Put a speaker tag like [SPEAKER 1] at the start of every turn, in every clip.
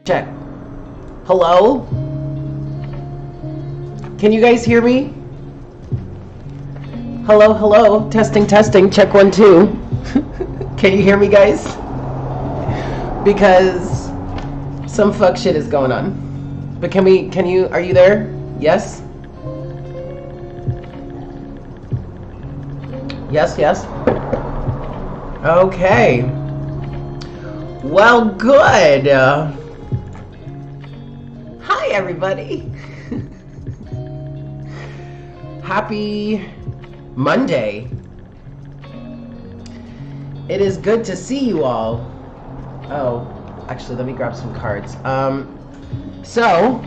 [SPEAKER 1] Check. Hello? Can you guys hear me? Hello, hello. Testing, testing. Check 1, 2. Can you hear me, guys? Because some fuck shit is going on. But are you there? Yes? Yes, yes. Okay. Well, good. Hi, everybody. Happy Monday. It is good to see you all. Oh, actually, let me grab some cards. So,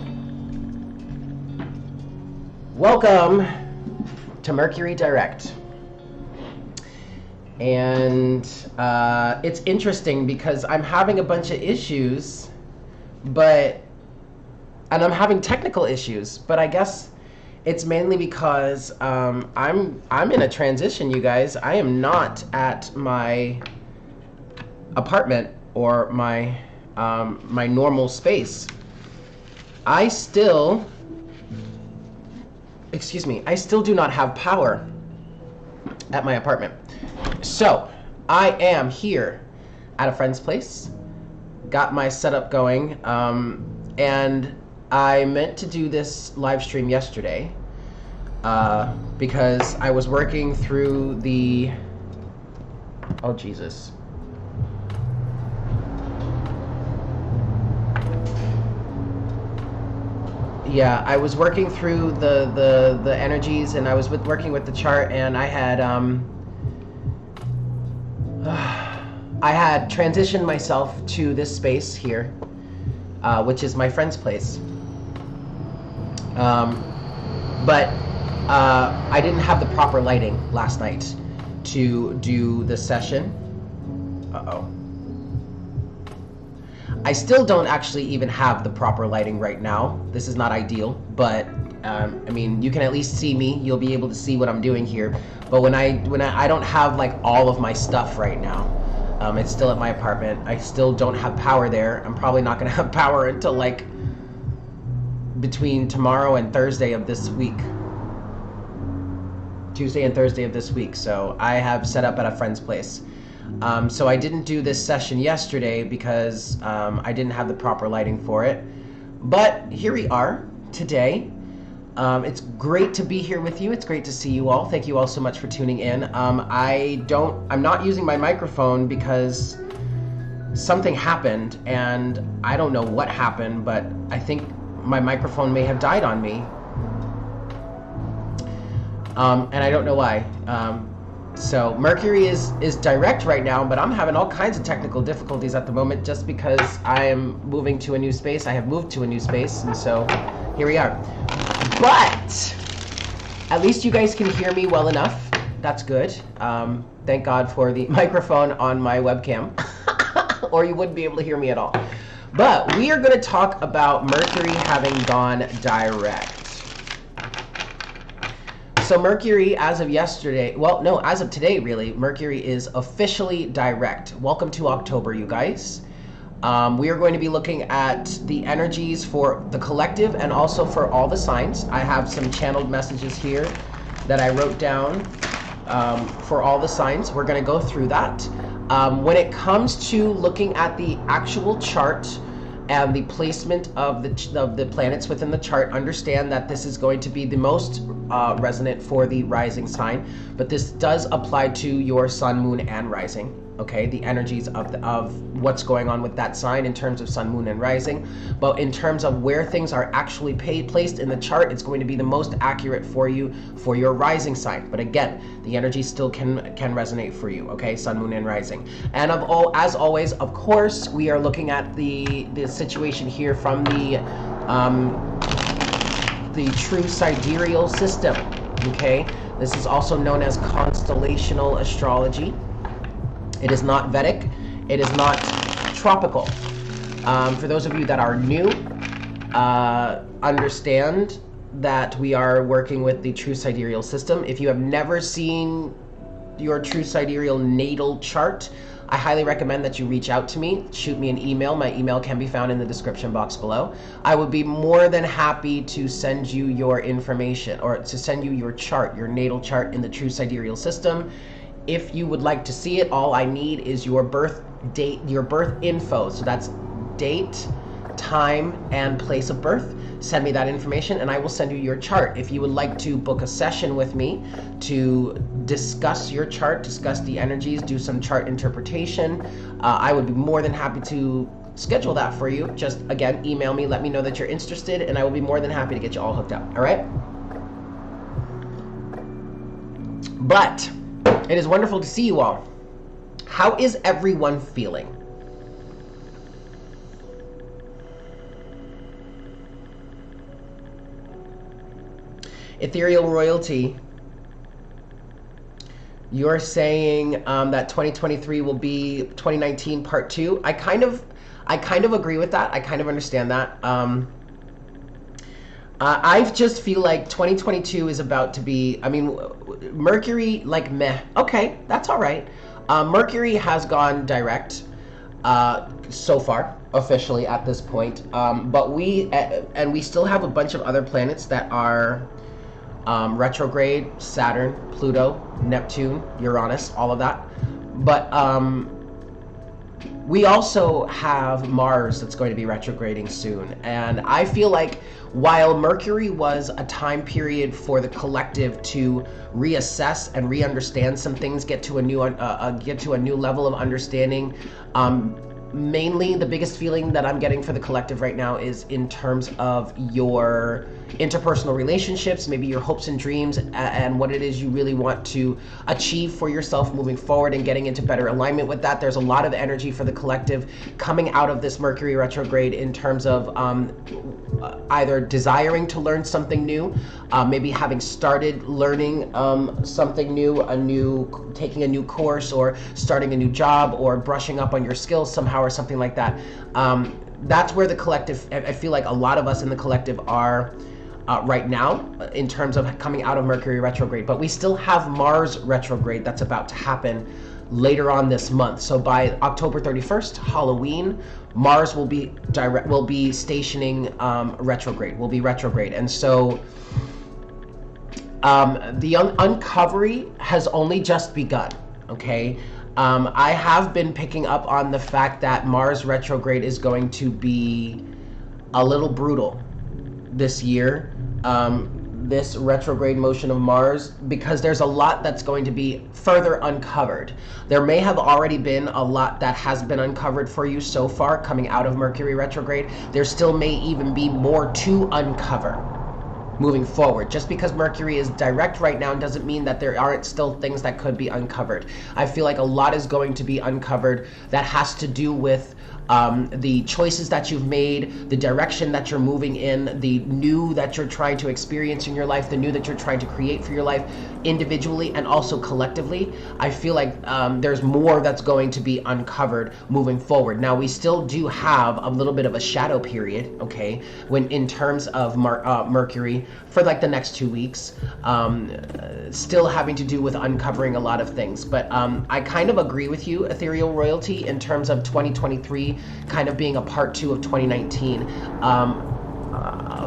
[SPEAKER 1] welcome to Mercury Direct. And it's interesting because I'm having a bunch of issues, and I'm having technical issues, but I guess it's mainly because I'm in a transition, you guys. I am not at my apartment or my my normal space. I still do not have power at my apartment. So I am here at a friend's place, got my setup going, and I meant to do this live stream yesterday because I was working through the, oh Jesus. Yeah, I was working through the energies, and I was working with the chart, and I had transitioned myself to this space here, which is my friend's place. But I didn't have the proper lighting last night to do the session. Uh-oh. I still don't actually even have the proper lighting right now. This is not ideal, but I mean, you can at least see me. You'll be able to see what I'm doing here. But when I don't have like all of my stuff right now. It's still at my apartment. I still don't have power there. I'm probably not going to have power until like between tomorrow and Thursday of this week. Tuesday and Thursday of this week. So I have set up at a friend's place. So I didn't do this session yesterday because I didn't have the proper lighting for it. But here we are today. It's great to be here with you. It's great to see you all. Thank you all so much for tuning in. I'm not using my microphone because something happened, and I don't know what happened, but I think my microphone may have died on me. And I don't know why. So Mercury is direct right now, but I'm having all kinds of technical difficulties at the moment just because I am moving to a new space. I have moved to a new space, and so here we are. But at least you guys can hear me well enough. That's good. Thank God for the microphone on my webcam, or you wouldn't be able to hear me at all. But we are going to talk about Mercury having gone direct. So Mercury, as of yesterday, well, no, as of today, really, Mercury is officially direct. Welcome to October, you guys. We are going to be looking at the energies for the collective and also for all the signs. I have some channeled messages here that I wrote down for all the signs. We're going to go through that. When it comes to looking at the actual chart and the placement of the planets within the chart, understand that this is going to be the most resonant for the rising sign, but this does apply to your sun, moon, and rising. Okay, the energies of what's going on with that sign in terms of sun, moon, and rising. But in terms of where things are actually placed in the chart, it's going to be the most accurate for you for your rising sign. But again, the energy still can resonate for you. Okay, sun, moon, and rising. And as always, of course, we are looking at the situation here from the true sidereal system. Okay, this is also known as constellational astrology. It is not Vedic. It is not tropical. For those of you that are new, understand that we are working with the true sidereal system. If you have never seen your true sidereal natal chart, I highly recommend that you reach out to me, shoot me an email. My email can be found in the description box below. I would be more than happy to send you your information, or to send you your chart, your natal chart in the True Sidereal System. If you would like to see it, all I need is your birth date, your birth info. So that's date, time, and place of birth. Send me that information and I will send you your chart. If you would like to book a session with me to discuss your chart, discuss the energies, do some chart interpretation, I would be more than happy to schedule that for you. Just again, email me, let me know that you're interested, and I will be more than happy to get you all hooked up. All right? But it is wonderful to see you all. How is everyone feeling? Ethereal Royalty, you're saying that 2023 will be 2019 part 2. I kind of agree with that. I kind of understand that. I just feel like 2022 is about to be, I mean, Mercury, like, meh. Okay, that's all right. Mercury has gone direct so far, officially at this point. But we still have a bunch of other planets that are retrograde: Saturn, Pluto, Neptune, Uranus, all of that. But we also have Mars that's going to be retrograding soon. And I feel like while Mercury was a time period for the collective to reassess and re-understand some things, get to a new level of understanding, mainly the biggest feeling that I'm getting for the collective right now is in terms of your interpersonal relationships, maybe your hopes and dreams, and what it is you really want to achieve for yourself moving forward and getting into better alignment with that. There's a lot of energy for the collective coming out of this Mercury retrograde in terms of either desiring to learn something new, maybe having started learning something new, taking a new course, or starting a new job, or brushing up on your skills somehow, or something like that. That's where the collective, I feel like a lot of us in the collective are right now, in terms of coming out of Mercury retrograde. But we still have Mars retrograde that's about to happen later on this month. So by October 31st, Halloween, Mars will be stationing retrograde, will be retrograde. And so the uncovery has only just begun, okay? I have been picking up on the fact that Mars retrograde is going to be a little brutal this year, this retrograde motion of Mars, because there's a lot that's going to be further uncovered. There may have already been a lot that has been uncovered for you so far coming out of Mercury retrograde. There still may even be more to uncover moving forward. Just because Mercury is direct right now doesn't mean that there aren't still things that could be uncovered. I feel like a lot is going to be uncovered that has to do with the choices that you've made, the direction that you're moving in, the new that you're trying to experience in your life, the new that you're trying to create for your life individually and also collectively. I feel like there's more that's going to be uncovered moving forward. Now, we still do have a little bit of a shadow period, okay, when in terms of Mercury for like the next 2 weeks, still having to do with uncovering a lot of things. But I kind of agree with you, Ethereal Royalty, in terms of 2023 kind of being a part 2 of 2019.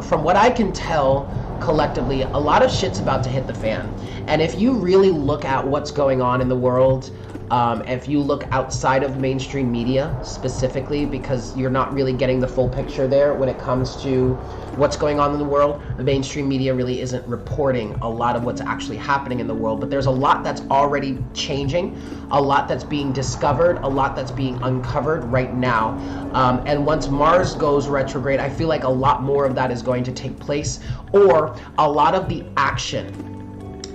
[SPEAKER 1] From what I can tell, collectively, a lot of shit's about to hit the fan. And if you really look at what's going on in the world, if you look outside of mainstream media specifically, because you're not really getting the full picture there when it comes to what's going on in the world, the mainstream media really isn't reporting a lot of what's actually happening in the world. But there's a lot that's already changing, a lot that's being discovered, a lot that's being uncovered right now. And once Mars goes retrograde, I feel like a lot more of that is going to take place, or a lot of the action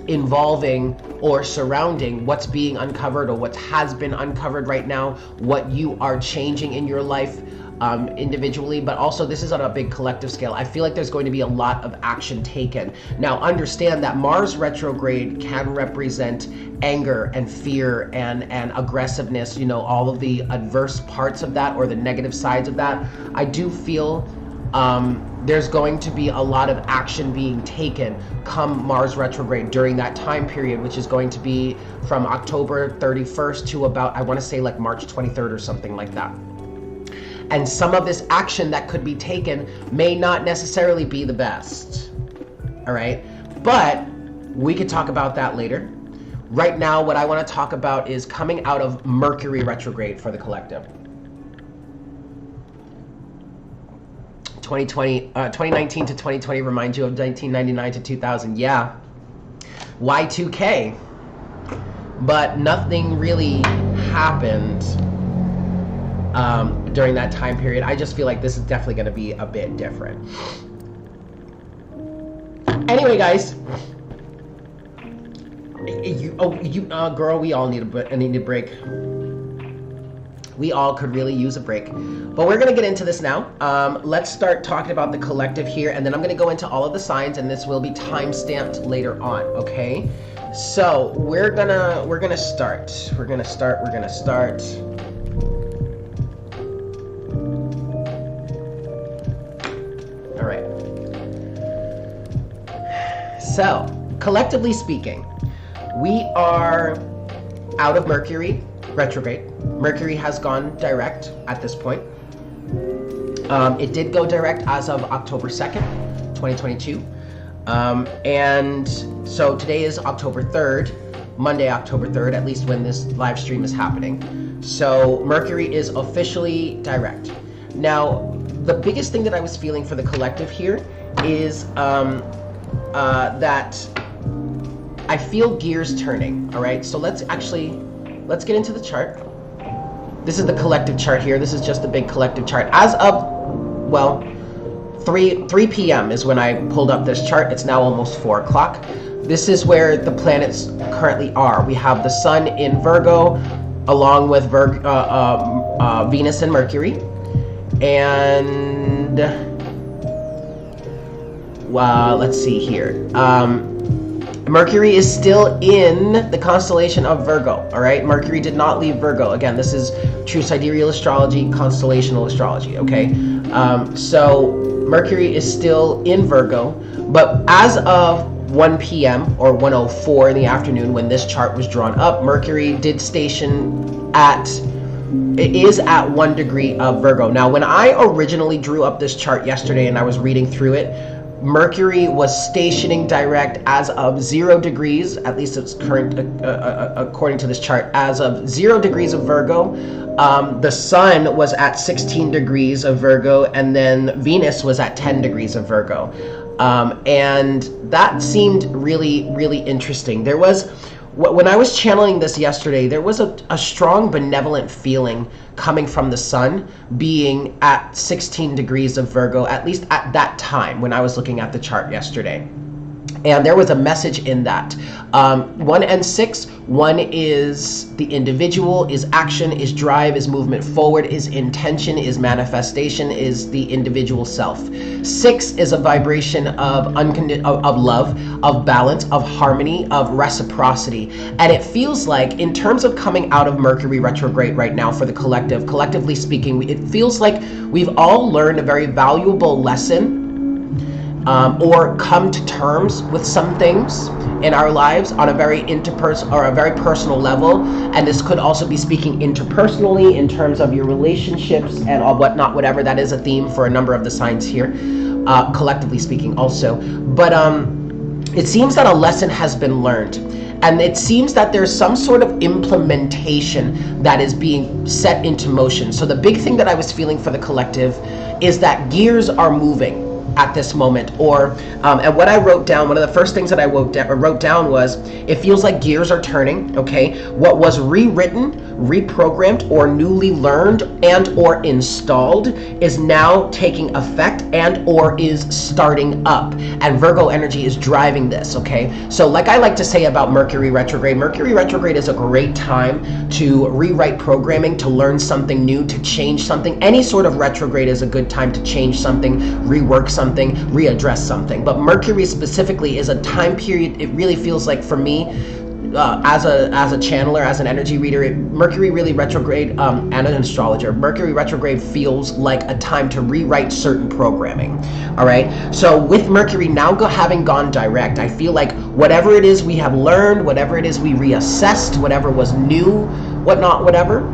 [SPEAKER 1] involving or surrounding what's being uncovered or what has been uncovered right now, what you are changing in your life individually, but also this is on a big collective scale. I feel like there's going to be a lot of action taken. Now, understand that Mars retrograde can represent anger and fear and aggressiveness, you know, all of the adverse parts of that or the negative sides of that. I do feel there's going to be a lot of action being taken come Mars retrograde during that time period, which is going to be from October 31st to about, I want to say like March 23rd or something like that. And some of this action that could be taken may not necessarily be the best. All right. But we could talk about that later. Right now, what I want to talk about is coming out of Mercury retrograde for the collective. 2019 to 2020 reminds you of 1999 to 2000. Yeah. Y2K. But nothing really happened during that time period. I just feel like this is definitely going to be a bit different. Anyway, guys, girl, we all need a break. We all could really use a break, but we're gonna get into this now. Let's start talking about the collective here, and then I'm gonna go into all of the signs, and this will be time stamped later on. Okay, so we're gonna start. We're gonna start. All right. So, collectively speaking, we are out of Mercury retrograde. Mercury has gone direct at this point. It did go direct as of October 2nd, 2022. And so today is October 3rd, Monday, October 3rd, at least when this live stream is happening. So Mercury is officially direct. Now, the biggest thing that I was feeling for the collective here is that I feel gears turning. All right, so let's get into the chart. This is the collective chart here. This is just the big collective chart. As of, well, 3 p.m. is when I pulled up this chart. It's now almost 4 o'clock. This is where the planets currently are. We have the Sun in Virgo, along with Venus and Mercury. And let's see here. Mercury is still in the constellation of Virgo, all right? Mercury did not leave Virgo. Again, this is true sidereal astrology, constellational astrology, okay? So Mercury is still in Virgo, but as of 1 p.m. or 1:04 in the afternoon when this chart was drawn up, Mercury did station it is at 1 degree of Virgo. Now, when I originally drew up this chart yesterday and I was reading through it, Mercury was stationing direct as of 0 degrees, at least it's current, according to this chart, as of 0 degrees of Virgo. The Sun was at 16 degrees of Virgo, and then Venus was at 10 degrees of Virgo. And that seemed really, really interesting. There was, when I was channeling this yesterday, there was a strong benevolent feeling coming from the Sun being at 16 degrees of Virgo, at least at that time when I was looking at the chart yesterday. And there was a message in that. 1 and 6, 1 is the individual, is action, is drive, is movement forward, is intention, is manifestation, is the individual self. 6 is a vibration of love, of balance, of harmony, of reciprocity. And it feels like, in terms of coming out of Mercury retrograde right now for the collective, collectively speaking, it feels like we've all learned a very valuable lesson, or come to terms with some things in our lives on a very personal level. And this could also be speaking interpersonally in terms of your relationships and all whatnot, whatever that is a theme for a number of the signs here, collectively speaking also. But it seems that a lesson has been learned. And it seems that there's some sort of implementation that is being set into motion. So the big thing that I was feeling for the collective is that gears are moving at this moment, and what I wrote down, one of the first things that I wrote down was, it feels like gears are turning, okay? What was rewritten, reprogrammed, or newly learned and or installed is now taking effect and or is starting up, and Virgo energy is driving this, okay? So like I like to say about Mercury retrograde is a great time to rewrite programming, to learn something new, to change something. Any sort of retrograde is a good time to change something, rework something, readdress something. But Mercury specifically is a time period, it really feels like for me, as a channeler, as an energy reader, Mercury really retrograde, and an astrologer, Mercury retrograde feels like a time to rewrite certain programming. All right. So with Mercury now having gone direct, I feel like whatever it is we have learned, whatever it is we reassessed, whatever was new, whatnot, whatever,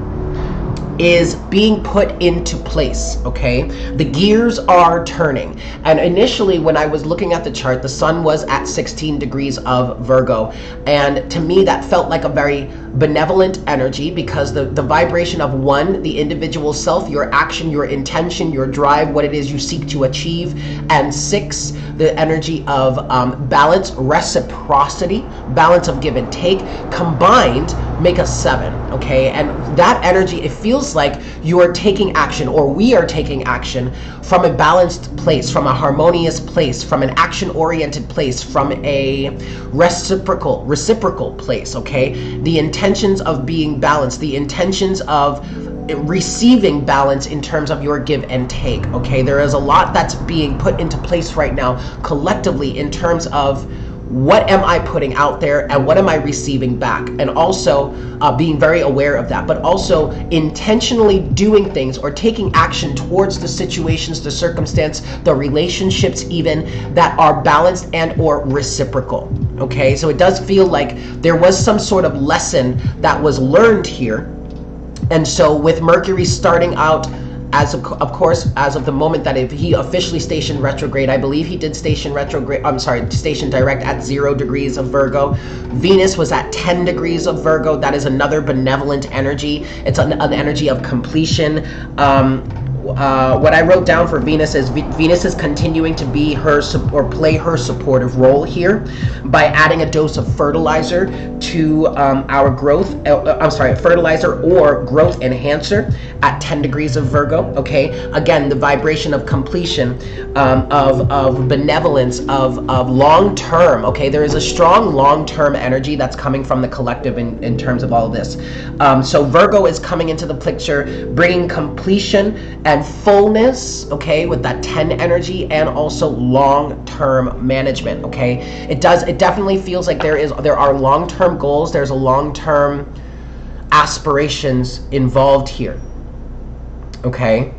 [SPEAKER 1] is being put into place. Okay, the gears are turning. And initially when I was looking at the chart, the sun was at 16 degrees of Virgo, and to me that felt like a very benevolent energy, because the vibration of 1, the individual self, your action, your intention, your drive, what it is you seek to achieve, and 6, the energy of balance, reciprocity, balance of give and take, combined make a 7. Okay, and that energy, it feels like you are taking action, or we are taking action from a balanced place, from a harmonious place, from an action-oriented place, from a reciprocal place. Okay, the intentions of being balanced, the intentions of receiving balance in terms of your give and take. Okay, there is a lot that's being put into place right now collectively in terms of what am I putting out there and what am I receiving back, and also being very aware of that, but also intentionally doing things or taking action towards the situations, the circumstance, the relationships even, that are balanced and or reciprocal. Okay, so it does feel like there was some sort of lesson that was learned here. And so with Mercury starting out, of course, as of the moment that he officially stationed retrograde, I believe he did station direct at 0 degrees of Virgo. Venus was at 10 degrees of Virgo. That is another benevolent energy. It's an energy of completion. What I wrote down for Venus is Venus is continuing to be play her supportive role here by adding a dose of fertilizer to our growth. Fertilizer or growth enhancer at 10 degrees of Virgo. Okay, again, the vibration of completion, of benevolence, of long term. Okay, there is a strong long term energy that's coming from the collective in terms of all of this. So Virgo is coming into the picture, bringing completion and fullness, okay, with that 10 energy, and also long-term management. Okay, it definitely feels like there are long-term goals, there's a long-term aspirations involved here. Okay,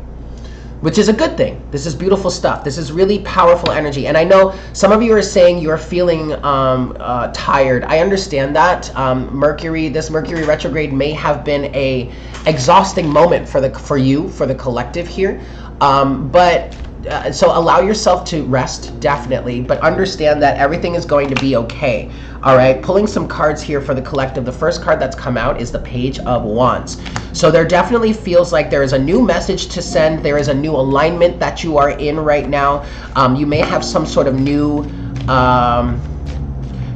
[SPEAKER 1] which is a good thing. This is beautiful stuff. This is really powerful energy. And I know some of you are saying you're feeling tired. I understand that. This Mercury retrograde may have been a exhausting moment for the collective here. So allow yourself to rest, definitely, but understand that everything is going to be okay. All right, pulling some cards here for the collective. The first card that's come out is the Page of Wands. So there definitely feels like there is a new message to send. There is a new alignment that you are in right now. You may have some sort of new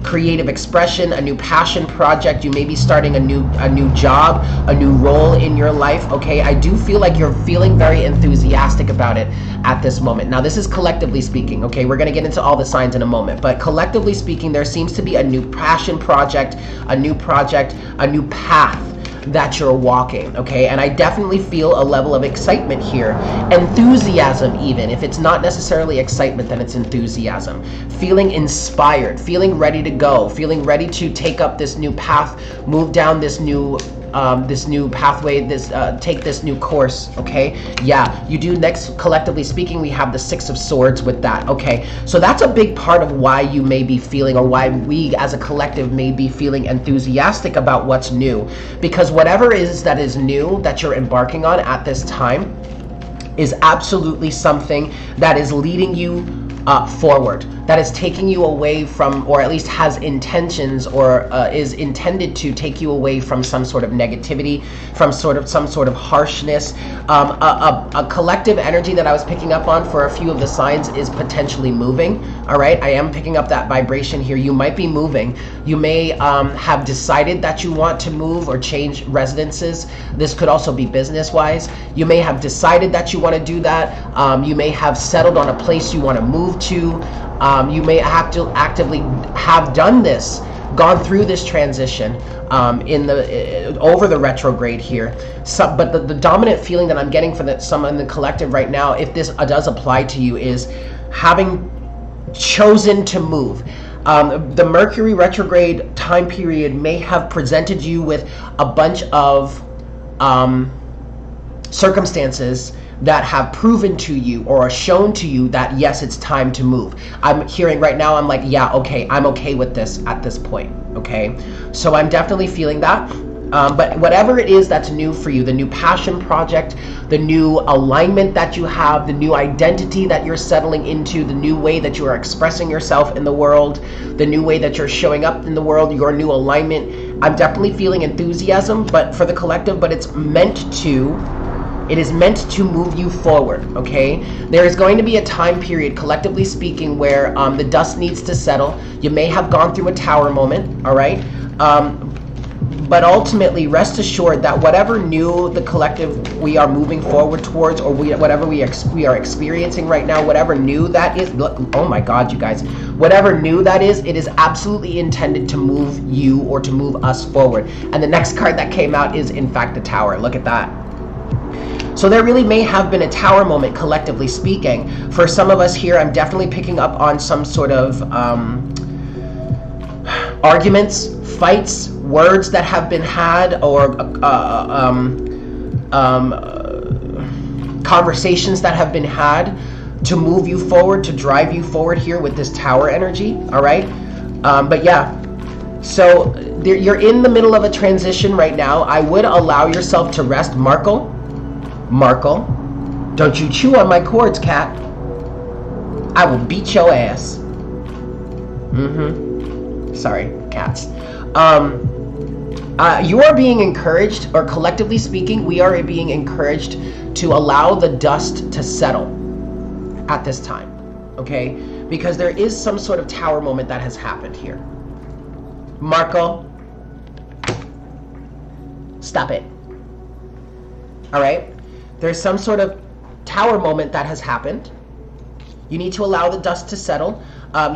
[SPEAKER 1] creative expression, a new passion project. You may be starting a new job, a new role in your life. Okay, I do feel like you're feeling very enthusiastic about it at this moment. Now, this is collectively speaking. Okay, we're going to get into all the signs in a moment, but collectively speaking, there seems to be a new passion project, a new path that you're walking. Okay, and I definitely feel a level of excitement here, enthusiasm. Even if it's not necessarily excitement, then it's enthusiasm, feeling inspired, feeling ready to go, feeling ready to take up this new path, move down this new pathway, take this new course. Okay, yeah, you do. Next, collectively speaking, we have the Six of Swords with that. Okay, so that's a big part of why you may be feeling, or why we as a collective may be feeling enthusiastic about what's new, because whatever is that is new that you're embarking on at this time is absolutely something that is leading you forward, that is taking you away from, or at least has intentions, or is intended to take you away from some sort of negativity, from some sort of harshness. A collective energy that I was picking up on for a few of the signs is potentially moving. All right, I am picking up that vibration here. You might be moving. You may have decided that you want to move or change residences. This could also be business-wise. You may have decided that you want to do that. You may have settled on a place you want to move to. You may have to actively have done this, gone through this transition over the retrograde here. But the dominant feeling that I'm getting for some in the collective right now, if this does apply to you, is having chosen to move. The Mercury retrograde time period may have presented you with a bunch of circumstances that have proven to you or are shown to you that yes, it's time to move. I'm hearing right now, I'm like, yeah, okay, I'm okay with this at this point, okay? So I'm definitely feeling that. But whatever it is that's new for you, the new passion project, the new alignment that you have, the new identity that you're settling into, the new way that you are expressing yourself in the world, the new way that you're showing up in the world, your new alignment, I'm definitely feeling enthusiasm, but for the collective, but it is meant to move you forward, okay? There is going to be a time period, collectively speaking, where the dust needs to settle. You may have gone through a tower moment, all right? But ultimately, rest assured that whatever new the collective we are moving forward towards, or whatever we are experiencing right now, whatever new that is, look, oh my God, you guys, whatever new that is, it is absolutely intended to move you or to move us forward. And the next card that came out is, in fact, the Tower. Look at that. So there really may have been a tower moment, collectively speaking. For some of us here, I'm definitely picking up on some sort of arguments, fights, words that have been had, or conversations that have been had to move you forward, to drive you forward here with this tower energy, all right? But yeah, so you're in the middle of a transition right now. I would allow yourself to rest. Markle, don't you chew on my cords, cat. I will beat your ass. Sorry, cats. You are being encouraged, or collectively speaking, we are being encouraged to allow the dust to settle at this time, okay? Because there is some sort of tower moment that has happened here. Marco, stop it. All right? There's some sort of tower moment that has happened. You need to allow the dust to settle.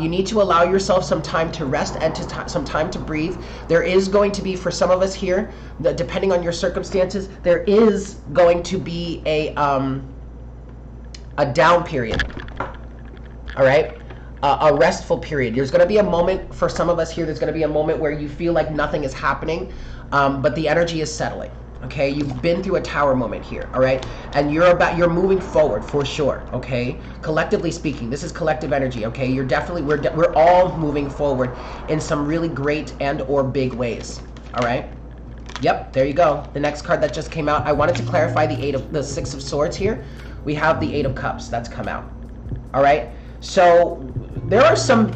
[SPEAKER 1] You need to allow yourself some time to rest and some time to breathe. There is going to be, for some of us here, depending on your circumstances, there is going to be a down period. All right? A restful period. There's going to be a moment, for some of us here, there's going to be a moment where you feel like nothing is happening, but the energy is settling. Okay, you've been through a tower moment here, all right? And you're moving forward for sure, okay? Collectively speaking, this is collective energy, okay? We're all moving forward in some really great and or big ways, all right? Yep, there you go. The next card that just came out, I wanted to clarify the Six of Swords here. We have the Eight of Cups that's come out, all right? So there are some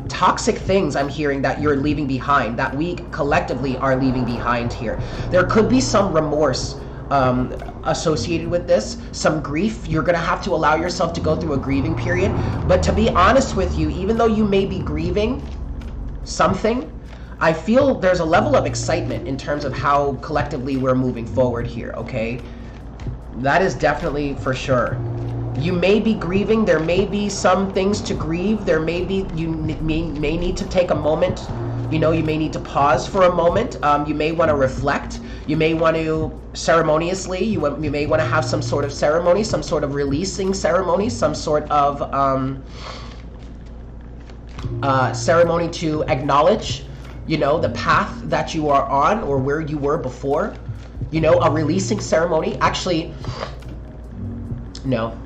[SPEAKER 1] toxic things I'm hearing that you're leaving behind, that we collectively are leaving behind here. There could be some remorse associated with this, some grief. You're going to have to allow yourself to go through a grieving period. But to be honest with you, even though you may be grieving something, I feel there's a level of excitement in terms of how collectively we're moving forward here, okay? That is definitely for sure. You may be grieving. There may be some things to grieve. There may be, you may need to take a moment. You know, you may need to pause for a moment. You may want to reflect. You may want to ceremoniously, you may want to have some sort of ceremony, some sort of releasing ceremony, some sort of ceremony to acknowledge, you know, the path that you are on or where you were before. You know, a releasing ceremony. Actually, no.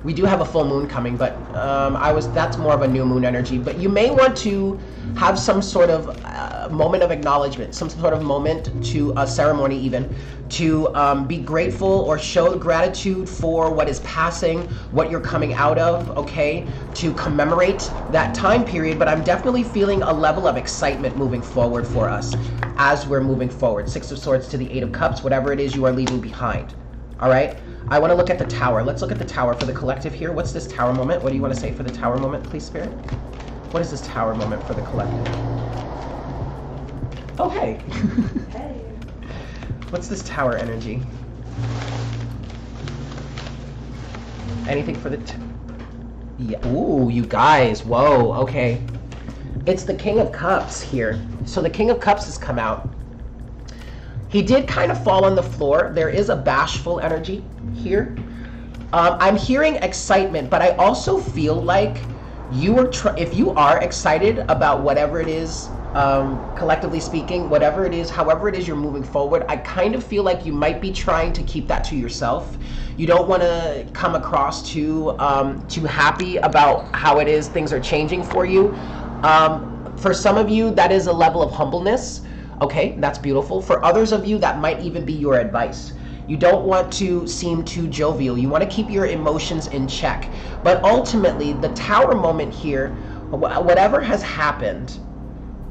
[SPEAKER 1] We do have a full moon coming, but that's more of a new moon energy. But you may want to have some sort of moment of acknowledgement, some sort of moment to a ceremony even, to be grateful or show gratitude for what is passing, what you're coming out of, okay, to commemorate that time period. But I'm definitely feeling a level of excitement moving forward for us as we're moving forward. Six of Swords to the Eight of Cups, whatever it is you are leaving behind, all right? I want to look at the Tower. Let's look at the Tower for the collective here. What's this Tower moment? What do you want to say for the Tower moment, please, Spirit? What is this Tower moment for the collective? Oh, hey. Hey. What's this Tower energy? Anything for the... Yeah. Ooh, you guys. Whoa, okay. It's the King of Cups here. So the King of Cups has come out. He did kind of fall on the floor. There is a bashful energy here. I'm hearing excitement, but I also feel like if you are excited about whatever it is, collectively speaking, whatever it is, however it is you're moving forward, I kind of feel like you might be trying to keep that to yourself. You don't want to come across too happy about how it is things are changing for you. For some of you, that is a level of humbleness. Okay, that's beautiful. For others of you, that might even be your advice. You don't want to seem too jovial. You want to keep your emotions in check. But ultimately, the Tower moment here, whatever has happened,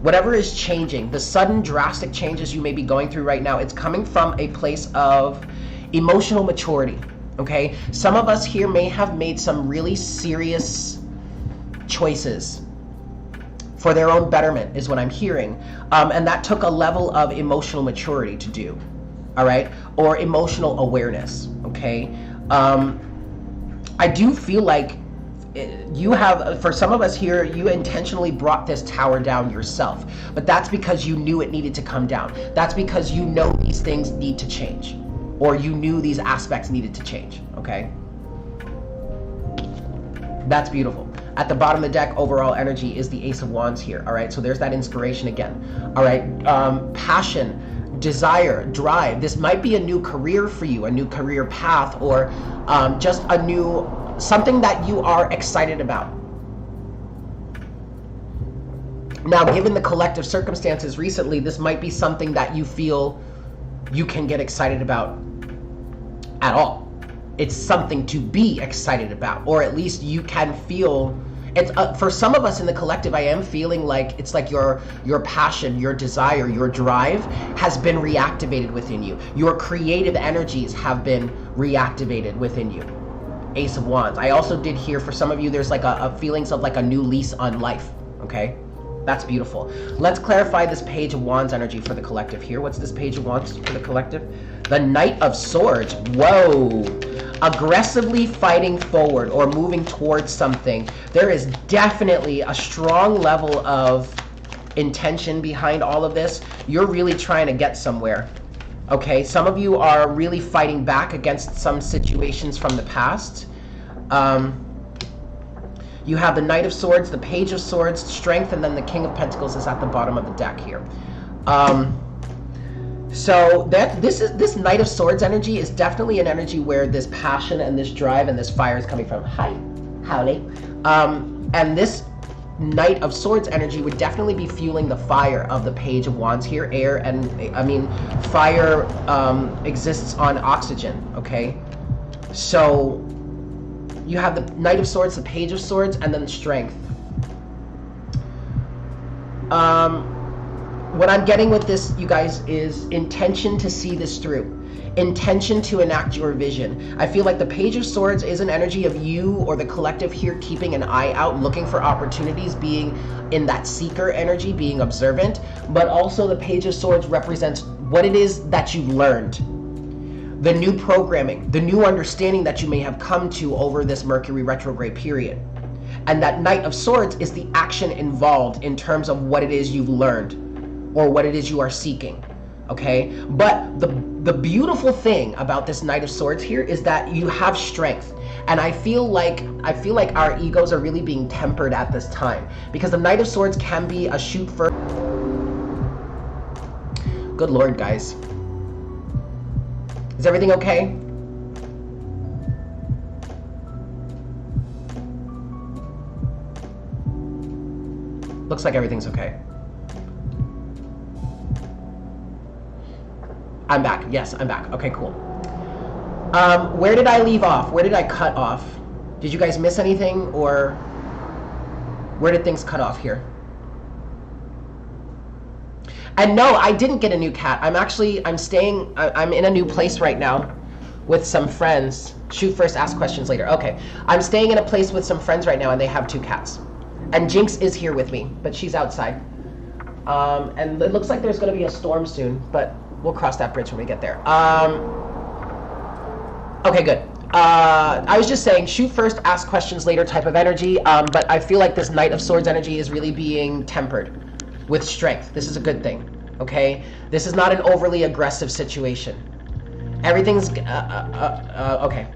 [SPEAKER 1] whatever is changing, the sudden drastic changes you may be going through right now, it's coming from a place of emotional maturity, okay? Some of us here may have made some really serious choices for their own betterment, is what I'm hearing. And that took a level of emotional maturity to do. All right, or emotional awareness, okay? I do feel like you have, for some of us here, you intentionally brought this tower down yourself, but that's because you knew it needed to come down. That's because you know these things need to change, or you knew these aspects needed to change, okay? That's beautiful. At the bottom of the deck, overall energy is the Ace of Wands here, all right? So there's that inspiration again, all right? Passion, desire, drive. This might be a new career for you, a new career path, or just a new, something that you are excited about. Now, given the collective circumstances recently, this might be something that you feel you can get excited about at all. It's something to be excited about, or at least you can feel. It's for some of us in the collective, I am feeling like it's like your passion, your desire, your drive has been reactivated within you. Your creative energies have been reactivated within you. Ace of Wands. I also did hear for some of you, there's like a feelings of like a new lease on life, okay? That's beautiful. Let's clarify this Page of Wands energy for the collective here. What's this Page of Wands for the collective? The Knight of Swords. Whoa. Aggressively fighting forward or moving towards something. There is definitely a strong level of intention behind all of this. You're really trying to get somewhere. Okay, some of you are really fighting back against some situations from the past. You have the Knight of Swords, the Page of Swords, Strength, and then the King of Pentacles is at the bottom of the deck here. So this Knight of Swords energy is definitely an energy where this passion and this drive and this fire is coming from. Hi, howdy. And this Knight of Swords energy would definitely be fueling the fire of the Page of Wands here. Air and, I mean, fire exists on oxygen, okay? So you have the Knight of Swords, the Page of Swords, and then Strength. What I'm getting with this, you guys, is intention to see this through. Intention to enact your vision. I feel like the Page of Swords is an energy of you or the collective here keeping an eye out, looking for opportunities, being in that seeker energy, being observant. But also the Page of Swords represents what it is that you've learned. The new programming, the new understanding that you may have come to over this Mercury retrograde period. And that Knight of Swords is the action involved in terms of what it is you've learned or what it is you are seeking, okay? But the beautiful thing about this Knight of Swords here is that you have strength. And I feel like our egos are really being tempered at this time, because the Knight of Swords can be a shoot for... Good Lord, guys. Is everything okay? Looks like everything's okay. I'm back. Yes, I'm back. Okay, cool. Where did I leave off? Where did I cut off? Did you guys miss anything, or where did things cut off here? And no, I didn't get a new cat. I'm in a new place right now with some friends. Shoot first, ask questions later. Okay. I'm staying in a place with some friends right now, and they have 2 cats. And Jinx is here with me, but she's outside. And it looks like there's going to be a storm soon, but we'll cross that bridge when we get there. Okay, good. I was just saying, shoot first, ask questions later type of energy, but I feel like this Knight of Swords energy is really being tempered with strength. This is a good thing, okay? This is not an overly aggressive situation. Everything's, okay.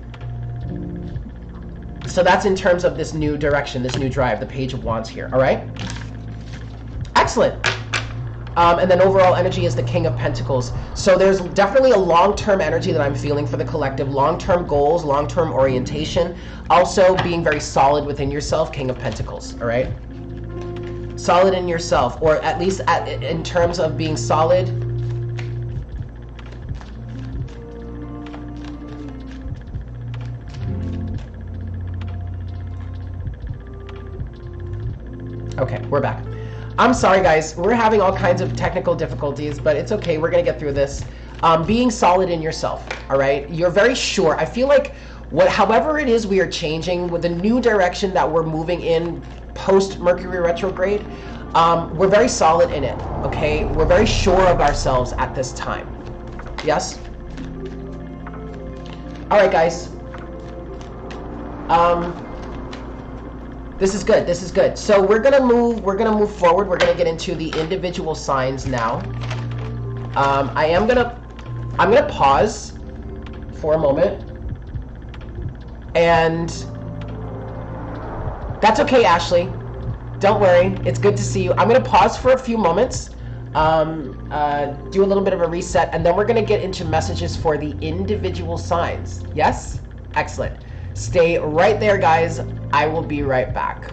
[SPEAKER 1] So that's in terms of this new direction, this new drive, the Page of Wands here, all right? Excellent. And then overall energy is the King of Pentacles. So there's definitely a long-term energy that I'm feeling for the collective, long-term goals, long-term orientation, also being very solid within yourself, King of Pentacles, all right? Solid in yourself, or at least in terms of being solid. Okay, we're back. I'm sorry, guys. We're having all kinds of technical difficulties, but it's okay. We're going to get through this. Being solid in yourself, all right? You're very sure. I feel like however it is we are changing with the new direction that we're moving in post-Mercury retrograde, we're very solid in it, okay? We're very sure of ourselves at this time. Yes? All right, guys. This is good. This is good. So we're gonna move forward. We're gonna get into the individual signs now. I'm gonna pause for a moment, and that's okay, Ashley. Don't worry. It's good to see you. I'm gonna pause for a few moments, do a little bit of a reset, and then we're gonna get into messages for the individual signs. Yes? Excellent. Stay right there, guys. I will be right back.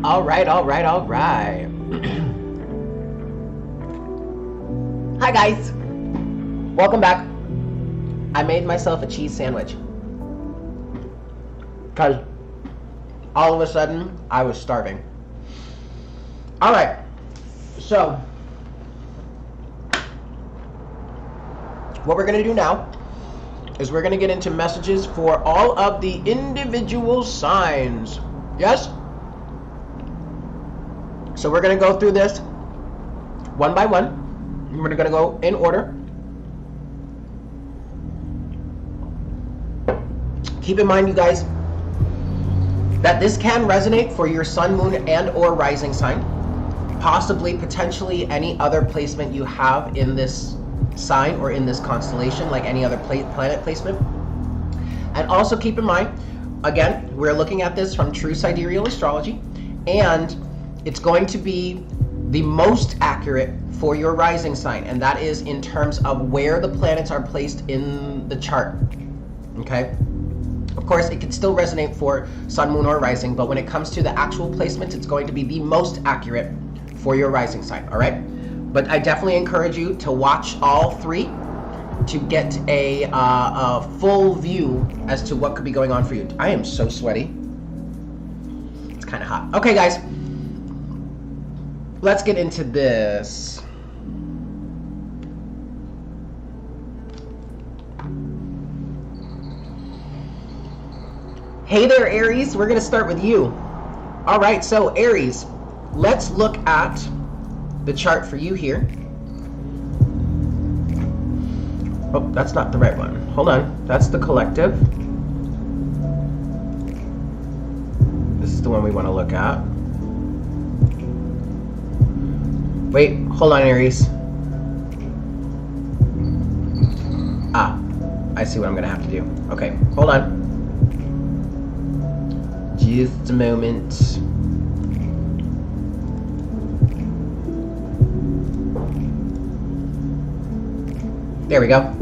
[SPEAKER 1] All right, all right, all right. Hi guys, welcome back. I made myself a cheese sandwich because all of a sudden I was starving. All right, so what we're gonna do now is we're gonna get into messages for all of the individual signs. Yes? So we're gonna go through this one by one. We're gonna go in order. Keep in mind, you guys, that this can resonate for your sun, moon, and or rising sign. Possibly, potentially any other placement you have in this sign or in this constellation, like any other planet placement. And also keep in mind, again, we're looking at this from true sidereal astrology, and it's going to be the most accurate for your rising sign, and that is in terms of where the planets are placed in the chart. Okay? Of course, it can still resonate for sun, moon, or rising, but when it comes to the actual placement, it's going to be the most accurate for your rising sign, all right? But I definitely encourage you to watch all three to get a full view as to what could be going on for you. I am so sweaty. It's kind of hot. Okay, guys. Let's get into this. Hey there, Aries. We're going to start with you. All right, so Aries, let's look at the chart for you here. Oh, that's not the right one. Hold on. That's the collective. This is the one we want to look at. Wait, hold on, Aries. Ah, I see what I'm going to have to do. Okay, hold on. Just a moment. There we go.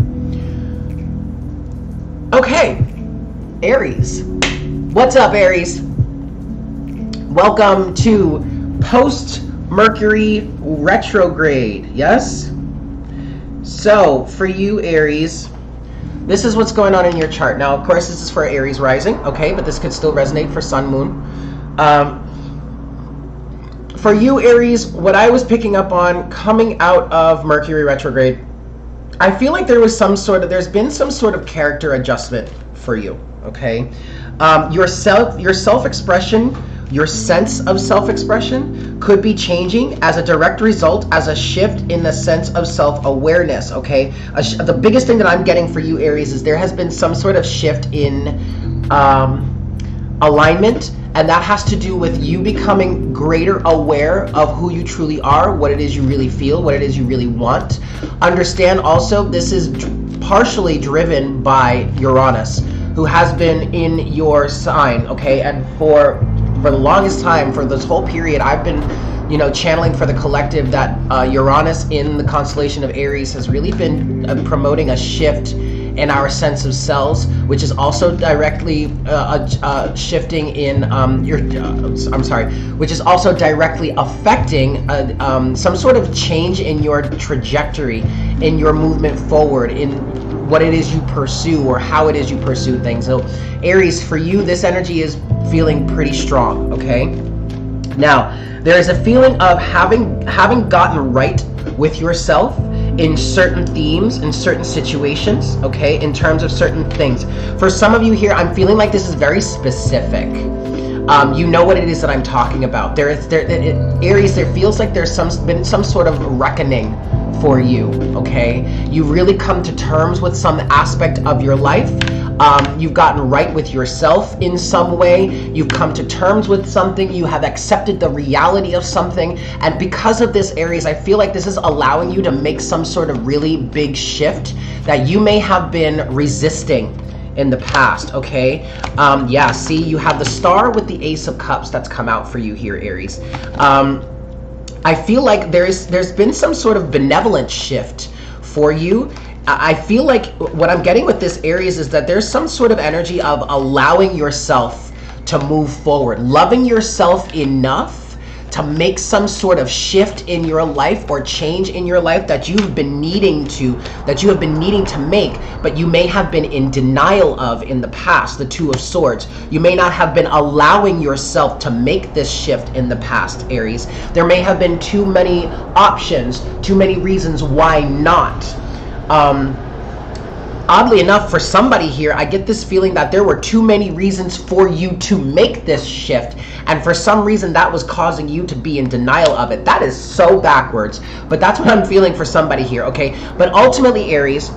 [SPEAKER 1] Okay, Aries. What's up, Aries? Welcome to post-Mercury retrograde, yes? So, for you, Aries, this is what's going on in your chart. Now, of course, this is for Aries rising, okay? But this could still resonate for sun, moon. For you, Aries, what I was picking up on coming out of Mercury retrograde, I feel like there's been some sort of character adjustment for you, okay? Your self-expression, your sense of self-expression could be changing as a direct result, as a shift in the sense of self-awareness, okay? The biggest thing that I'm getting for you, Aries, is there has been some sort of shift in alignment, and that has to do with you becoming greater aware of who you truly are, what it is you really feel, what it is you really want. Understand also, this is partially driven by Uranus, who has been in your sign, okay? And for the longest time, for this whole period, I've been, channeling for the collective that Uranus in the constellation of Aries has really been promoting a shift in our sense of selves, which is also directly shifting in which is also directly affecting some sort of change in your trajectory, in your movement forward, in what it is you pursue or how it is you pursue things. So Aries, for you, this energy is feeling pretty strong, okay? Now, there is a feeling of having gotten right with yourself in certain themes, in certain situations, okay, in terms of certain things. For some of you here, I'm feeling like this is very specific. You know what it is that I'm talking about. Aries, there feels like there's been some sort of reckoning for you, okay? You've really come to terms with some aspect of your life. You've gotten right with yourself in some way. You've come to terms with something. You have accepted the reality of something. And because of this, Aries, I feel like this is allowing you to make some sort of really big shift that you may have been resisting in the past, okay? Yeah, see, you have the star with the Ace of Cups that's come out for you here, Aries. I feel like there's been some sort of benevolent shift for you. I feel like what I'm getting with this, Aries, is that there's some sort of energy of allowing yourself to move forward, loving yourself enough to make some sort of shift in your life or change in your life that you've been needing to, make, but you may have been in denial of in the past, the Two of Swords. You may not have been allowing yourself to make this shift in the past, Aries. There may have been too many options, too many reasons why not. Oddly enough, for somebody here, I get this feeling that there were too many reasons for you to make this shift, and for some reason that was causing you to be in denial of it. That is so backwards, but that's what I'm feeling for somebody here, okay? But ultimately, Aries,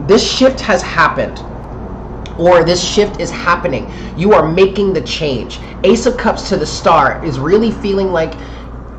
[SPEAKER 1] this shift has happened, or this shift is happening. You are making the change. Ace of Cups to the Star is really feeling like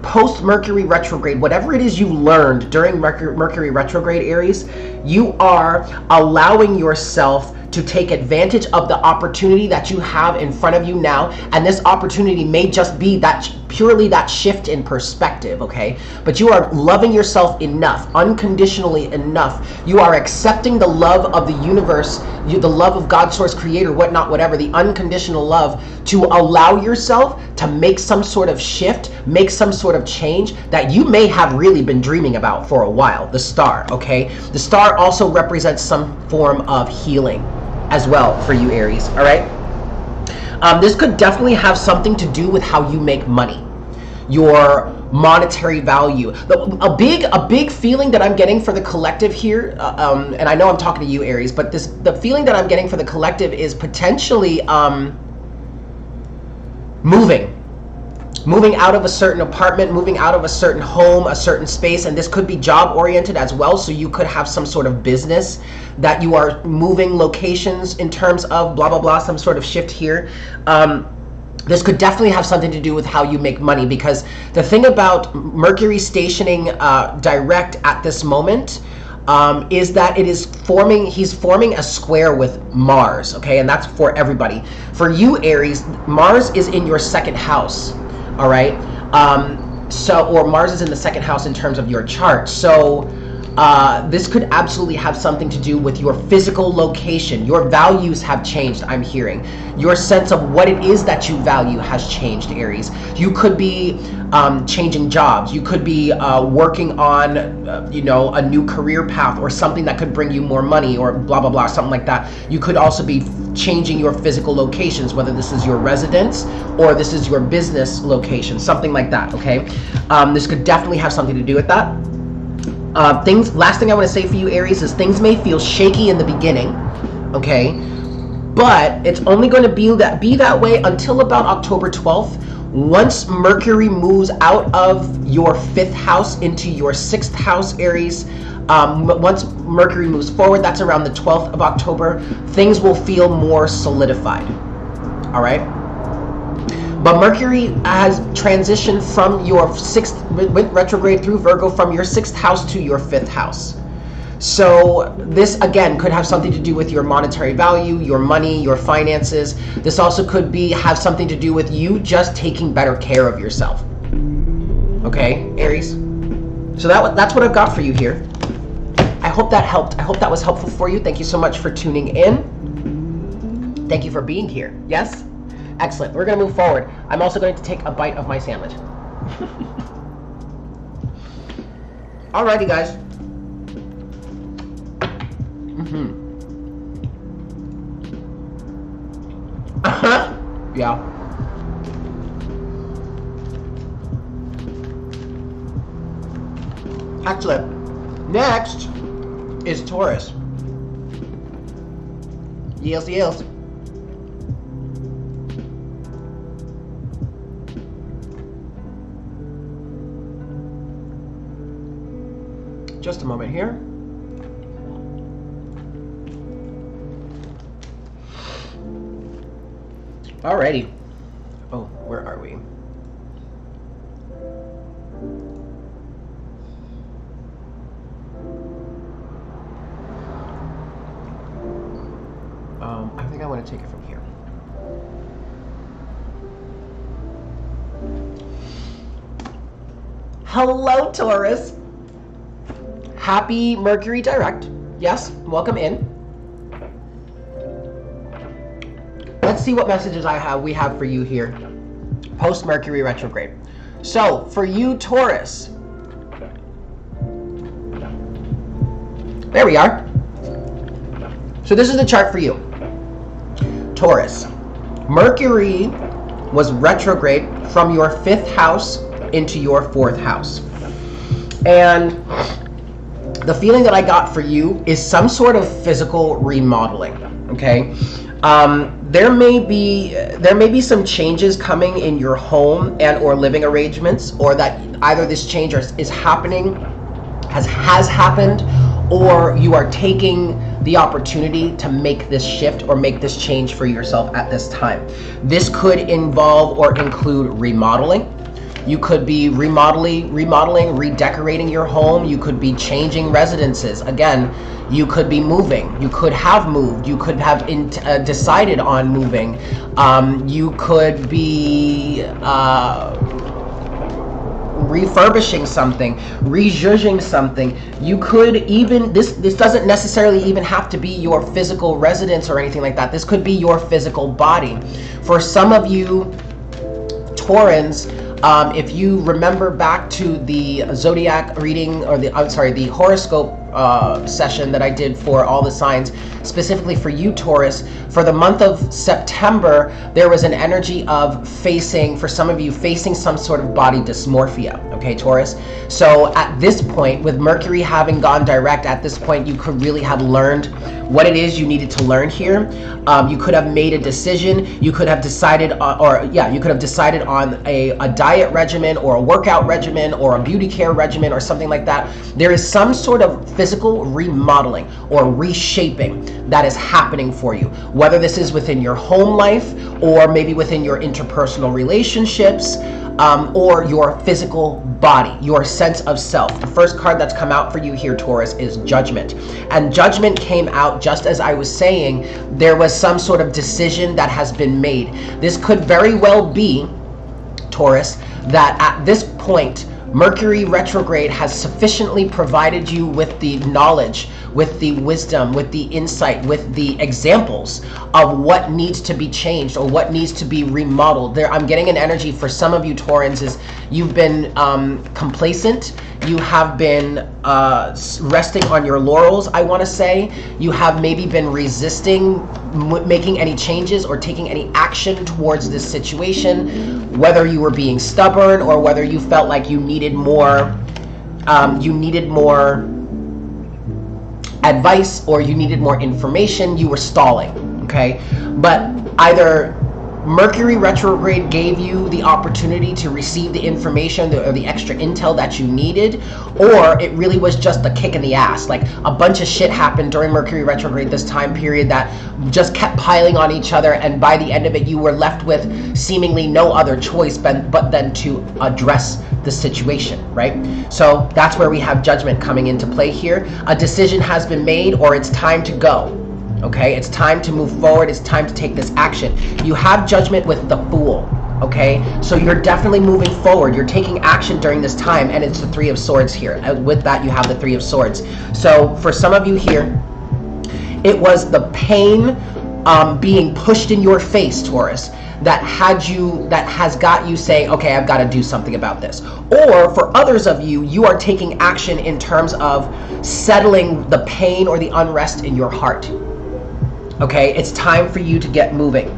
[SPEAKER 1] post-Mercury retrograde, whatever it is you learned during Mercury retrograde, Aries, you are allowing yourself to take advantage of the opportunity that you have in front of you now. And this opportunity may just be that purely that shift in perspective, okay? But you are loving yourself enough, unconditionally enough. You are accepting the love of the universe, the love of God, source, creator, whatnot, whatever, the unconditional love, to allow yourself to make some sort of shift, make some sort of change that you may have really been dreaming about for a while. The Star, okay? The Star also represents some form of healing as well for you, Aries, all right? This could definitely have something to do with how you make money, your monetary value. A big feeling that I'm getting for the collective here, and I know I'm talking to you, Aries, but the feeling that I'm getting for the collective is potentially moving out of a certain apartment, moving out of a certain home, a certain space, and this could be job oriented as well. So you could have some sort of business that you are moving locations in terms of blah, blah, blah, some sort of shift here. This could definitely have something to do with how you make money, because the thing about Mercury stationing direct at this moment is that he's forming a square with Mars, okay? And that's for everybody. For you, Aries, Mars is in your second house. All right, or Mars is in the second house in terms of your chart. So this could absolutely have something to do with your physical location. Your values have changed, I'm hearing. Your sense of what it is that you value has changed, Aries. You could be changing jobs. You could be working on, a new career path or something that could bring you more money or blah, blah, blah, something like that. You could also be changing your physical locations, whether this is your residence or this is your business location, something like that, okay? This could definitely have something to do with that. Last thing I want to say for you, Aries, is things may feel shaky in the beginning, okay? But it's only going to be that way until about October 12th. Once Mercury moves out of your 5th house into your 6th house, Aries, once Mercury moves forward, that's around the 12th of October, things will feel more solidified, all right? But Mercury has transitioned from your 6th, went retrograde through Virgo, from your 6th house to your 5th house. So this, again, could have something to do with your monetary value, your money, your finances. This also could have something to do with you just taking better care of yourself. Okay, Aries? So that's what I've got for you here. I hope that helped. I hope that was helpful for you. Thank you so much for tuning in. Thank you for being here. Yes? Excellent. We're going to move forward. I'm also going to take a bite of my sandwich. Alrighty, guys. Yeah. Excellent. Next is Taurus. Yes. Just a moment here. Alrighty. Oh, where are we? I think I want to take it from here. Hello, Taurus. Happy Mercury direct. Yes, welcome in. let's see what messages we have for you here post Mercury retrograde. So for you, Taurus, there we are. So this is the chart for you, Taurus. Mercury was retrograde from your 5th house into your 4th house. And the feeling that I got for you is some sort of physical remodeling, okay? There may be some changes coming in your home and or living arrangements, or that either this change is happening, has happened, or you are taking the opportunity to make this shift or make this change for yourself at this time. This could involve or include remodeling. You could be remodeling, redecorating your home. You could be changing residences. Again, you could be moving. You could have moved. You could have decided on moving. You could be refurbishing something, rejudging something. You could even, this doesn't necessarily even have to be your physical residence or anything like that. This could be your physical body. For some of you Taurans, if you remember back to the zodiac reading, or the horoscope session that I did for all the signs, specifically for you, Taurus, for the month of September, there was an energy of for some of you, facing some sort of body dysmorphia, okay, Taurus? So at this point, with Mercury having gone direct, at this point, you could really have learned what it is you needed to learn here. You could have made a decision. You could have decided, you could have decided on a diet regimen or a workout regimen or a beauty care regimen or something like that. There is some sort of physical remodeling or reshaping that is happening for you, whether this is within your home life or maybe within your interpersonal relationships, or your physical body, your sense of self. The first card that's come out for you here, Taurus, is Judgment. And Judgment came out just as I was saying, there was some sort of decision that has been made. This could very well be, Taurus, that at this point, Mercury retrograde has sufficiently provided you with the knowledge, with the wisdom, with the insight, with the examples of what needs to be changed or what needs to be remodeled. There, I'm getting an energy for some of you Taurans is you've been complacent. You have been resting on your laurels, I want to say. You have maybe been resisting making any changes or taking any action towards this situation, whether you were being stubborn or whether you felt like you needed more advice or you needed more information. You were stalling, okay? But either Mercury retrograde gave you the opportunity to receive the information or the extra intel that you needed, or it really was just a kick in the ass. Like a bunch of shit happened during Mercury retrograde this time period that just kept piling on each other, and by the end of it you were left with seemingly no other choice but then to address the situation, right? So that's where we have Judgment coming into play here. A decision has been made, or it's time to go. Okay, it's time to move forward. It's time to take this action. You have Judgment with the Fool. Okay, so you're definitely moving forward. You're taking action during this time, and it's the Three of Swords here. And with that, you have the Three of Swords. So for some of you here, it was the pain being pushed in your face, Taurus, that has got you saying, okay, I've got to do something about this. Or for others of you, you are taking action in terms of settling the pain or the unrest in your heart. Okay, it's time for you to get moving.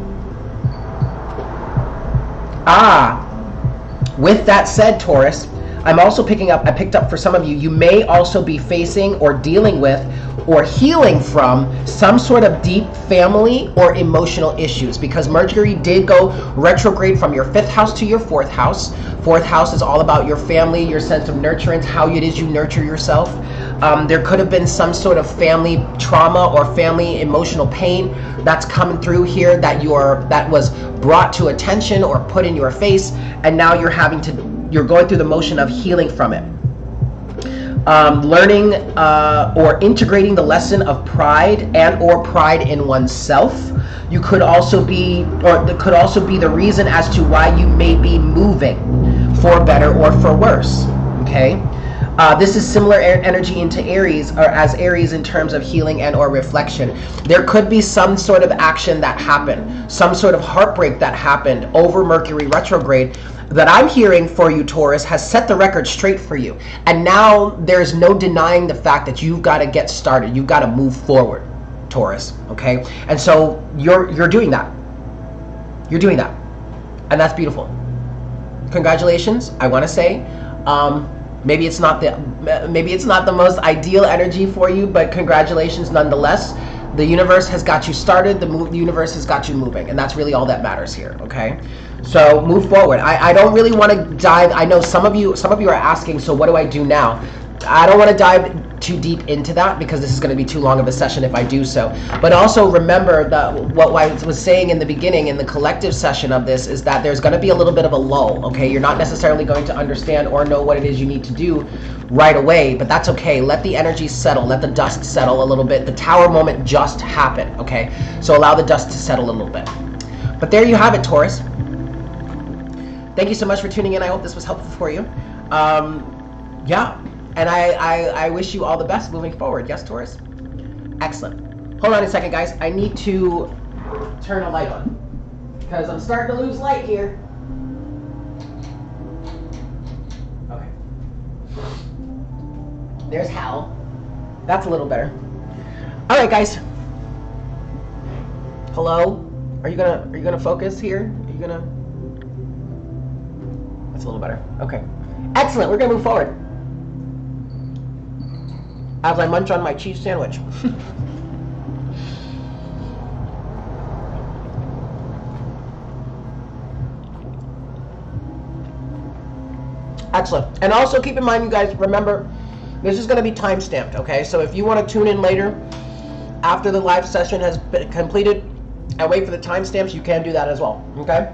[SPEAKER 1] With that said, Taurus, I'm also I picked up for some of you, you may also be facing or dealing with or healing from some sort of deep family or emotional issues, because Mercury did go retrograde from your 5th house to your 4th house. 4th house is all about your family, your sense of nurturance, how it is you nurture yourself. There could have been some sort of family trauma or family emotional pain that's coming through here that was brought to attention or put in your face, and now you're going through the motion of healing from it. Learning or integrating the lesson of pride and or pride in oneself. You could also be, or that could also be the reason as to why you may be moving for better or for worse. Okay. This is similar energy into Aries, or as Aries in terms of healing and or reflection. There could be some sort of action that happened, some sort of heartbreak that happened over Mercury retrograde that I'm hearing for you, Taurus, has set the record straight for you. And now there's no denying the fact that you've got to get started. You've got to move forward, Taurus, okay? And so you're doing that. You're doing that. And that's beautiful. Congratulations, I want to say. Maybe it's not the most ideal energy for you, but congratulations nonetheless. The universe has got you started. The universe has got you moving, and that's really all that matters here. Okay, so move forward. I don't really want to dive. I know some of you are asking. So what do I do now? I don't want to dive too deep into that because this is going to be too long of a session if I do so. But also remember that what I was saying in the beginning in the collective session of this is that there's going to be a little bit of a lull, okay? You're not necessarily going to understand or know what it is you need to do right away, but that's okay. Let the energy settle. Let the dust settle a little bit. The tower moment just happened, okay? So allow the dust to settle a little bit. But there you have it, Taurus. Thank you so much for tuning in. I hope this was helpful for you. Yeah. And I wish you all the best moving forward. Yes, Taurus? Excellent. Hold on a second, guys. I need to turn a light on because I'm starting to lose light here. Okay. There's Hal. That's a little better. All right, guys. Hello? Are you gonna focus here? Are you gonna? That's a little better. Okay. Excellent. We're gonna move forward as I munch on my cheese sandwich. Excellent. And also keep in mind, you guys, remember, this is going to be time stamped, okay? So if you want to tune in later after the live session has been completed and wait for the timestamps, you can do that as well, okay?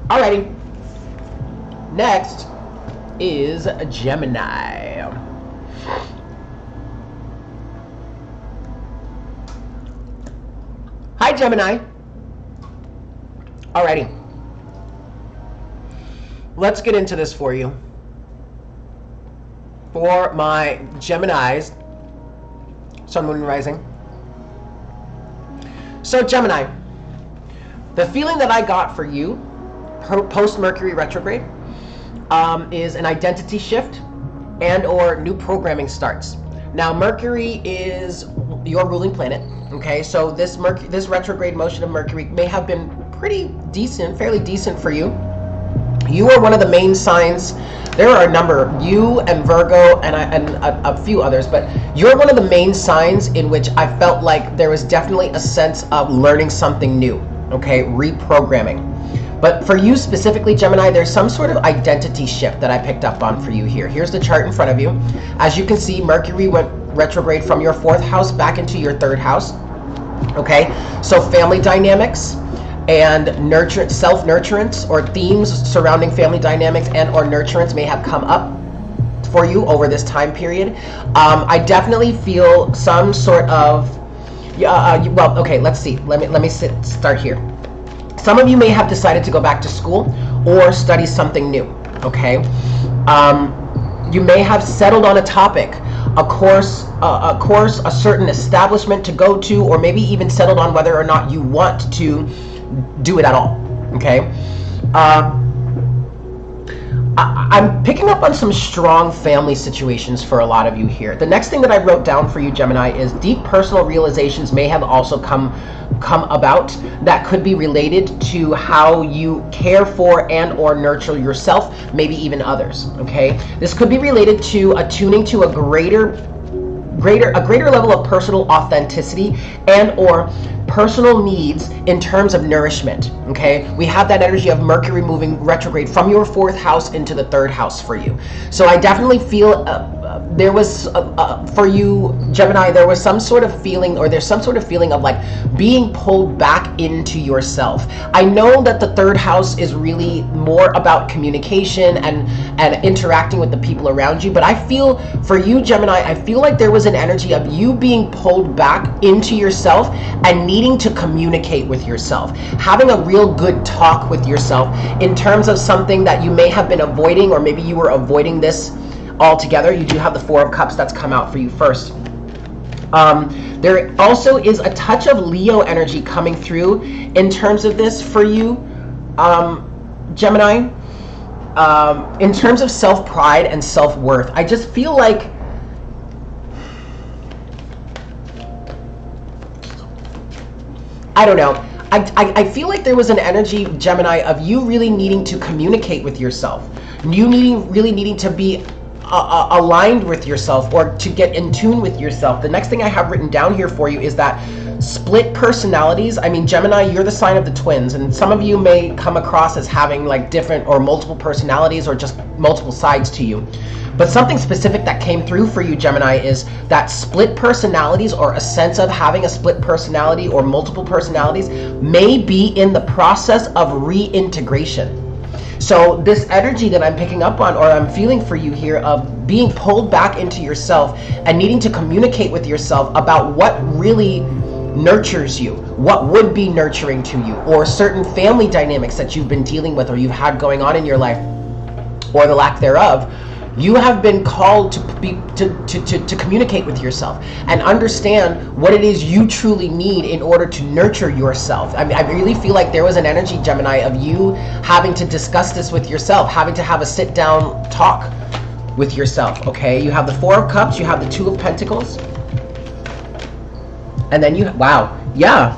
[SPEAKER 1] Alrighty. Next is Gemini. Hi, Gemini. Alrighty. Let's get into this for you. For my Geminis, Sun, Moon, and Rising. So, Gemini, the feeling that I got for you post-Mercury retrograde is an identity shift and or new programming starts. Now, Mercury is your ruling planet, okay? So this retrograde motion of Mercury may have been pretty decent, fairly decent for you. You are one of the main signs. There are a number, you and Virgo and a few others, but you're one of the main signs in which I felt like there was definitely a sense of learning something new, okay? Reprogramming. But for you specifically, Gemini, there's some sort of identity shift that I picked up on for you here. Here's the chart in front of you. As you can see, Mercury went retrograde from your 4th house back into your 3rd house. Okay, so family dynamics and self-nurturance or themes surrounding family dynamics and or nurturance may have come up for you over this time period. I definitely feel some sort of, well, okay, let's see. Let me start here. Some of you may have decided to go back to school or study something new, okay? You may have settled on a topic, a course, a certain establishment to go to, or maybe even settled on whether or not you want to do it at all, okay? I'm picking up on some strong family situations for a lot of you here. The next thing that I wrote down for you, Gemini, is deep personal realizations may have also come about that could be related to how you care for and or nurture yourself, maybe even others, okay? This could be related to attuning to a greater level of personal authenticity and or personal needs in terms of nourishment, okay? We have that energy of Mercury moving retrograde from your 4th house into the 3rd house for you. So I definitely feel there was for you, Gemini, there was some sort of feeling, or there's some sort of feeling of like being pulled back into yourself. I know that the third house is really more about communication and interacting with the people around you, but I feel for you, Gemini, I feel like there was an energy of you being pulled back into yourself and needing to communicate with yourself, having a real good talk with yourself in terms of something that you may have been avoiding, or maybe you were avoiding this altogether. You do have the Four of Cups that's come out for you first. There also is a touch of Leo energy coming through in terms of this for you, Gemini. In terms of self-pride and self-worth, I just feel like I don't know. I feel like there was an energy, Gemini, of you really needing to communicate with yourself. You really needing to be aligned with yourself, or to get in tune with yourself. The next thing I have written down here for you is that split personalities. I mean, Gemini, you're the sign of the twins, and some of you may come across as having like different or multiple personalities, or just multiple sides to you. But something specific that came through for you, Gemini, is that split personalities, or a sense of having a split personality or multiple personalities, may be in the process of reintegration. So this energy that I'm picking up on, or I'm feeling for you here, of being pulled back into yourself and needing to communicate with yourself about what really nurtures you, what would be nurturing to you, or certain family dynamics that you've been dealing with, or you've had going on in your life, or the lack thereof. You have been called to communicate with yourself and understand what it is you truly need in order to nurture yourself. I mean, I really feel like there was an energy, Gemini, of you having to discuss this with yourself, having to have a sit-down talk with yourself, okay? You have the Four of Cups, you have the Two of Pentacles, and then you, wow, yeah,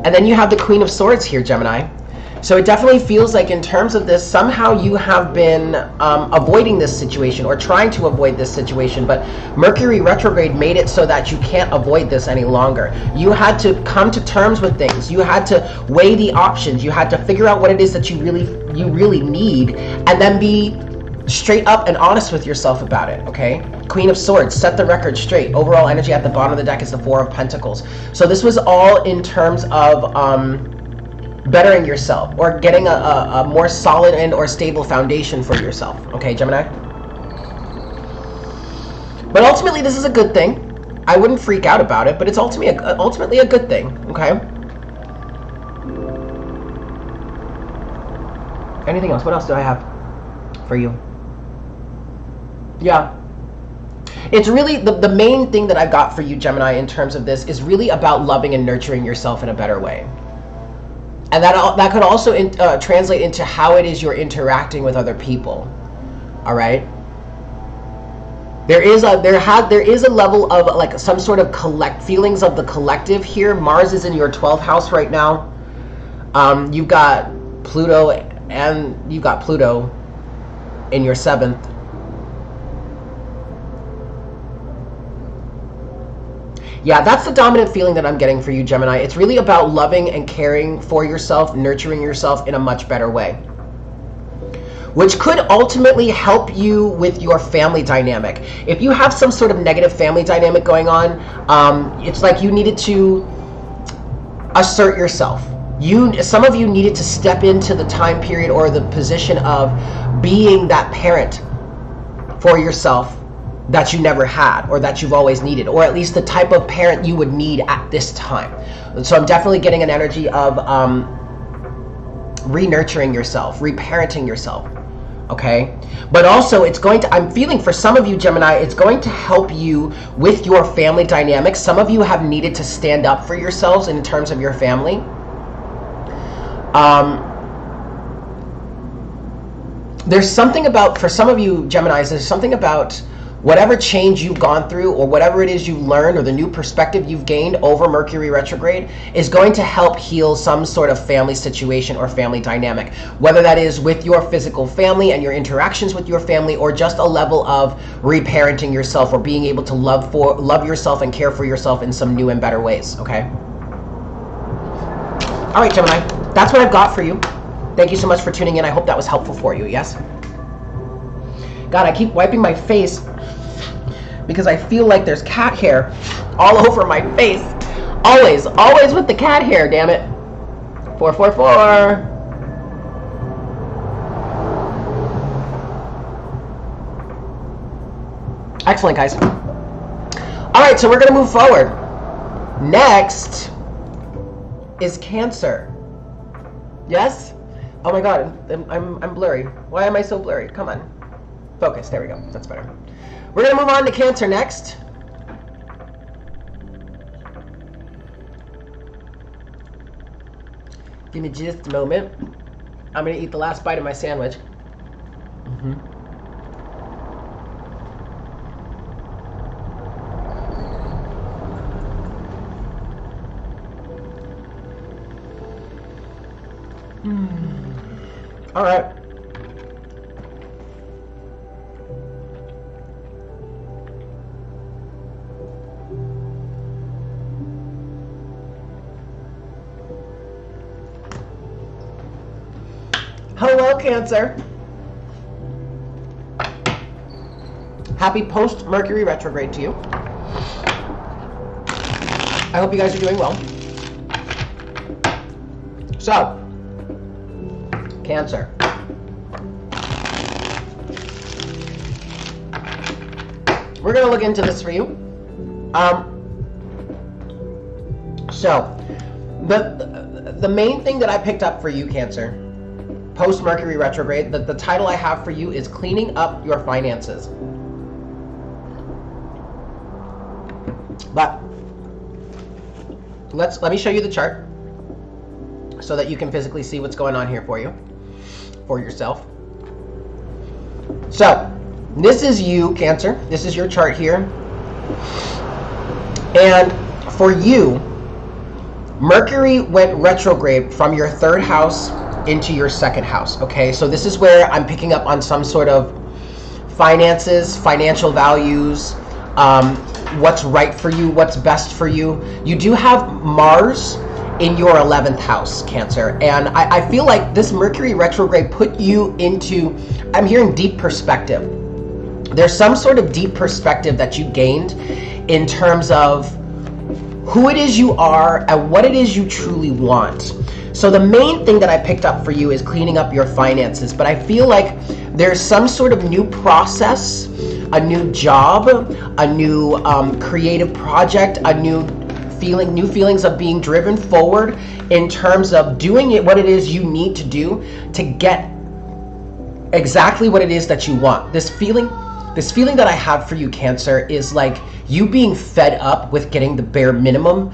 [SPEAKER 1] and then you have the Queen of Swords here, Gemini. So it definitely feels like in terms of this, somehow you have been avoiding this situation, or trying to avoid this situation, but Mercury retrograde made it so that you can't avoid this any longer. You had to come to terms with things. You had to weigh the options. You had to figure out what it is that you really need, and then be straight up and honest with yourself about it, okay? Queen of Swords, set the record straight. Overall energy at the bottom of the deck is the Four of Pentacles. So this was all in terms of bettering yourself, or getting a more solid and or stable foundation for yourself, okay, Gemini? But ultimately, this is a good thing. I wouldn't freak out about it, but it's ultimately a good thing, okay? Anything else? What else do I have for you? Yeah. It's really, the main thing that I've got for you, Gemini, in terms of this is really about loving and nurturing yourself in a better way. And that could also translate into how it is you're interacting with other people. All right. There is a level of like some sort of feelings of the collective here. Mars is in your 12th house right now. You've got Pluto, and you've got Pluto in your 7th. Yeah, that's the dominant feeling that I'm getting for you, Gemini. It's really about loving and caring for yourself, nurturing yourself in a much better way, which could ultimately help you with your family dynamic. If you have some sort of negative family dynamic going on, it's like you needed to assert yourself. Some of you needed to step into the time period or the position of being that parent for yourself that you never had, or that you've always needed, or at least the type of parent you would need at this time. So I'm definitely getting an energy of re-nurturing yourself, re-parenting yourself, okay? But also I'm feeling for some of you, Gemini, it's going to help you with your family dynamics. Some of you have needed to stand up for yourselves in terms of your family. There's something about, for some of you, Geminis, there's something about whatever change you've gone through, or whatever it is you've learned, or the new perspective you've gained over Mercury retrograde is going to help heal some sort of family situation or family dynamic, whether that is with your physical family and your interactions with your family, or just a level of reparenting yourself, or being able to love yourself and care for yourself in some new and better ways, okay? All right, Gemini, that's what I've got for you. Thank you so much for tuning in. I hope that was helpful for you, yes? God, I keep wiping my face because I feel like there's cat hair all over my face. Always with the cat hair, damn it. 444. Excellent, guys. All right, so we're going to move forward. Next is Cancer. Yes? Oh my God, I'm blurry. Why am I so blurry? Come on. Focus. There we go. That's better. We're going to move on to Cancer next. Give me just a moment. I'm going to eat the last bite of my sandwich. All right. Hello, Cancer. Happy post-Mercury retrograde to you. I hope you guys are doing well. So, Cancer. We're going to look into this for you. So, the main thing that I picked up for you, Cancer, post-Mercury retrograde, the title I have for you is Cleaning Up Your Finances. But let me show you the chart so that you can physically see what's going on here for you, for yourself. So, this is you, Cancer. This is your chart here. And for you, Mercury went retrograde from your 3rd house into your 2nd house, okay? So this is where I'm picking up on some sort of finances, financial values, what's right for you, what's best for you. You do have Mars in your 11th house, Cancer. And I feel like this Mercury retrograde put you into, I'm hearing deep perspective. There's some sort of deep perspective that you gained in terms of who it is you are and what it is you truly want. So the main thing that I picked up for you is cleaning up your finances, but I feel like there's some sort of new process, a new job, a new creative project, a new feelings of being driven forward in terms of doing it, what it is you need to do to get exactly what it is that you want. This feeling that I have for you, Cancer, is like you being fed up with getting the bare minimum,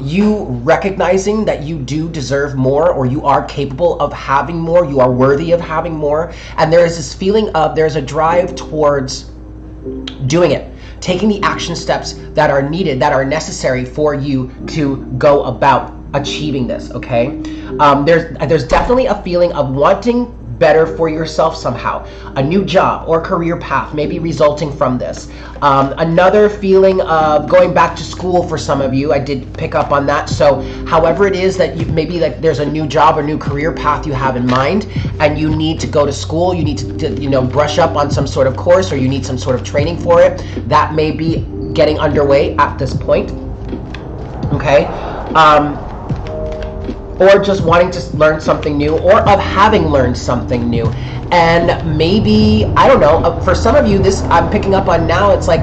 [SPEAKER 1] you recognizing that you do deserve more, or you are capable of having more, you are worthy of having more, and there is this feeling of there's a drive towards doing it, taking the action steps that are needed, that are necessary for you to go about achieving this, okay? There's definitely a feeling of wanting better for yourself somehow, a new job or career path maybe resulting from this. Another feeling of going back to school for some of you, I did pick up on that. So however it is that you maybe like there's a new job or new career path you have in mind and you need to go to school, you need to brush up on some sort of course, or you need some sort of training for it, that may be getting underway at this point, okay? Or just wanting to learn something new, or of having learned something new. And maybe, I don't know, for some of you, this I'm picking up on now, it's like,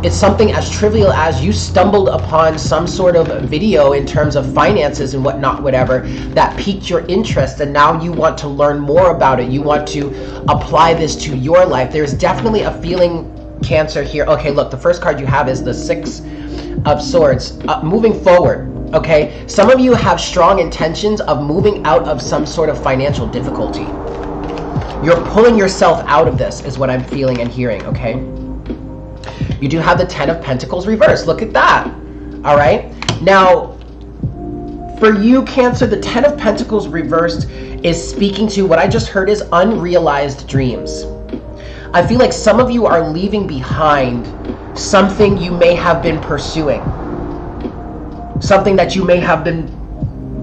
[SPEAKER 1] it's something as trivial as you stumbled upon some sort of video in terms of finances and whatnot, whatever, that piqued your interest, and now you want to learn more about it. You want to apply this to your life. There's definitely a feeling, Cancer, here. Okay, look, the first card you have is the 6 of Swords. Moving forward. Okay, some of you have strong intentions of moving out of some sort of financial difficulty. You're pulling yourself out of this is what I'm feeling and hearing, okay? You do have the 10 of Pentacles reversed. Look at that. All right. Now, for you, Cancer, the 10 of Pentacles reversed is speaking to what I just heard is unrealized dreams. I feel like some of you are leaving behind something you may have been pursuing. Something that you may have been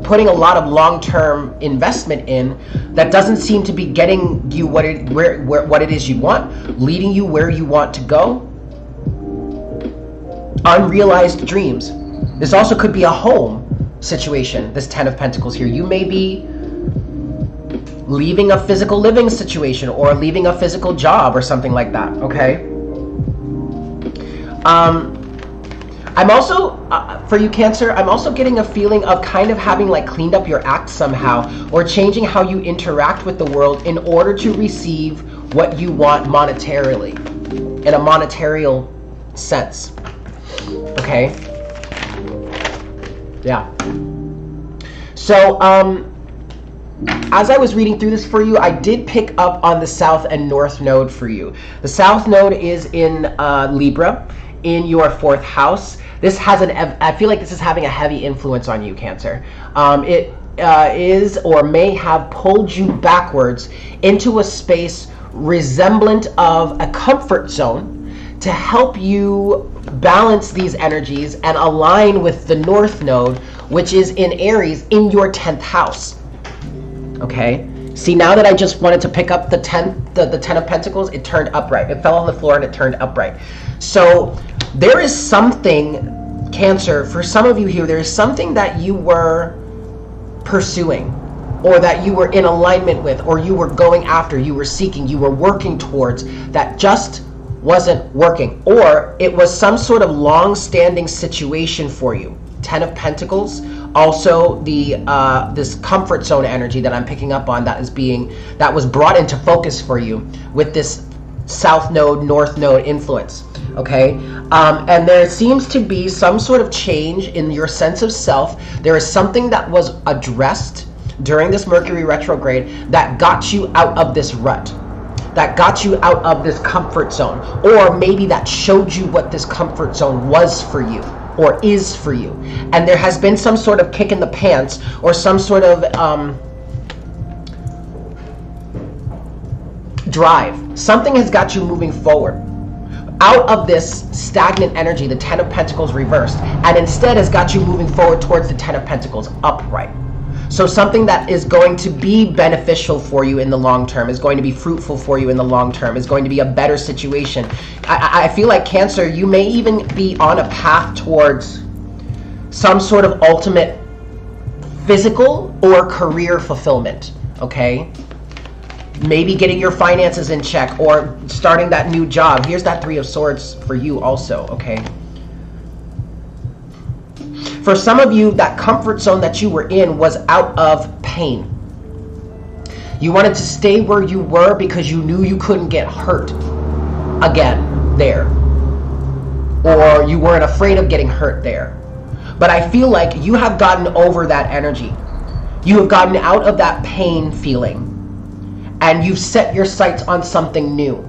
[SPEAKER 1] putting a lot of long-term investment in that doesn't seem to be getting you what it is you want, leading you where you want to go. Unrealized dreams. This also could be a home situation, this Ten of Pentacles here. You may be leaving a physical living situation or leaving a physical job or something like that, okay? I'm also, for you Cancer, I'm also getting a feeling of kind of having like cleaned up your act somehow, or changing how you interact with the world in order to receive what you want monetarily, in a monetarial sense, okay? Yeah. So, as I was reading through this for you, I did pick up on the South and North Node for you. The South Node is in Libra, in your 4th house. This has I feel like this is having a heavy influence on you, Cancer. It is or may have pulled you backwards into a space resemblant of a comfort zone to help you balance these energies and align with the North Node, which is in Aries, in your 10th house. Okay? See, now that I just wanted to pick up the 10 of Pentacles, it turned upright. It fell on the floor and it turned upright. So there is something, Cancer, for some of you here, there is something that you were pursuing, or that you were in alignment with, or you were going after, you were seeking, you were working towards, that just wasn't working. Or it was some sort of long-standing situation for you. 10 of Pentacles. Also, this comfort zone energy that I'm picking up on, that was brought into focus for you with this South Node, North Node influence. Okay, and there seems to be some sort of change in your sense of self. There is something that was addressed during this Mercury retrograde that got you out of this rut, that got you out of this comfort zone, or maybe that showed you what this comfort zone was for you, or is for you. And there has been some sort of kick in the pants, or some sort of drive. Something has got you moving forward out of this stagnant energy, the 10 of Pentacles reversed, and instead has got you moving forward towards the 10 of Pentacles upright. So something that is going to be beneficial for you in the long term, is going to be fruitful for you in the long term, is going to be a better situation. I feel like, Cancer, you may even be on a path towards some sort of ultimate physical or career fulfillment, okay? Maybe getting your finances in check, or starting that new job. Here's that 3 of Swords for you also, okay? For some of you, that comfort zone that you were in was out of pain. You wanted to stay where you were because you knew you couldn't get hurt again there. Or you weren't afraid of getting hurt there. But I feel like you have gotten over that energy. You have gotten out of that pain feeling. And you've set your sights on something new.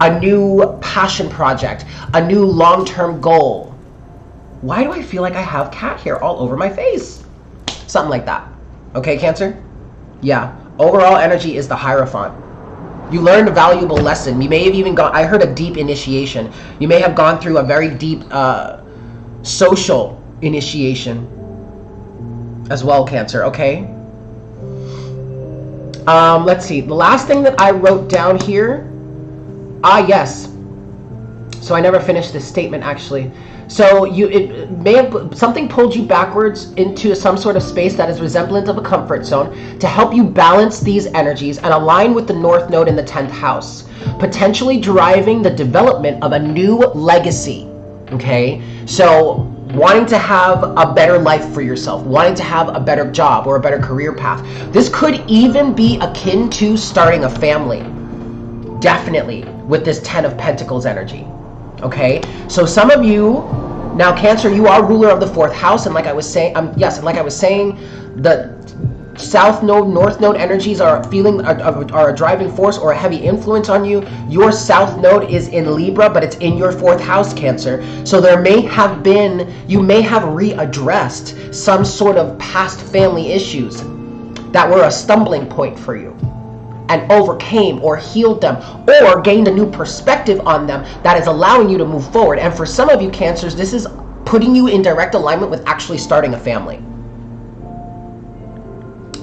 [SPEAKER 1] A new passion project. A new long-term goal. Why do I feel like I have cat hair all over my face? Something like that. Okay, Cancer? Yeah. Overall energy is the Hierophant. You learned a valuable lesson. You may have even gone, I heard a deep initiation. You may have gone through a very deep social initiation as well, Cancer, okay? Let's see. The last thing that I wrote down here. Yes. So I never finished this statement, actually. So it may have, something pulled you backwards into some sort of space that is resemblant of a comfort zone to help you balance these energies and align with the North Node in the 10th house, potentially driving the development of a new legacy. Okay, so wanting to have a better life for yourself, wanting to have a better job or a better career path. This could even be akin to starting a family, definitely, with this 10 of Pentacles energy. Okay, so some of you, now Cancer, you are ruler of the 4th house, and like I was saying, yes, and like I was saying, the South Node, North Node energies are a driving force or a heavy influence on you. Your South Node is in Libra, but it's in your 4th house, Cancer. So there may have been, you may have readdressed some sort of past family issues that were a stumbling point for you, and overcame or healed them, or gained a new perspective on them that is allowing you to move forward. And for some of you, Cancers, this is putting you in direct alignment with actually starting a family.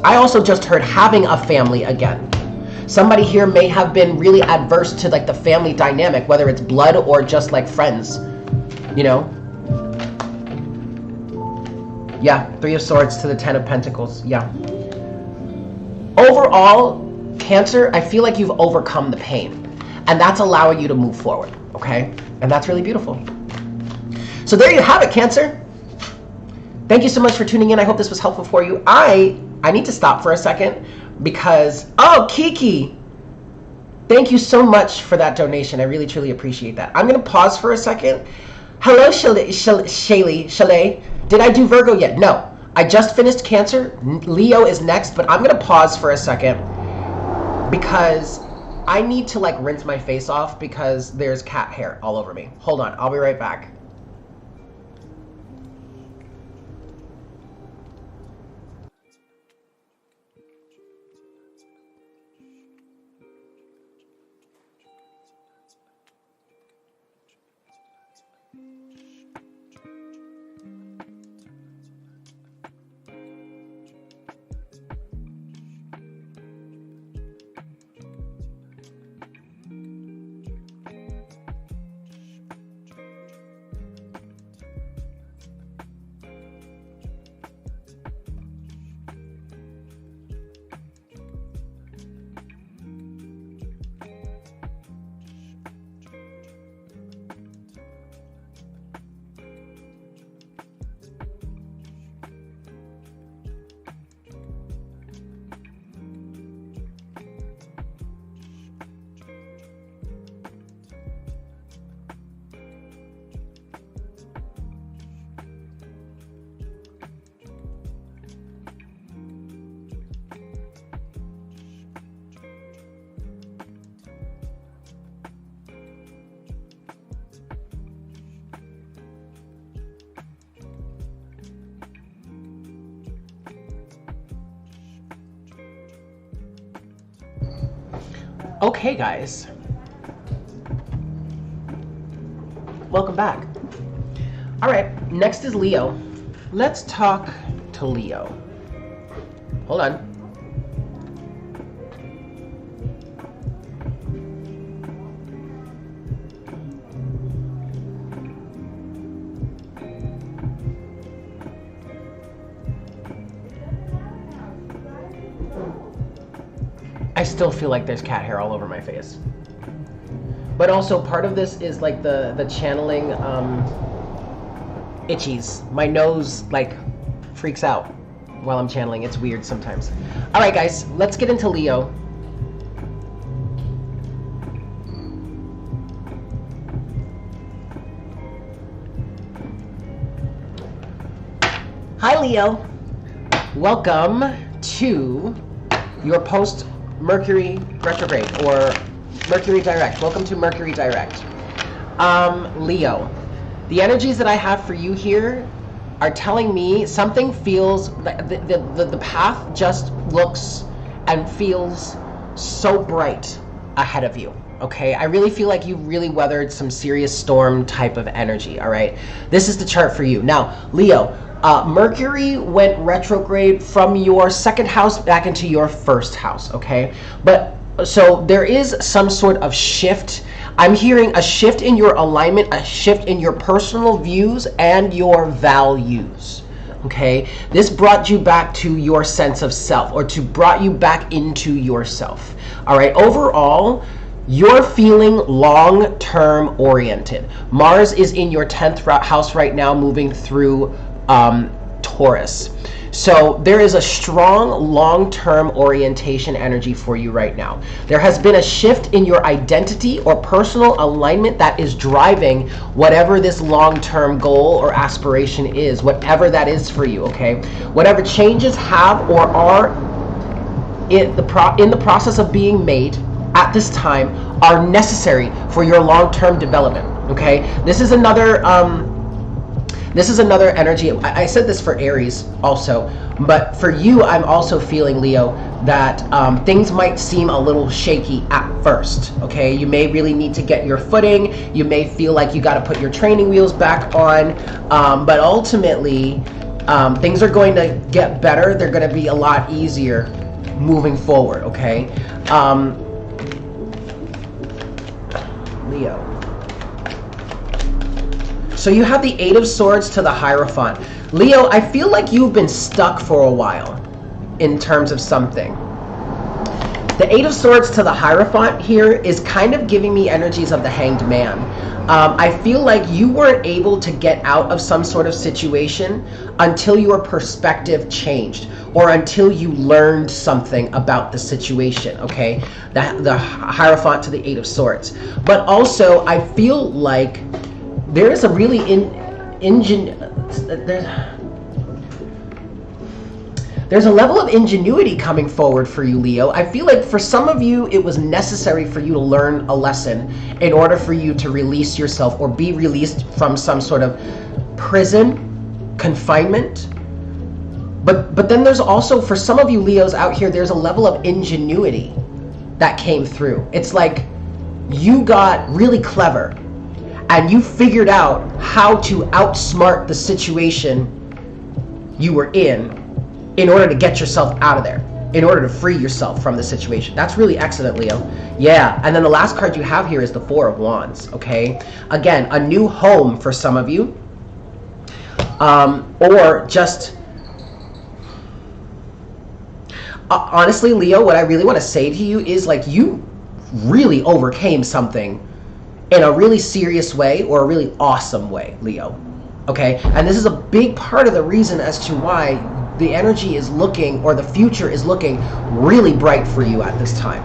[SPEAKER 1] I also just heard having a family again. Somebody here may have been really adverse to like the family dynamic, whether it's blood or just like friends, you know? Yeah, Three of Swords to the Ten of Pentacles, yeah. Overall, Cancer, I feel like you've overcome the pain, and that's allowing you to move forward, okay? And that's really beautiful. So there you have it, Cancer. Thank you so much for tuning in. I hope this was helpful for you. I need to stop for a second because, oh, Kiki, thank you so much for that donation. I really, truly appreciate that. I'm going to pause for a second. Hello, Shaylee. Did I do Virgo yet? No. I just finished Cancer. Leo is next, but I'm going to pause for a second because I need to like rinse my face off because there's cat hair all over me. Hold on. I'll be right back. Okay, guys. Welcome back. All right, next is Leo. Let's talk to Leo. Hold on. I still feel like there's cat hair all over my face. But also part of this is like the channeling itchies. My nose like freaks out while I'm channeling. It's weird sometimes. All right, guys, let's get into Leo. Hi, Leo. Welcome to your post Mercury retrograde or Mercury direct. Welcome to Mercury direct. Leo, the energies that I have for you here are telling me something feels, the path just looks and feels so bright ahead of you. Okay, I really feel like you really weathered some serious storm type of energy. All right, this is the chart for you. Now, Leo, Mercury went retrograde from your second house back into your first house, okay? But so there is some sort of shift. I'm hearing a shift in your alignment, a shift in your personal views and your values, okay? This brought you back to your sense of self, or brought you back into yourself, all right? Overall, you're feeling long-term oriented. Mars is in your 10th house right now, moving through Taurus. So there is a strong long-term orientation energy for you right now. There has been a shift in your identity or personal alignment that is driving whatever this long-term goal or aspiration is, whatever that is for you, okay? Whatever changes have or are in the process of being made at this time are necessary for your long-term development, okay? This is another energy. I said this for Aries also, but for you, I'm also feeling, Leo, that things might seem a little shaky at first, okay? You may really need to get your footing. You may feel like you got to put your training wheels back on, but ultimately, Things are going to get better. They're going to be a lot easier moving forward, okay? Leo. So you have the Eight of Swords to the Hierophant. Leo, I feel like you've been stuck for a while in terms of something. The Eight of Swords to the Hierophant here is kind of giving me energies of the Hanged Man. I feel like you weren't able to get out of some sort of situation until your perspective changed or until you learned something about the situation, okay? The Hierophant to the Eight of Swords. But also, I feel like there is a really there's a level of ingenuity coming forward for you, Leo. I feel like for some of you, it was necessary for you to learn a lesson in order for you to release yourself or be released from some sort of prison, confinement. But then there's also, for some of you Leos out here, there's a level of ingenuity that came through. It's like you got really clever and you figured out how to outsmart the situation you were in order to get yourself out of there, in order to free yourself from the situation. That's really excellent, Leo. Yeah, and then the last card you have here is the Four of Wands, okay? Again, a new home for some of you. Or just... honestly, Leo, what I really want to say to you is, like, you really overcame something in a really serious way or a really awesome way, Leo. Okay? And this is a big part of the reason as to why the energy is looking, or the future is looking really bright for you at this time.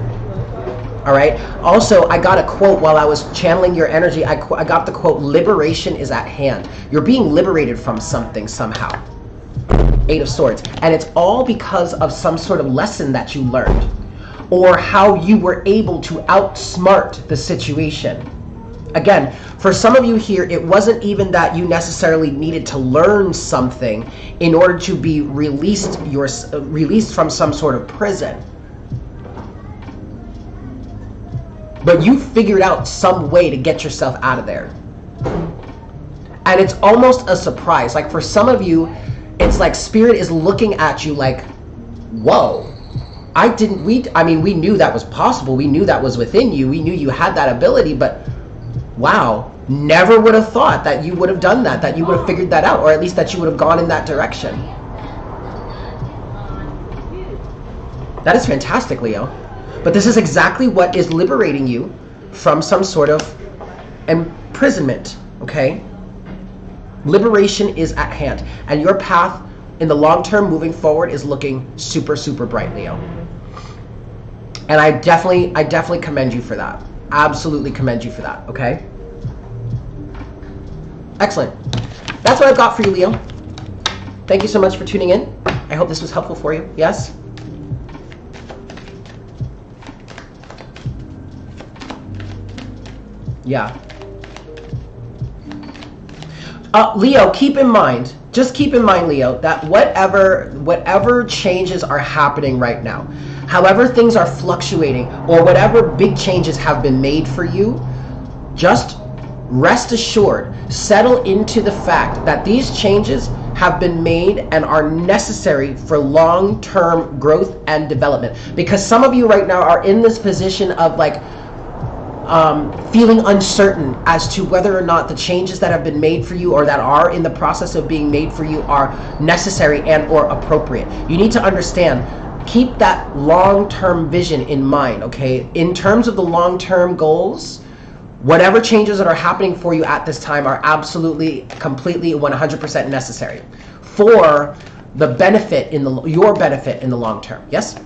[SPEAKER 1] All right? Also, I got a quote while I was channeling your energy. I got the quote, liberation is at hand. You're being liberated from something somehow. Eight of Swords. And it's all because of some sort of lesson that you learned, or how you were able to outsmart the situation. Again, for some of you here, it wasn't even that you necessarily needed to learn something in order to be released from some sort of prison. But you figured out some way to get yourself out of there. And it's almost a surprise. Like for some of you, it's like Spirit is looking at you like, whoa. I mean, we knew that was possible. We knew that was within you. We knew you had that ability, but wow, never would have thought that you would have done that, that you would have figured that out, or at least that you would have gone in that direction. That is fantastic, Leo. But this is exactly what is liberating you from some sort of imprisonment, okay? Liberation is at hand. And your path in the long term moving forward is looking super, super bright, Leo. And I definitely commend you for that. Absolutely commend you for that, okay? Excellent. That's what I've got for you, Leo. Thank you so much for tuning in. I hope this was helpful for you. Yes? Yeah. Leo, keep in mind, just keep in mind, Leo, that whatever changes are happening right now, however things are fluctuating, or whatever big changes have been made for you, just rest assured, settle into the fact that these changes have been made and are necessary for long-term growth and development. Because some of you right now are in this position of like feeling uncertain as to whether or not the changes that have been made for you or that are in the process of being made for you are necessary and or appropriate. You need to understand, keep that long-term vision in mind, okay? In terms of the long-term goals, whatever changes that are happening for you at this time are absolutely, completely, 100% necessary for the benefit your benefit in the long term. Yes?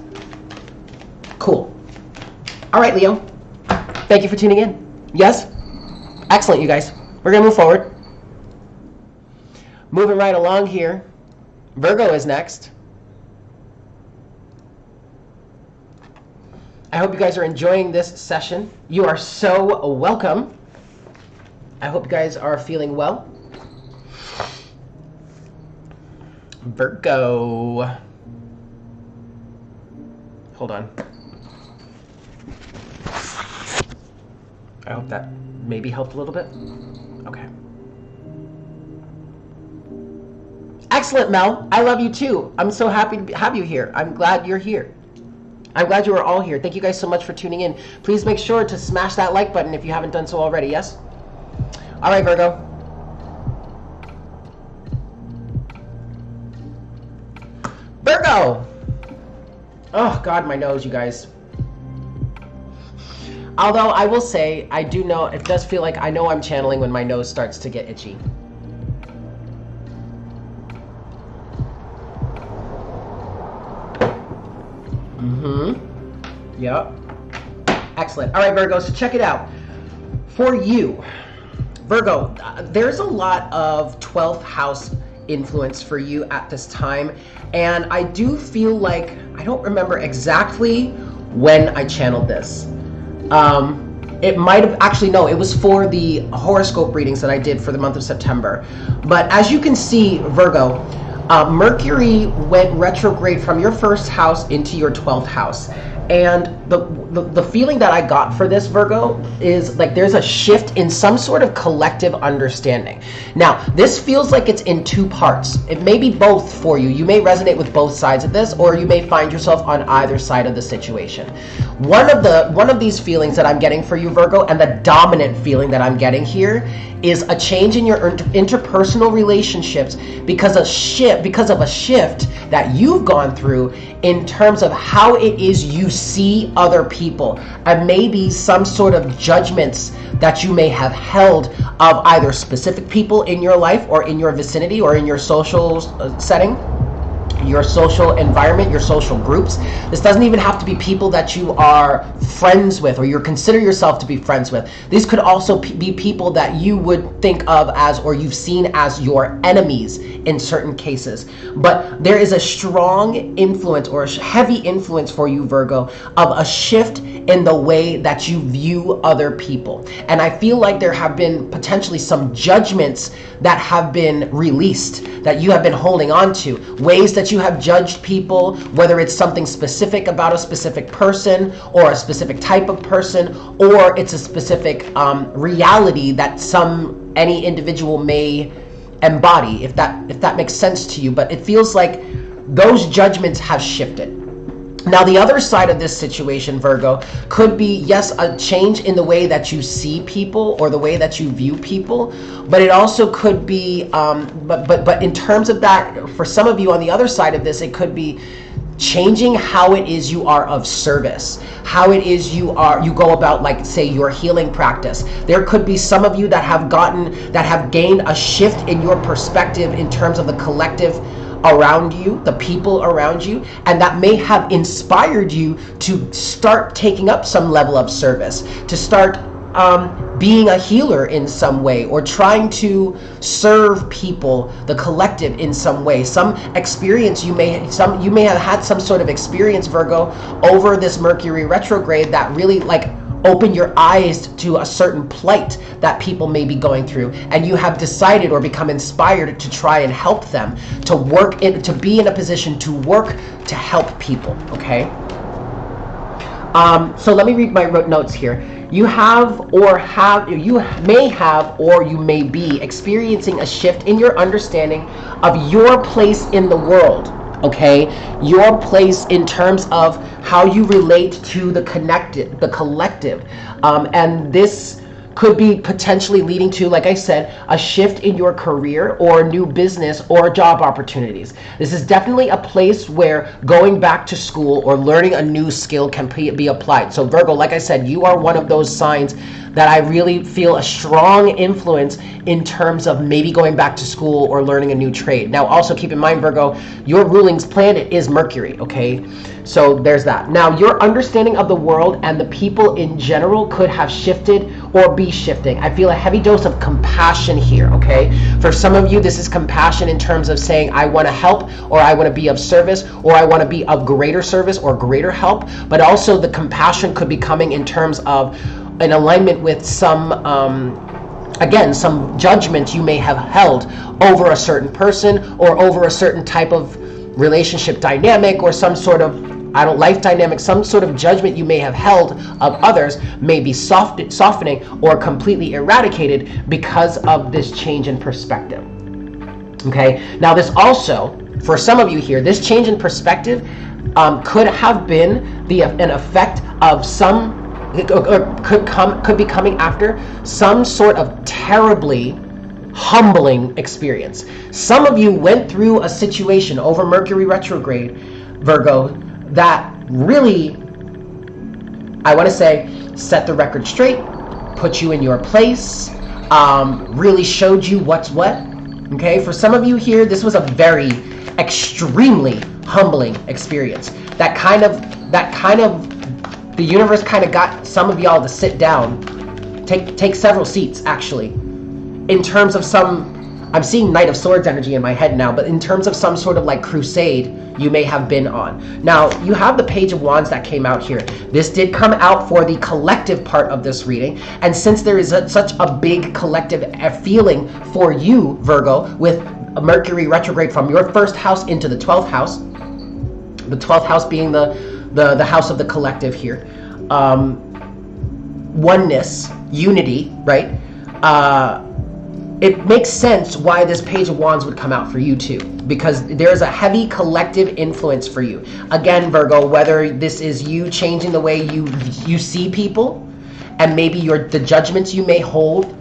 [SPEAKER 1] Cool. All right, Leo. Thank you for tuning in. Yes? Excellent, you guys. We're going to move forward. Moving right along here. Virgo is next. I hope you guys are enjoying this session. You are so welcome. I hope you guys are feeling well. Virgo. Hold on. I hope that maybe helped a little bit. Okay. Excellent, Mel. I love you too. I'm so happy to have you here. I'm glad you're here. I'm glad you are all here. Thank you guys so much for tuning in. Please make sure to smash that like button if you haven't done so already, yes? All right, Virgo. Virgo! Oh, God, my nose, you guys. Although I will say, I do know, it does feel like I know I'm channeling when my nose starts to get itchy. Yep. Excellent. All right, Virgo, so check it out. For you, Virgo, there's a lot of 12th house influence for you at this time. And I do feel like, I don't remember exactly when I channeled this. It might have, actually, no, it was for the horoscope readings that I did for the month of September. But as you can see, Virgo, Mercury went retrograde from your first house into your 12th house. And the feeling that I got for this, Virgo, is like there's a shift in some sort of collective understanding. Now, this feels like it's in two parts. It may be both for you. You may resonate with both sides of this, or you may find yourself on either side of the situation. One of these feelings that I'm getting for you, Virgo, and the dominant feeling that I'm getting here is a change in your interpersonal relationships because of a shift that you've gone through in terms of how it is you see other people, and maybe some sort of judgments that you may have held of either specific people in your life or in your vicinity or in your social setting, your social environment, your social groups. This doesn't even have to be people that you are friends with or you consider yourself to be friends with. These could also be people that you would think of as, or you've seen as, your enemies in certain cases. But there is a strong influence, or a heavy influence for you, Virgo, of a shift in the way that you view other people. And I feel like there have been potentially some judgments that have been released, that you have been holding on to, ways that you have judged people, whether it's something specific about a specific person or a specific type of person, or it's a specific reality that any individual may embody, if that makes sense to you. But it feels like those judgments have shifted. Now, the other side of this situation, Virgo, could be, yes, a change in the way that you see people or the way that you view people, but it also could be, but in terms of that, for some of you on the other side of this, it could be changing how it is you are of service, how it is you go about, like, say, your healing practice. There could be some of you that have gained a shift in your perspective in terms of the collective around you, the people around you, and that may have inspired you to start taking up some level of service, to start being a healer in some way, or trying to serve people, the collective, in some way. Some experience you may have had some sort of experience, Virgo, over this Mercury retrograde that really, like, open your eyes to a certain plight that people may be going through, and you have decided or become inspired to try and help them, to be in a position to work to help people. Okay, so let me read my notes here. You may be experiencing a shift in your understanding of your place in the world. Okay, your place in terms of how you relate to the collective, and this could be potentially leading to, like I said, a shift in your career or new business or job opportunities. This is definitely a place where going back to school or learning a new skill can be applied. So Virgo, like I said, you are one of those signs that I really feel a strong influence in terms of maybe going back to school or learning a new trade. Now, also keep in mind, Virgo, your rulings planet is Mercury, okay? So there's that. Now, your understanding of the world and the people in general could have shifted or be shifting. I feel a heavy dose of compassion here, okay? For some of you, this is compassion in terms of saying, I want to help, or I want to be of service, or I want to be of greater service or greater help. But also the compassion could be coming in terms of in alignment with some judgment you may have held over a certain person or over a certain type of relationship dynamic, or some sort of life dynamic, some sort of judgment you may have held of others may be softening or completely eradicated because of this change in perspective. Okay, now this also, for some of you here, this change in perspective could have been an effect of some, or could be coming after some sort of terribly humbling experience. Some of you went through a situation over Mercury retrograde, Virgo, that really, I want to say, set the record straight, put you in your place, really showed you what's what. Okay, for some of you here, this was a very extremely humbling experience. That kind of, the universe kind of got some of y'all to sit down, take several seats actually. In terms of some, I'm seeing Knight of Swords energy in my head now, but in terms of some sort of like crusade you may have been on. Now, you have the Page of Wands that came out here. This did come out for the collective part of this reading, and since there is such a big collective feeling for you, Virgo, with Mercury retrograde from your first house into the 12th house, the 12th house being the house of the collective here, oneness, unity, right? It makes sense why this Page of Wands would come out for you too, because there's a heavy collective influence for you. Again, Virgo, whether this is you changing the way you see people, and maybe the judgments you may hold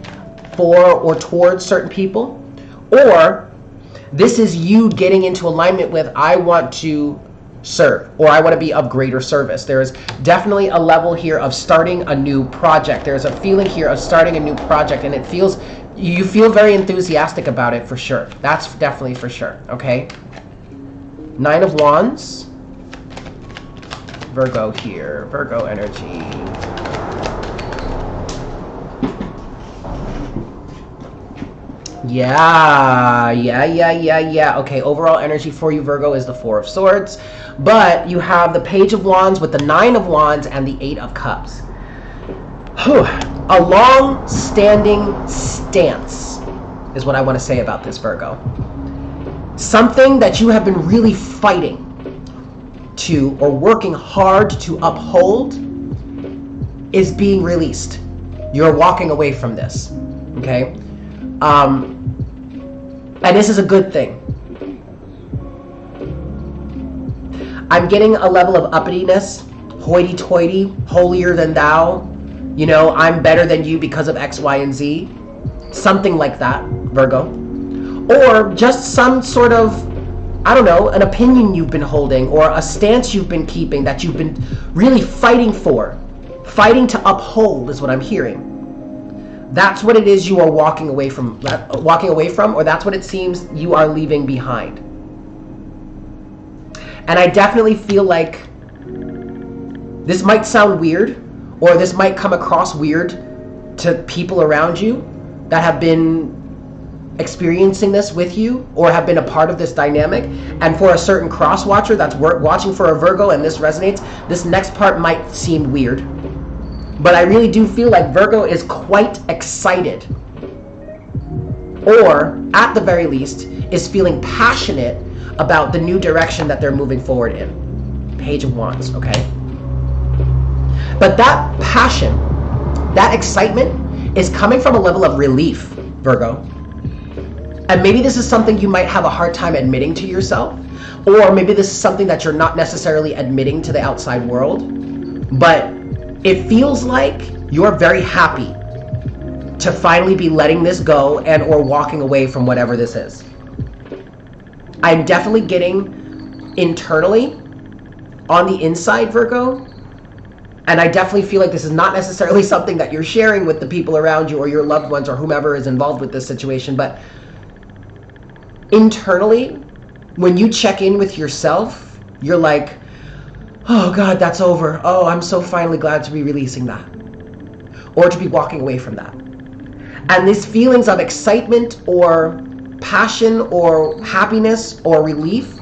[SPEAKER 1] for or towards certain people, or this is you getting into alignment with, I want to serve, or I want to be of greater service. There is definitely a level here of starting a new project. There's a feeling here of starting a new project, and you feel very enthusiastic about it for sure. That's definitely for sure, okay? Nine of Wands, Virgo here, Virgo energy. Yeah. Okay, overall energy for you, Virgo, is the Four of Swords. But you have the Page of Wands with the Nine of Wands and the Eight of Cups. Whew. A long-standing stance is what I want to say about this, Virgo. Something that you have been really fighting to, or working hard to uphold, is being released. You're walking away from this, okay? And this is a good thing. I'm getting a level of uppityness, hoity-toity, holier than thou. You know, I'm better than you because of X, Y, and Z. Something like that, Virgo. Or just some sort of, I don't know, an opinion you've been holding, or a stance you've been keeping that you've been really fighting for. Fighting to uphold is what I'm hearing. That's what it is you are walking away from, or that's what it seems you are leaving behind. And I definitely feel like this might sound weird, or this might come across weird to people around you that have been experiencing this with you, or have been a part of this dynamic. And for a certain cross watcher that's watching for a Virgo and this resonates, this next part might seem weird. But I really do feel like Virgo is quite excited, or at the very least is feeling passionate about the new direction that they're moving forward in. Page of Wands, okay? But that passion, that excitement is coming from a level of relief, Virgo. And maybe this is something you might have a hard time admitting to yourself, or maybe this is something that you're not necessarily admitting to the outside world, but it feels like you're very happy to finally be letting this go and or walking away from whatever this is. I'm definitely getting internally on the inside, Virgo, and I definitely feel like this is not necessarily something that you're sharing with the people around you or your loved ones or whomever is involved with this situation, but internally, when you check in with yourself, you're like, oh God, that's over. Oh, I'm so finally glad to be releasing that, or to be walking away from that. And these feelings of excitement or passion or happiness or relief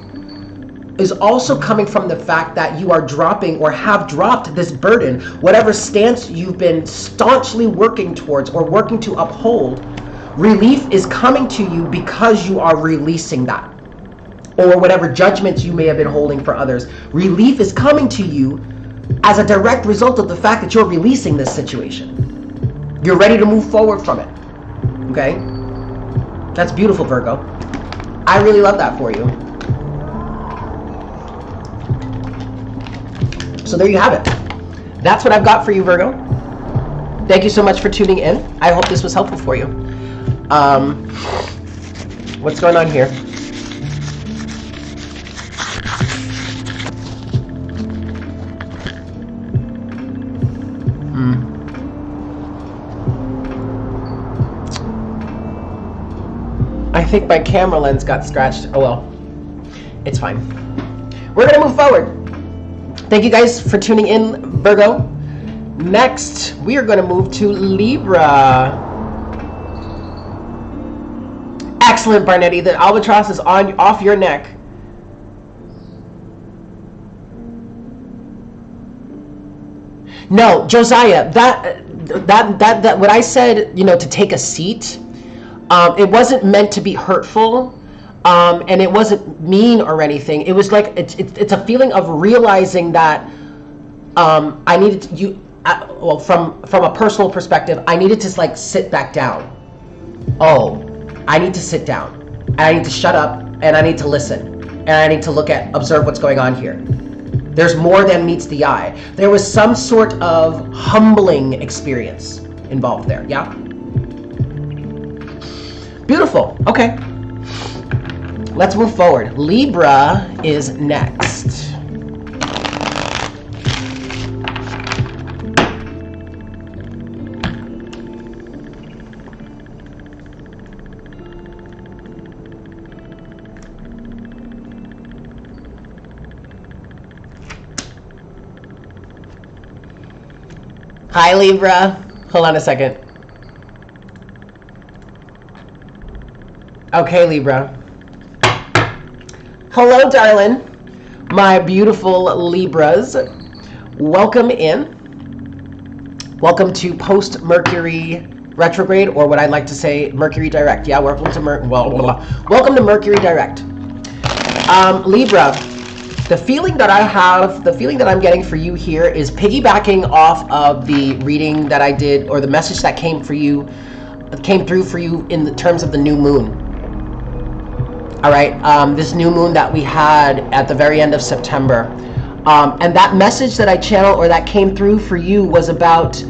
[SPEAKER 1] is also coming from the fact that you are dropping or have dropped this burden, whatever stance you've been staunchly working towards or working to uphold. Relief is coming to you because you are releasing that, or whatever judgments you may have been holding for others. Relief is coming to you as a direct result of the fact that you're releasing this situation. You're ready to move forward from it. Okay? That's beautiful, Virgo. I really love that for you. So there you have it. That's what I've got for you, Virgo. Thank you so much for tuning in. I hope this was helpful for you. What's going on here? I think my camera lens got scratched. Oh well, it's fine. We're gonna move forward. Thank you guys for tuning in, Virgo. Next, we are gonna move to Libra. Excellent, Barnetti. The albatross is off your neck. No, Josiah, that what I said, you know, to take a seat, it wasn't meant to be hurtful, and it wasn't mean or anything. It was like it's a feeling of realizing that I needed to, well, from a personal perspective, I needed to like sit back down. Oh, I need to sit down, and I need to shut up, and I need to listen, and I need to observe what's going on here. There's more than meets the eye. There was some sort of humbling experience involved there. Yeah. Beautiful. Okay. Let's move forward. Libra is next. Hi, Libra. Hold on a second. Okay, Libra. Hello, darling. My beautiful Libras. Welcome in. Welcome to post-Mercury retrograde, or what I'd like to say, Mercury direct. Yeah, welcome to welcome to Mercury direct. Libra. The feeling that I have, the feeling that I'm getting for you here is piggybacking off of the reading that I did, or the message that came through for you in the terms of the new moon. All right, this new moon that we had at the very end of September. And that message that I channeled, or that came through for you, was about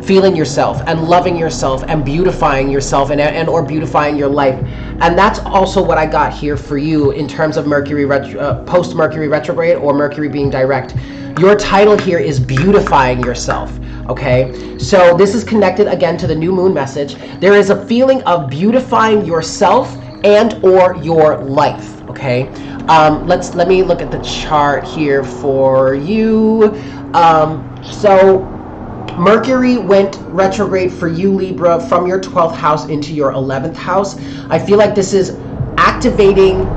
[SPEAKER 1] feeling yourself and loving yourself and beautifying yourself and or beautifying your life. And that's also what I got here for you in terms of Mercury post-Mercury retrograde, or Mercury being direct. Your title here is Beautifying Yourself, okay? So this is connected again to the new moon message. There is a feeling of beautifying yourself and or your life, okay? Let me look at the chart here for you. So Mercury went retrograde for you, Libra, from your 12th house into your 11th house. I feel like this is activating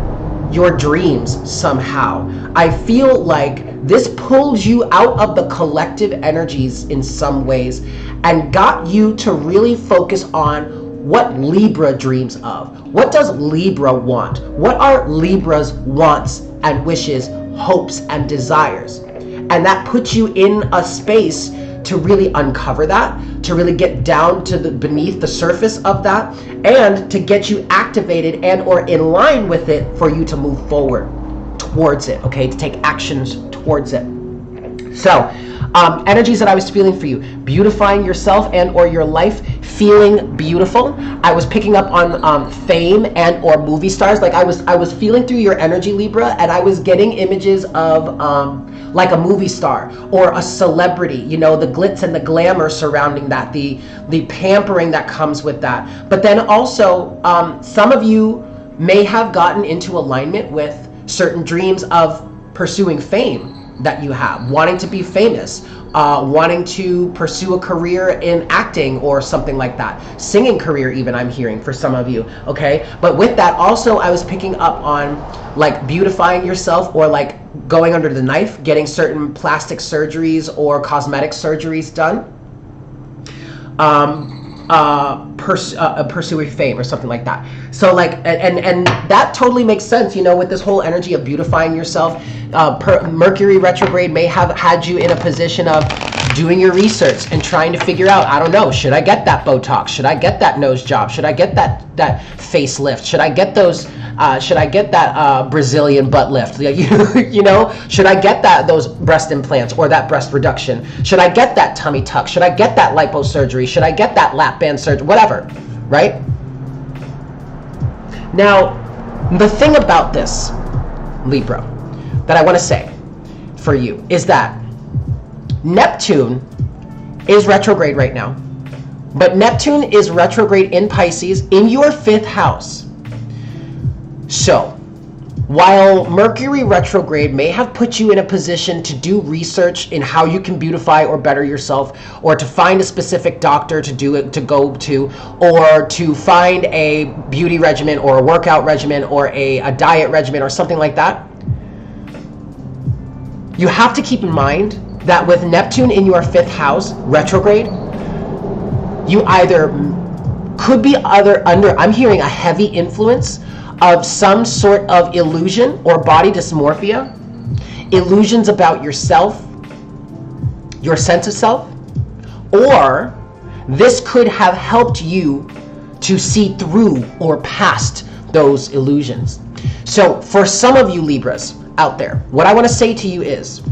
[SPEAKER 1] your dreams somehow. I feel like this pulled you out of the collective energies in some ways and got you to really focus on what Libra dreams of. What does Libra want? What are Libra's wants and wishes, hopes and desires? And that puts you in a space to really uncover that, to really get down to beneath the surface of that, and to get you activated and or in line with it for you to move forward towards it, okay, to take actions towards it. So energies that I was feeling for you: beautifying yourself and or your life, feeling beautiful. I was picking up on fame and or movie stars. Like I was feeling through your energy, Libra, and I was getting images of like a movie star or a celebrity, you know, the glitz and the glamour surrounding that, the pampering that comes with that. But then also some of you may have gotten into alignment with certain dreams of pursuing fame that you have, wanting to be famous, wanting to pursue a career in acting or something like that, singing career even, I'm hearing for some of you, okay? But with that also, I was picking up on like beautifying yourself, or like going under the knife, getting certain plastic surgeries or cosmetic surgeries done, pursuing fame or something like that. So like, and that totally makes sense, you know, with this whole energy of beautifying yourself. Mercury retrograde may have had you in a position of doing your research and trying to figure out, I don't know, should I get that Botox? Should I get that nose job? Should I get that facelift? Should I get those Should I get that Brazilian butt lift? You know, should I get those breast implants or that breast reduction? Should I get that tummy tuck? Should I get that liposurgery? Should I get that lap band surgery? Whatever, right? Now, the thing about this, Libra, that I want to say for you is that Neptune is retrograde right now. But Neptune is retrograde in Pisces in your 5th house. So, while Mercury retrograde may have put you in a position to do research in how you can beautify or better yourself, or to find a specific doctor to go to, or to find a beauty regimen or a workout regimen or a diet regimen or something like that, you have to keep in mind that with Neptune in your 5th house retrograde, you either could be under, I'm hearing a heavy influence of some sort of illusion or body dysmorphia, illusions about yourself, your sense of self, or this could have helped you to see through or past those illusions. So for some of you Libras out there, what I want to say to you is,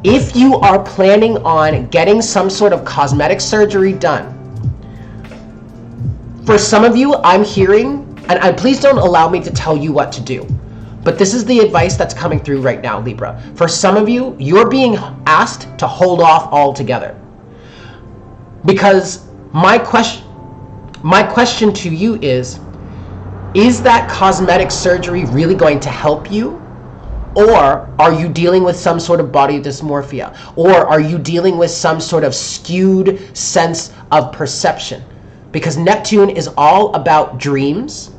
[SPEAKER 1] if you are planning on getting some sort of cosmetic surgery done, for some of you, I'm hearing, and please don't allow me to tell you what to do, but this is the advice that's coming through right now, Libra. For some of you, you're being asked to hold off altogether. Because my question to you is that cosmetic surgery really going to help you? Or are you dealing with some sort of body dysmorphia? Or are you dealing with some sort of skewed sense of perception? Because Neptune is all about dreams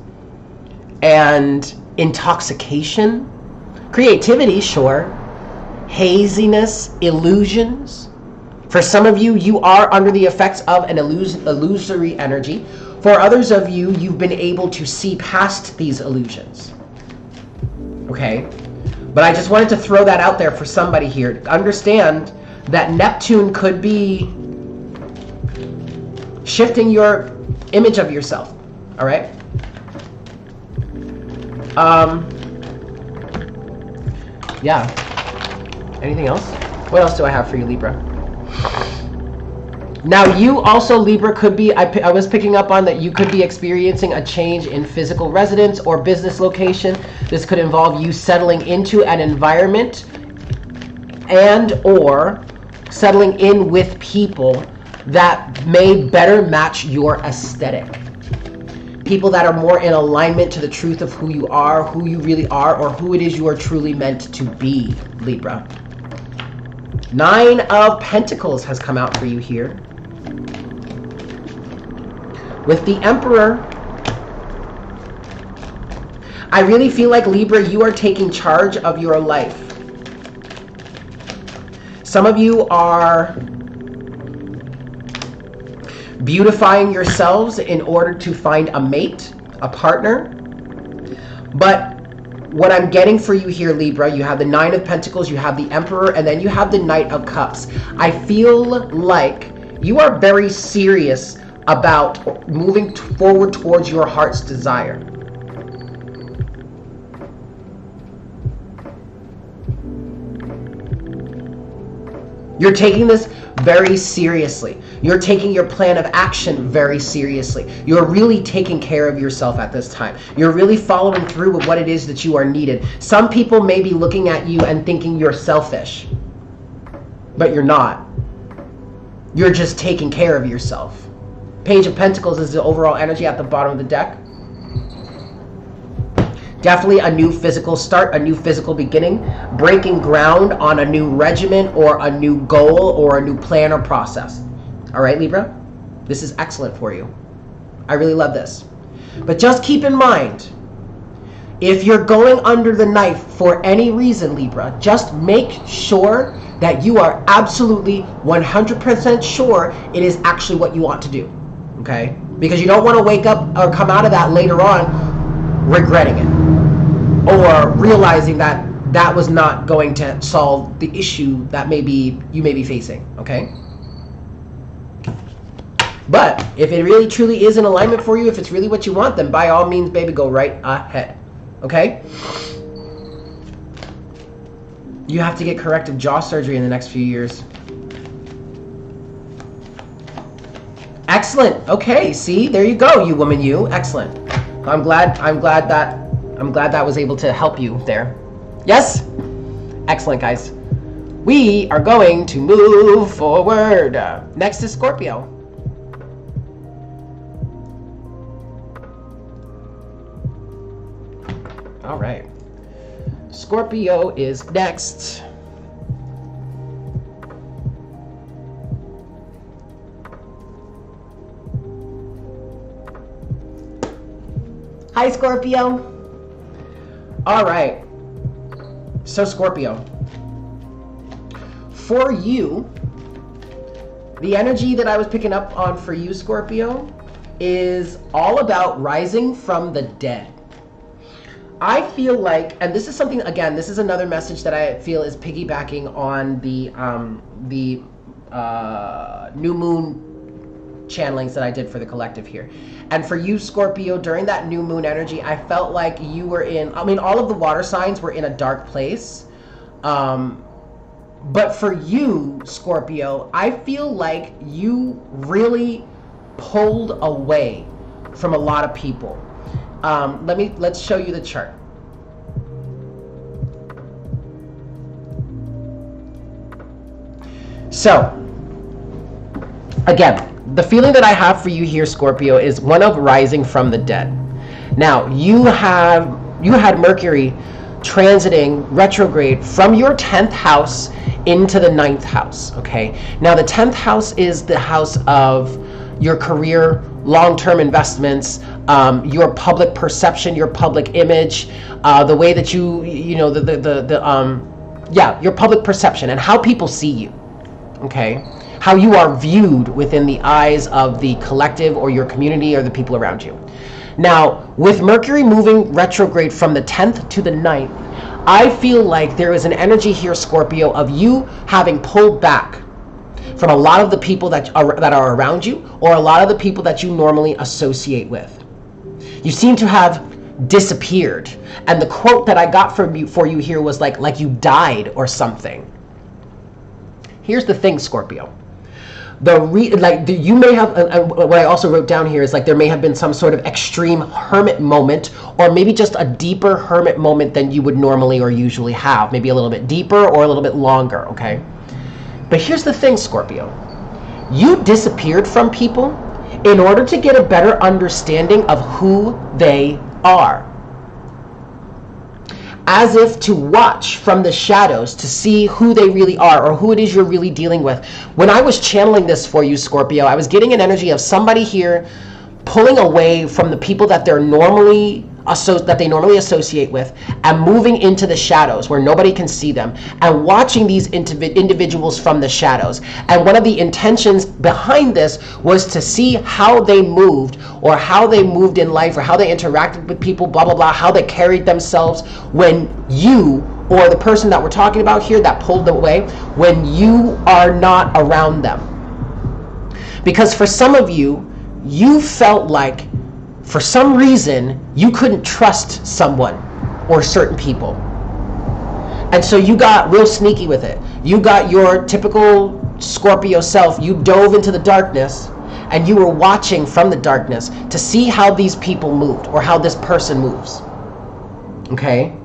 [SPEAKER 1] and intoxication, creativity, sure, haziness, illusions. For some of you, you are under the effects of an illusory energy. For others of you, you've been able to see past these illusions. Okay? But I just wanted to throw that out there for somebody here. Understand that Neptune could be shifting your image of yourself. All right? Yeah. Anything else? What else do I have for you, Libra? Now, you also, Libra, could be, I was picking up on that you could be experiencing a change in physical residence or business location. This could involve you settling into an environment and or settling in with people that may better match your aesthetic. People that are more in alignment to the truth of who you are, who you really are, or who it is you are truly meant to be, Libra. 9 of Pentacles has come out for you here. With the Emperor, I really feel like, Libra, you are taking charge of your life. Some of you are beautifying yourselves in order to find a mate, a partner. But what I'm getting for you here, Libra, you have the 9 of Pentacles, you have the Emperor, and then you have the Knight of Cups. I feel like you are very serious about moving forward towards your heart's desire. You're taking this very seriously. You're taking your plan of action very seriously. You're really taking care of yourself at this time. You're really following through with what it is that you are needed. Some people may be looking at you and thinking you're selfish, but you're not. You're just taking care of yourself. Page of Pentacles is the overall energy at the bottom of the deck. Definitely a new physical start, a new physical beginning, breaking ground on a new regimen or a new goal or a new plan or process. All right, Libra? This is excellent for you. I really love this. But just keep in mind, if you're going under the knife for any reason, Libra, just make sure that you are absolutely 100% sure it is actually what you want to do. Okay? Because you don't want to wake up or come out of that later on regretting it, or realizing that that was not going to solve the issue that you may be facing. Okay? But if it really truly is in alignment for you, if it's really what you want, then by all means, baby, go right ahead. Okay? You have to get corrective jaw surgery in the next few years. Excellent. Okay, see, there you go, you woman, you. Excellent. I'm glad that was able to help you there. Yes? Excellent, guys. We are going to move forward. Next is Scorpio. All right. Scorpio is next. Hi, Scorpio. All right. So, Scorpio, for you, the energy that I was picking up on for you, Scorpio, is all about rising from the dead. I feel like, and this is something, again, this is another message that I feel is piggybacking on the new moon channelings that I did for the collective here. And for you, Scorpio, during that new moon energy, I felt like you were in, I mean, all of the water signs were in a dark place. But for you, Scorpio, I feel like you really pulled away from a lot of people. Let's show you the chart. So, again, the feeling that I have for you here, Scorpio, is one of rising from the dead. Now, you had Mercury transiting retrograde from your 10th house into the 9th house, okay? Now, the 10th house is the house of your career, long-term investments, your public perception, your public image, the way that your public perception and how people see you, okay? How you are viewed within the eyes of the collective or your community or the people around you. Now, with Mercury moving retrograde from the 10th to the 9th, I feel like there is an energy here, Scorpio, of you having pulled back from a lot of the people that are around you, or a lot of the people that you normally associate with. You seem to have disappeared. And the quote that I got for you here was like you died or something. Here's the thing, Scorpio. You may have, what I also wrote down here is like there may have been some sort of extreme hermit moment, or maybe just a deeper hermit moment than you would normally or usually have. Maybe a little bit deeper or a little bit longer, okay? But here's the thing, Scorpio. You disappeared from people in order to get a better understanding of who they are. As if to watch from the shadows to see who they really are or who it is you're really dealing with. When I was channeling this for you, Scorpio, I was getting an energy of somebody here pulling away from the people that they normally associate with and moving into the shadows where nobody can see them and watching these individuals from the shadows. And one of the intentions behind this was to see how they moved, or how they moved in life, or how they interacted with people, blah, blah, blah, how they carried themselves when you, or the person that we're talking about here that pulled away, when you are not around them. Because for some of you, you felt like for some reason, you couldn't trust someone or certain people. And so you got real sneaky with it. You got your typical Scorpio self. You dove into the darkness and you were watching from the darkness to see how these people moved or how this person moves. Okay?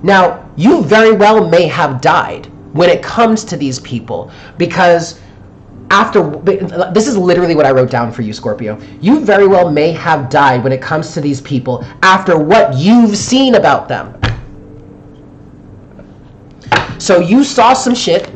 [SPEAKER 1] Now, you very well may have died when it comes to these people, because this is literally what I wrote down for you, Scorpio. You very well may have died when it comes to these people after what you've seen about them. So you saw some shit.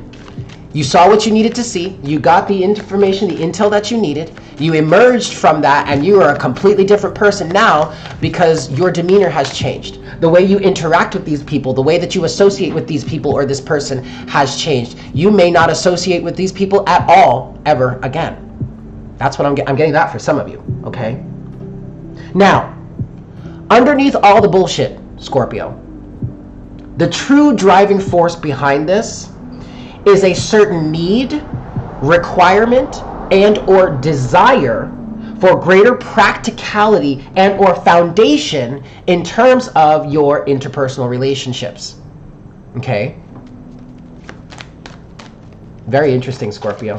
[SPEAKER 1] You saw what you needed to see. You got the information, the intel that you needed. You emerged from that and you are a completely different person now because your demeanor has changed. The way you interact with these people, the way that you associate with these people or this person has changed. You may not associate with these people at all ever again. That's what I'm getting that for some of you, okay? Now, underneath all the bullshit, Scorpio, the true driving force behind this is a certain need, requirement, and or desire for greater practicality and or foundation in terms of your interpersonal relationships. Okay? Very interesting, Scorpio.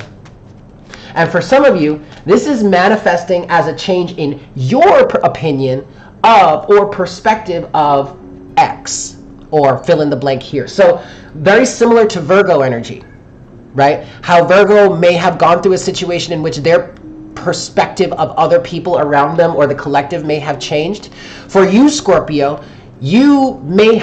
[SPEAKER 1] And for some of you, this is manifesting as a change in your opinion of or perspective of X, or fill in the blank here. So very similar to Virgo energy, right? How Virgo may have gone through a situation in which their perspective of other people around them or the collective may have changed. For you, Scorpio, you may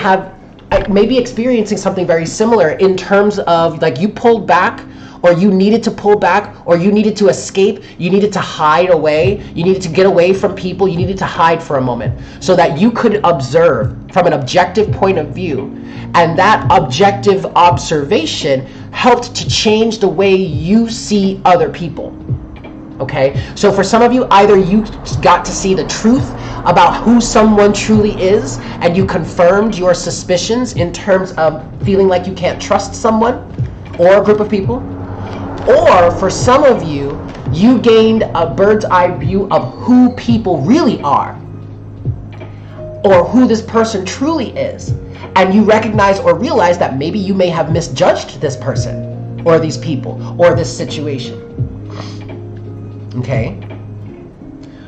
[SPEAKER 1] be experiencing something very similar in terms of like you pulled back, or you needed to pull back, or you needed to escape, you needed to hide away, you needed to get away from people, you needed to hide for a moment so that you could observe from an objective point of view. And that objective observation helped to change the way you see other people. Okay? So for some of you, either you got to see the truth about who someone truly is, and you confirmed your suspicions in terms of feeling like you can't trust someone or a group of people. Or for some of you, you gained a bird's eye view of who people really are, or who this person truly is. And you recognize or realize that maybe you may have misjudged this person, or these people, or this situation. Okay?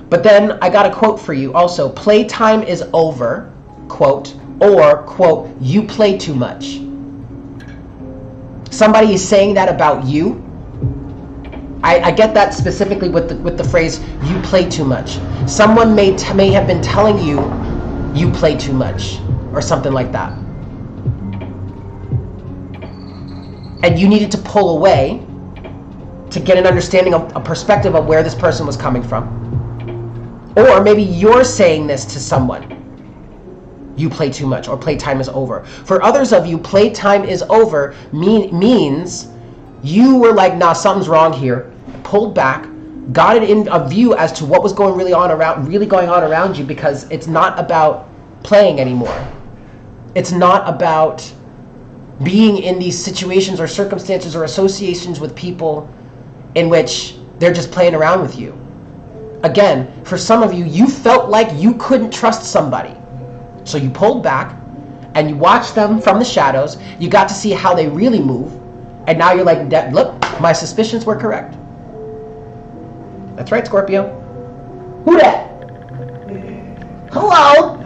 [SPEAKER 1] But then I got a quote for you also. Playtime is over, quote, or, quote, you play too much. Somebody is saying that about you. I get that specifically with the phrase, you play too much. Someone may have been telling you, you play too much, or something like that. And you needed to pull away to get an understanding of a perspective of where this person was coming from. Or maybe you're saying this to someone. You play too much, or playtime is over. For others of you, playtime is over means you were like, nah, something's wrong here. Pulled back, got it in a view as to what was really going on around you, because it's not about playing anymore. It's not about being in these situations or circumstances or associations with people in which they're just playing around with you. Again, for some of you, you felt like you couldn't trust somebody. So you pulled back and you watched them from the shadows. You got to see how they really move. And now you're like, look, my suspicions were correct. That's right, Scorpio. Who that? Hello?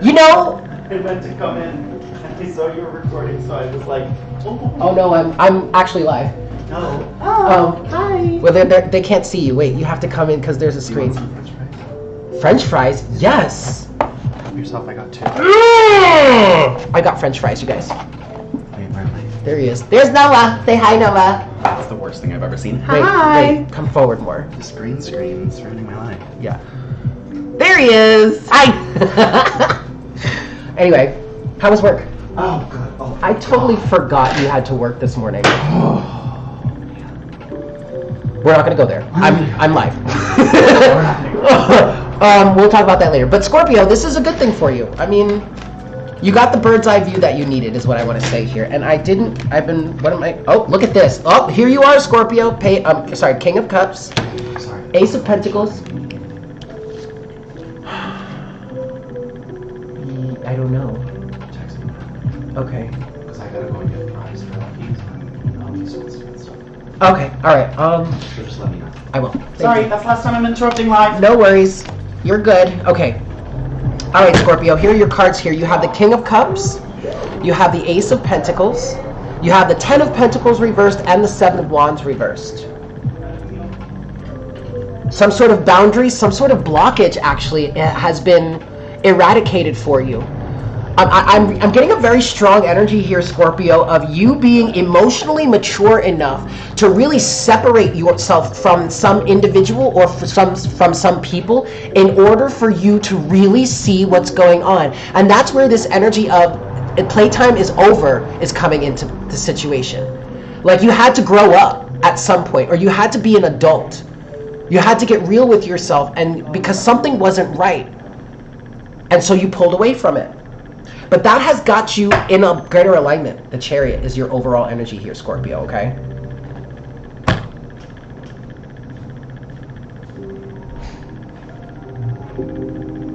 [SPEAKER 1] You know,
[SPEAKER 2] I went to come in and I saw you were recording, so I was like,
[SPEAKER 1] oh no, I'm actually live.
[SPEAKER 2] no.
[SPEAKER 1] Oh,
[SPEAKER 2] Hi.
[SPEAKER 1] Well, they can't see you. Wait, you have to come in because there's a screen.
[SPEAKER 2] Do you want some French fries?
[SPEAKER 1] French fries? Yes.
[SPEAKER 2] Help yourself, I got 2.
[SPEAKER 1] I got French fries, you guys.
[SPEAKER 2] Wait, where am I?
[SPEAKER 1] There he is. There's Noah. Say hi, Noah.
[SPEAKER 2] That's the worst thing I've ever seen.
[SPEAKER 1] Wait, come forward more.
[SPEAKER 2] This green screen is ruining my life.
[SPEAKER 1] Yeah. There he is. Hi. Anyway, how was work?
[SPEAKER 2] Oh, good. Oh,
[SPEAKER 1] I totally forgot you had to work this morning. We're not going to go there. I'm live. We'll talk about that later. But Scorpio, this is a good thing for you. I mean, you got the bird's eye view that you needed, is what I want to say here. And oh, look at this. Oh, here you are, Scorpio. King of Cups.
[SPEAKER 2] Sorry.
[SPEAKER 1] Ace of Pentacles. I don't know.
[SPEAKER 2] Text me.
[SPEAKER 1] Okay.
[SPEAKER 2] Because I gotta go and get fries for Ophiuchus and all these sorts of stuff.
[SPEAKER 1] Okay, alright.
[SPEAKER 2] So just let me know.
[SPEAKER 1] I will.
[SPEAKER 2] Sorry, that's the last time I'm interrupting live.
[SPEAKER 1] No worries. You're good. Okay. Alright, Scorpio, here are your cards here. You have the King of Cups. You have the Ace of Pentacles. You have the 10 of Pentacles reversed and the 7 of Wands reversed. Some sort of boundary, some sort of blockage actually has been eradicated for you. I'm getting a very strong energy here, Scorpio, of you being emotionally mature enough to really separate yourself from some individual or from some people in order for you to really see what's going on. And that's where this energy of playtime is over is coming into the situation. Like you had to grow up at some point, or you had to be an adult. You had to get real with yourself, and because something wasn't right. And so you pulled away from it. But that has got you in a greater alignment. The Chariot is your overall energy here, Scorpio, okay?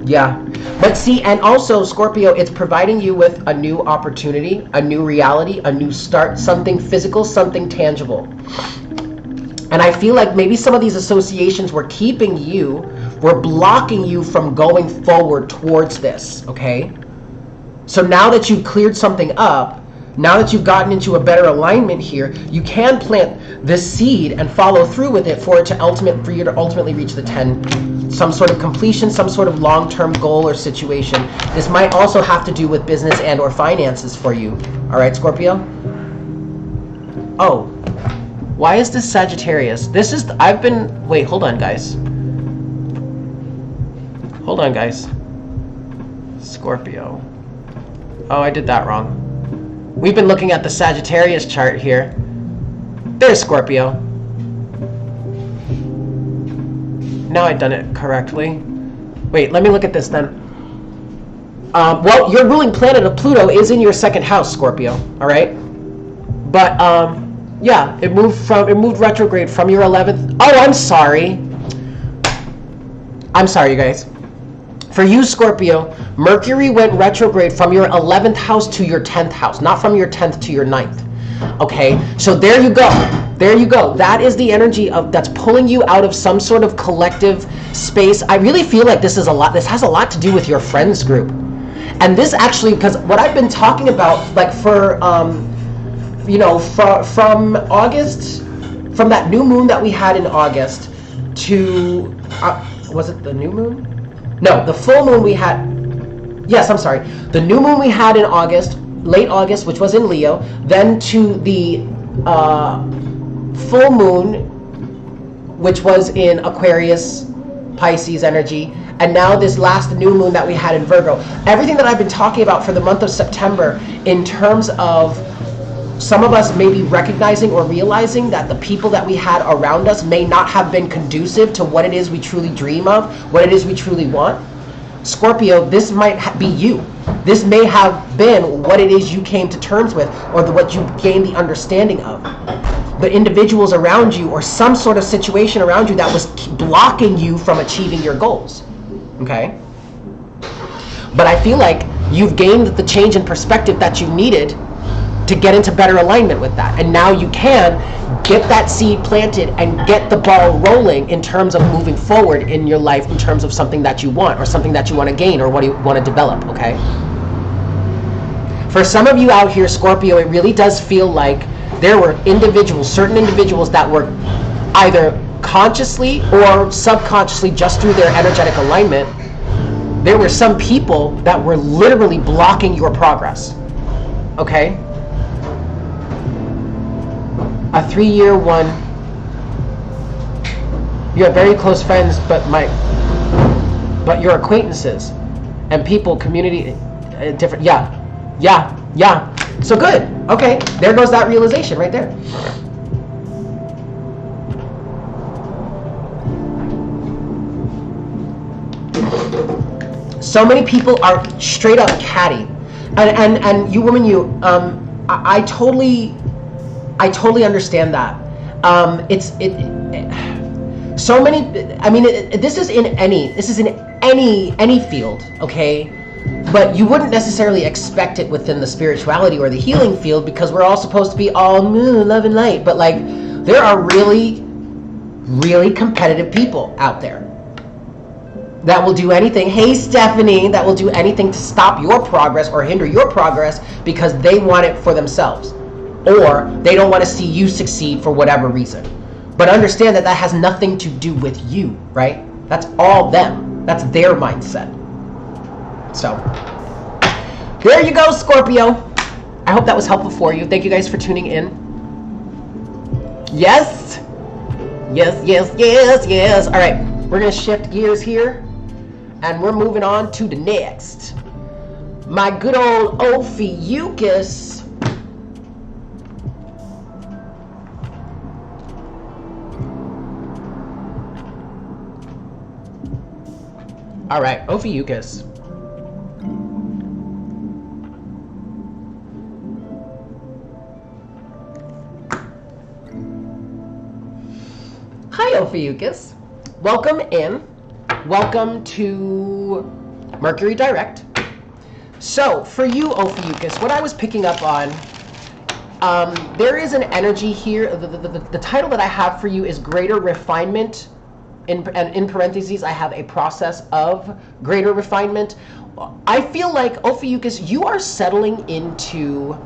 [SPEAKER 1] Yeah. But see, and also, Scorpio, it's providing you with a new opportunity, a new reality, a new start, something physical, something tangible. And I feel like maybe some of these associations were blocking you from going forward towards this, okay? So now that you've cleared something up, now that you've gotten into a better alignment here, you can plant this seed and follow through with it for you to ultimately reach the 10, some sort of completion, some sort of long-term goal or situation. This might also have to do with business and or finances for you. All right, Scorpio? Oh, why is this Sagittarius? Wait, hold on, guys. Hold on, guys. Scorpio. Oh, I did that wrong. We've been looking at the Sagittarius chart here. There's Scorpio. Now I've done it correctly. Wait, let me look at this then. Well, your ruling planet of Pluto is in your second house, Scorpio. All right, but yeah, it moved retrograde from your 11th. Oh, I'm sorry. I'm sorry, you guys. For you, Scorpio, Mercury went retrograde from your 11th house to your 10th house, not from your 10th to your 9th. Okay, so there you go. There you go. That is the energy that's pulling you out of some sort of collective space. I really feel like this has a lot to do with your friends group. And this actually, because what I've been talking about, like for, from August, from that new moon that we had in August to, was it the new moon? No, the full moon we had, yes, I'm sorry. The new moon we had in August, late August, which was in Leo, then to the full moon, which was in Aquarius, Pisces energy, and now this last new moon that we had in Virgo. Everything that I've been talking about for the month of September in terms of some of us maybe recognizing or realizing that the people that we had around us may not have been conducive to what it is we truly dream of, what it is we truly want. Scorpio, this might be you. This may have been what it is you came to terms with, or what you gained the understanding of. The individuals around you, or some sort of situation around you that was blocking you from achieving your goals. Okay? But I feel like you've gained the change in perspective that you needed to get into better alignment with that. And now you can get that seed planted and get the ball rolling in terms of moving forward in your life, in terms of something that you want, or something that you want to gain, or what you want to develop, okay? For some of you out here, Scorpio, it really does feel like there were certain individuals that were either consciously or subconsciously, just through their energetic alignment, there were some people that were literally blocking your progress, okay? A 3-year one. You have very close friends, but your acquaintances and people, community, different. Yeah. So good. Okay, there goes that realization right there. So many people are straight up catty, and you woman, I totally understand that. So many. I mean, this is in any field, okay? But you wouldn't necessarily expect it within the spirituality or the healing field, because we're all supposed to be all love and light. But like, there are really, really competitive people out there that will do anything. Hey, Stephanie, that will do anything to stop your progress or hinder your progress because they want it for themselves, or they don't want to see you succeed for whatever reason. But understand that that has nothing to do with you, right? That's all them. That's their mindset. So, there you go, Scorpio. I hope that was helpful for you. Thank you guys for tuning in. Yes. All right, we're going to shift gears here, and we're moving on to the next. My good old Ophiuchus. All right, Ophiuchus. Hi, Ophiuchus. Welcome in. Welcome to Mercury direct. So for you, Ophiuchus, what I was picking up on, there is an energy here. The title that I have for you is Greater Refinement. And in parentheses, I have a process of greater refinement. I feel like, Ophiuchus, you are settling into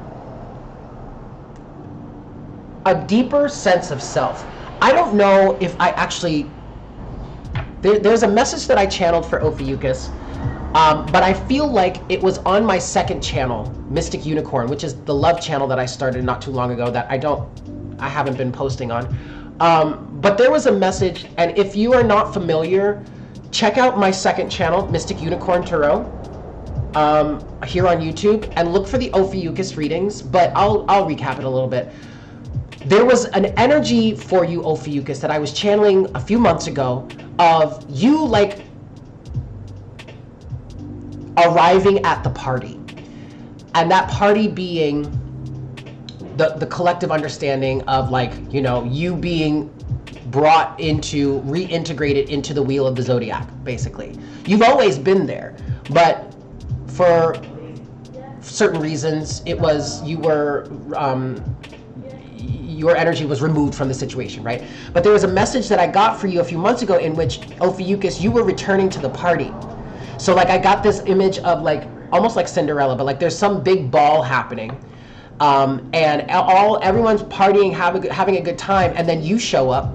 [SPEAKER 1] a deeper sense of self. I don't know if I actually... There's a message that I channeled for Ophiuchus, but I feel like it was on my second channel, Mystic Unicorn, which is the love channel that I started not too long ago that I haven't been posting on. But there was a message, and if you are not familiar, check out my second channel, Mystic Unicorn Tarot, here on YouTube, and look for the Ophiuchus readings, but I'll recap it a little bit. There was an energy for you, Ophiuchus, that I was channeling a few months ago of you like arriving at the party, and that party being the collective understanding of, like, you know, you being brought into, reintegrated into the wheel of the zodiac, basically. You've always been there, but for certain reasons, it was, you were, your energy was removed from the situation, right? But there was a message that I got for you a few months ago in which, Ophiuchus, you were returning to the party. So like I got this image of like, almost like Cinderella, but like there's some big ball happening. And everyone's partying, having a good time, and then you show up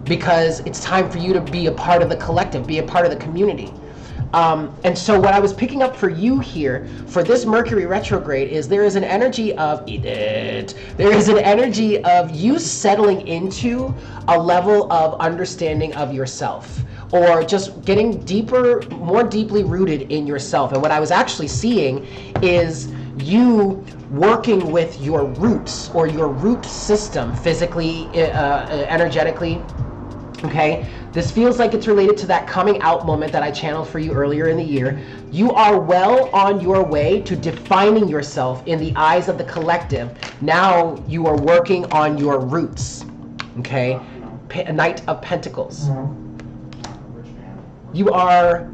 [SPEAKER 1] because it's time for you to be a part of the collective, be a part of the community. And so what I was picking up for you here, for this Mercury retrograde, is there is an energy of, there is an energy of you settling into a level of understanding of yourself, or just getting deeper, more deeply rooted in yourself. And what I was actually seeing is you working with your roots, or your root system, physically, energetically. Okay, this feels like it's related to that coming out moment that I channeled for you earlier in the year. You are well on your way to defining yourself in the eyes of the collective. Now you are working on your roots. Okay, Knight of Pentacles. You are...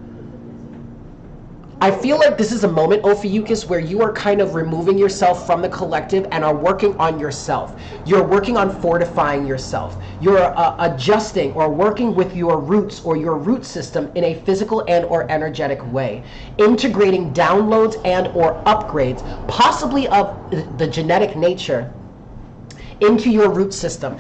[SPEAKER 1] I feel like this is a moment, Ophiuchus, where you are kind of removing yourself from the collective and are working on yourself. You're working on fortifying yourself. You're adjusting or working with your roots or your root system in a physical and or energetic way. Integrating downloads and or upgrades, possibly of the genetic nature, into your root system.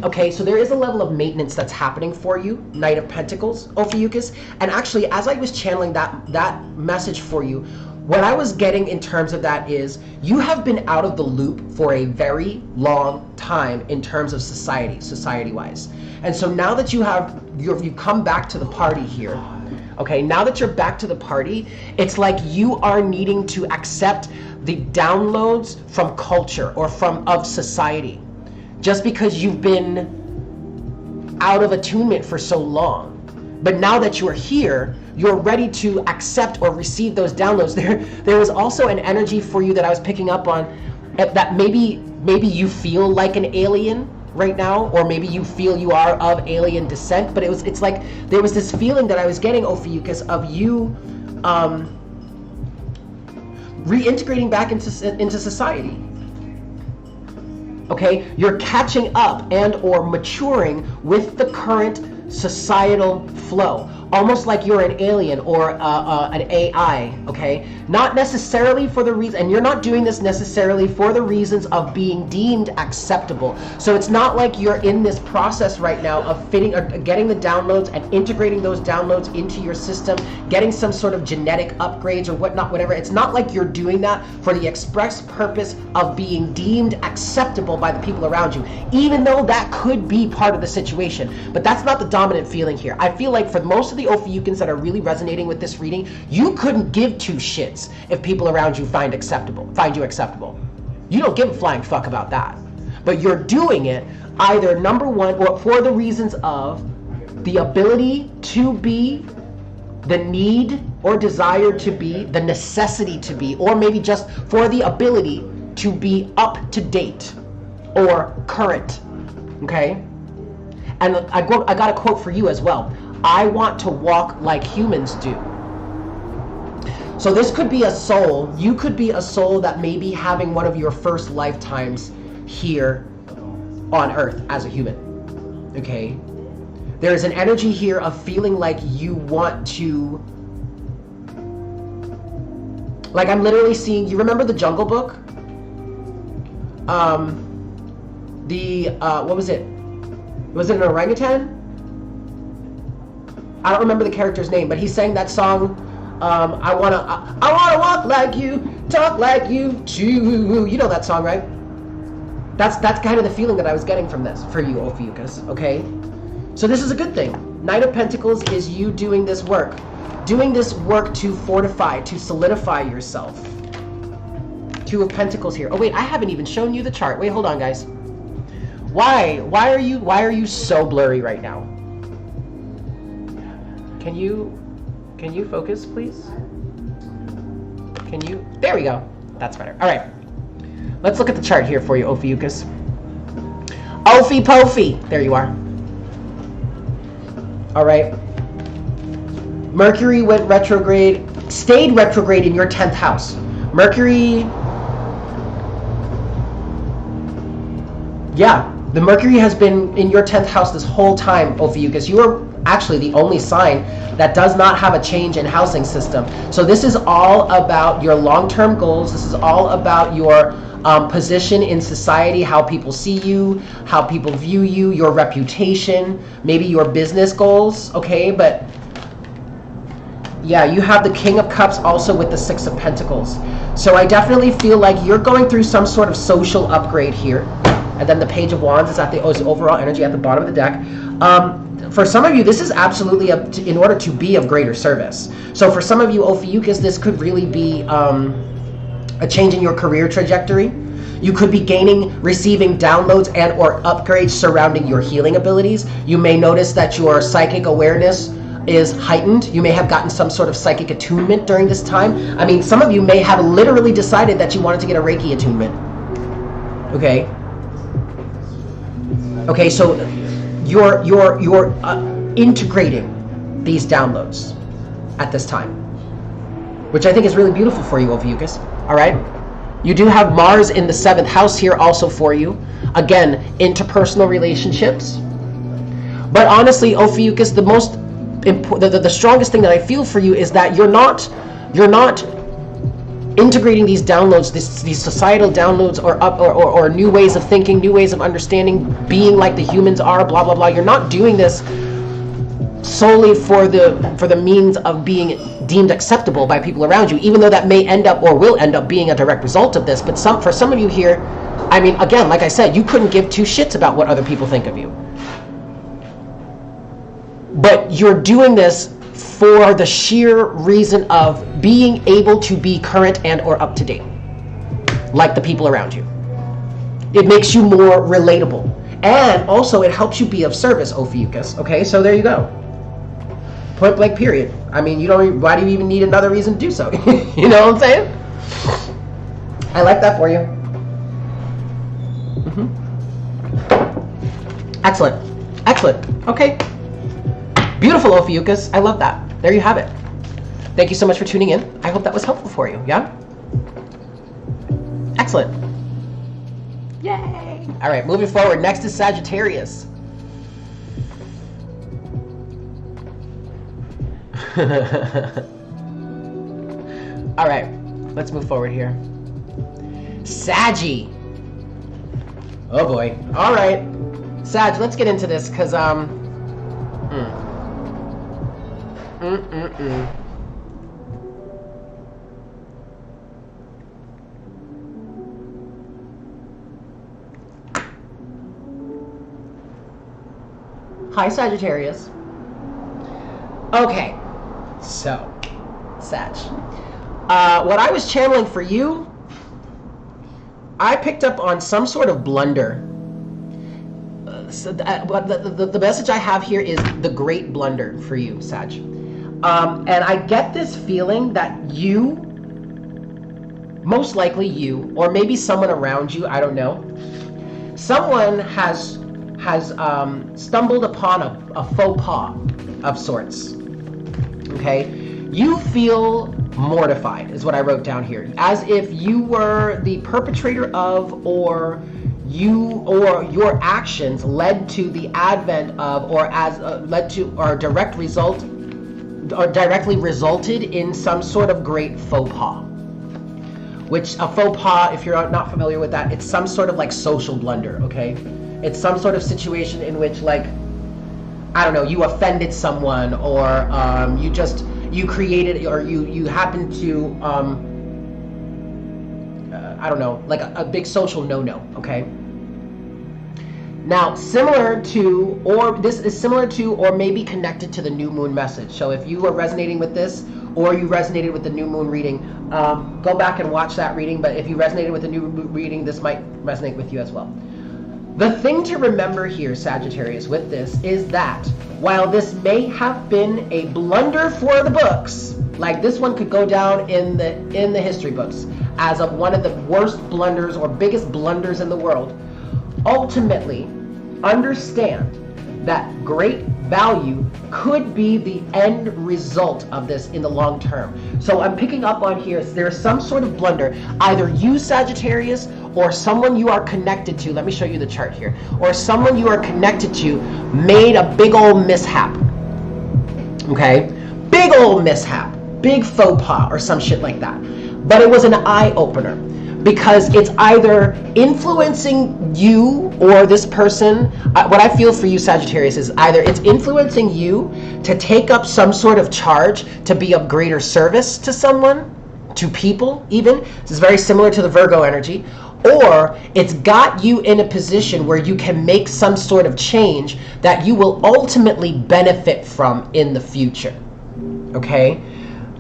[SPEAKER 1] Okay, so there is a level of maintenance that's happening for you, Knight of Pentacles, Ophiuchus. And actually, as I was channeling that message for you, what I was getting in terms of that is you have been out of the loop for a very long time in terms of society-wise. And so now that you've come back to the party here, okay, now that you're back to the party, it's like you are needing to accept the downloads from culture or of society. Just because you've been out of attunement for so long. But now that you're here, you're ready to accept or receive those downloads. There was also an energy for you that I was picking up on, that maybe you feel like an alien right now, or maybe you feel you are of alien descent, but it's like there was this feeling that I was getting, Ophiuchus, of you reintegrating back into society. Okay, you're catching up and or maturing with the current societal flow, almost like you're an alien or an AI, okay? Not necessarily for the reason, and you're not doing this necessarily for the reasons of being deemed acceptable. So it's not like you're in this process right now of getting the downloads and integrating those downloads into your system, getting some sort of genetic upgrades or whatnot, whatever. It's not like you're doing that for the express purpose of being deemed acceptable by the people around you, even though that could be part of the situation. But that's not the dominant feeling here. I feel like for most of the Ophiuchans that are really resonating with this reading, you couldn't give two shits if people around you find you acceptable. You don't give a flying fuck about that. But you're doing it either, number one, or for the reasons of the ability to be, the need or desire to be, the necessity to be, or maybe just for the ability to be up to date or current, okay? And I got a quote for you as well. I want to walk like humans do. So this could be a soul. You could be a soul that may be having one of your first lifetimes here on Earth as a human. Okay? There's an energy here of feeling like you want to... Like, I'm literally seeing... You remember the Jungle Book? What was it? Was it an orangutan? I don't remember the character's name, but he sang that song... I wanna walk like you, talk like you, too. You know that song, right? That's kind of the feeling that I was getting from this for you, Ophiuchus. Okay, so this is a good thing. Knight of Pentacles is you doing this work to fortify, to solidify yourself. Two of Pentacles here. Oh wait, I haven't even shown you the chart. Wait, hold on, guys. Why are you so blurry right now? Can you focus, please? Can you? There we go. That's better. All right. Let's look at the chart here for you, Ophiuchus. Ophi Pofy. There you are. All right. Mercury went retrograde, stayed retrograde in your 10th house. Mercury... Yeah, the Mercury has been in your 10th house this whole time, Ophiuchus. You are actually the only sign that does not have a change in housing system. So this is all about your long-term goals. This is all about your position in society, how people see you, how people view you, your reputation, maybe your business goals, okay? But yeah, you have the King of Cups also with the Six of Pentacles. So I definitely feel like you're going through some sort of social upgrade here. And then the Page of Wands is at the overall energy at the bottom of the deck. For some of you, this is absolutely in order to be of greater service. So for some of you, Ophiuchus, this could really be a change in your career trajectory. You could be receiving downloads and or upgrades surrounding your healing abilities. You may notice that your psychic awareness is heightened. You may have gotten some sort of psychic attunement during this time. I mean, some of you may have literally decided that you wanted to get a Reiki attunement. Okay. Okay, so you're integrating these downloads at this time, which I think is really beautiful for you, Ophiuchus. All right. You do have Mars in the 7th house here also for you. Again, interpersonal relationships. But honestly, Ophiuchus, the strongest thing that I feel for you is that you're not integrating these downloads, these societal downloads, or new ways of thinking, new ways of understanding, being like the humans are, blah blah blah. You're not doing this solely for the means of being deemed acceptable by people around you, even though that may end up or will end up being a direct result of this. But for some of you here, I mean, again, like I said, you couldn't give two shits about what other people think of you. But you're doing this for the sheer reason of being able to be current and or up to date, like the people around you. It makes you more relatable. And also it helps you be of service, Ophiuchus. Okay, so there you go. Point blank period. I mean, why do you even need another reason to do so? You know what I'm saying? I like that for you. Excellent. Excellent. Okay. Beautiful, Ophiuchus. I love that. There you have it. Thank you so much for tuning in. I hope that was helpful for you. Yeah? Excellent. Yay. All right, moving forward. Next is Sagittarius. All right, let's move forward here. Saggy. Oh boy. All right. Sag, let's get into this because Hi, Sagittarius. Okay, so, Sag. What I was channeling for you, I picked up on some sort of blunder. So the message I have here is the great blunder for you, Sag. And I get this feeling that you, most likely you, or maybe someone around you, I don't know, someone has stumbled upon a faux pas of sorts. Okay? You feel mortified, is what I wrote down here. As if you were the perpetrator of, or your actions led to the advent of, or led to, or direct result, or directly resulted in some sort of great faux pas. Which a faux pas, if you're not familiar with that, it's some sort of like social blunder, okay? It's some sort of situation in which, like, I don't know, you offended someone, or you created, or you happen to, I don't know, like a big social no-no, okay? Now, similar to, or this is similar to, or maybe connected to the new moon message. So if you are resonating with this, or you resonated with the new moon reading, go back and watch that reading. But if you resonated with the new moon reading, this might resonate with you as well. The thing to remember here, Sagittarius, with this is that while this may have been a blunder for the books, like this one could go down in the history books as of one of the worst blunders or biggest blunders in the world, ultimately understand that great value could be the end result of this in the long term. So I'm picking up on here, there's some sort of blunder. Either you, Sagittarius, or someone you are connected to, let me show you the chart here, or someone you are connected to made a big old mishap. Okay? Big old mishap. Big faux pas or some shit like that. But it was an eye-opener. Because it's either influencing you or this person. What I feel for you, Sagittarius, is either it's influencing you to take up some sort of charge to be of greater service to someone, to people even. This is very similar to the Virgo energy. Or it's got you in a position where you can make some sort of change that you will ultimately benefit from in the future. Okay?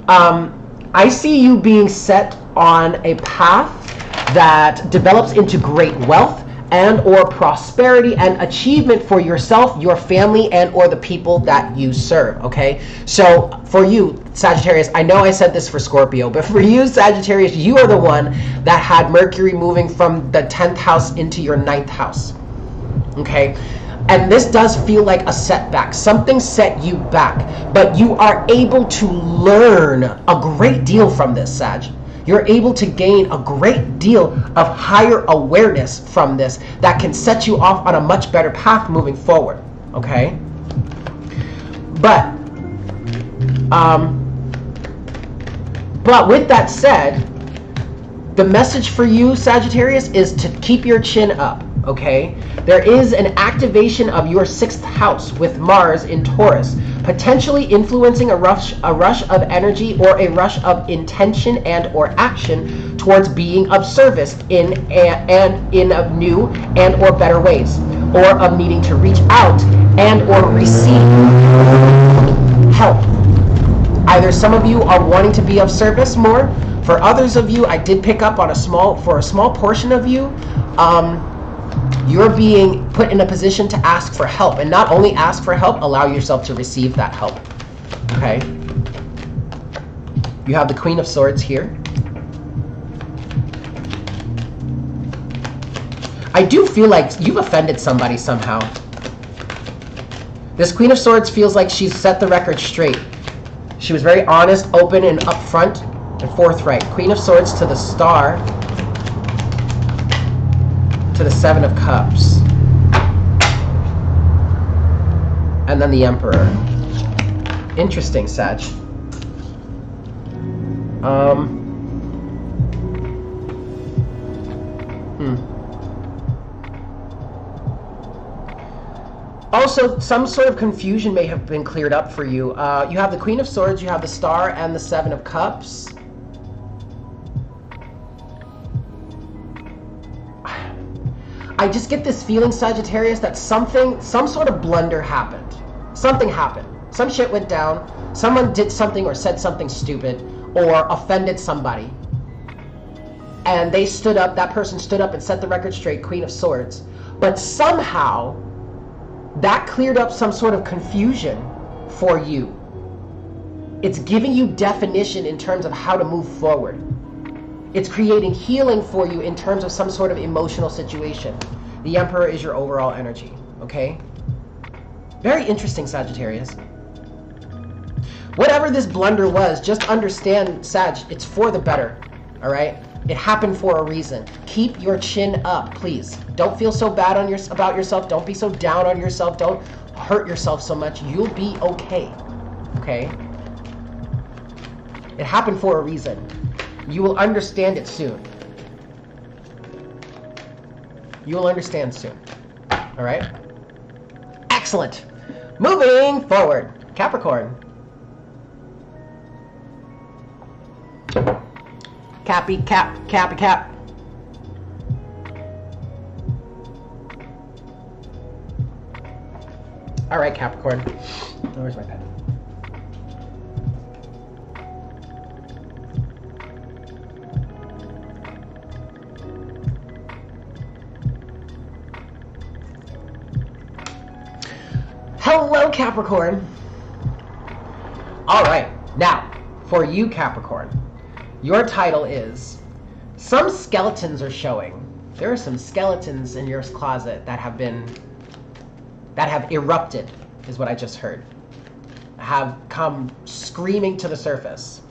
[SPEAKER 1] I see you being set on a path that develops into great wealth and or prosperity and achievement for yourself, your family, and or the people that you serve, okay? So for you, Sagittarius, I know I said this for Scorpio, but for you, Sagittarius, you are the one that had Mercury moving from the 10th house into your 9th house, okay? And this does feel like a setback. Something set you back, but you are able to learn a great deal from this, Sag. You're able to gain a great deal of higher awareness from this that can set you off on a much better path moving forward, okay? But with that said, the message for you, Sagittarius, is to keep your chin up, okay? There is an activation of your 6th house with Mars in Taurus, potentially influencing a rush of energy or a rush of intention and or action towards being of service in a new and or better ways, or of needing to reach out and or receive help. Either some of you are wanting to be of service more. For others of you, I did pick up on a small portion of you, you're being put in a position to ask for help, and not only ask for help, allow yourself to receive that help, okay? You have the Queen of Swords here. I do feel like you've offended somebody somehow. This Queen of Swords feels like she's set the record straight. She was very honest, open, and upfront and forthright. Queen of Swords to the Star, to the 7 of Cups, and then the Emperor. Interesting, Sag. Also, some sort of confusion may have been cleared up for you. You have the Queen of Swords, you have the Star, and the 7 of Cups. I just get this feeling, Sagittarius, that some sort of blunder happened. Something happened. Some shit went down. Someone did something or said something stupid or offended somebody. And they stood up, that person stood up and set the record straight, Queen of Swords. But somehow, that cleared up some sort of confusion for you. It's giving you definition in terms of how to move forward. It's creating healing for you in terms of some sort of emotional situation. The Emperor is your overall energy, okay? Very interesting, Sagittarius. Whatever this blunder was, just understand, Sag, it's for the better, all right? It happened for a reason. Keep your chin up, please. Don't feel so bad about yourself. Don't be so down on yourself. Don't hurt yourself so much. You'll be okay, okay? It happened for a reason. You will understand it soon. You will understand soon, all right? Excellent. Moving forward, Capricorn. Cappy, cap. All right, Capricorn. Oh, where's my pen? Hello, Capricorn. All right, now, for you, Capricorn, your title is, some skeletons are showing. There are some skeletons in your closet that have erupted, is what I just heard, have come screaming to the surface.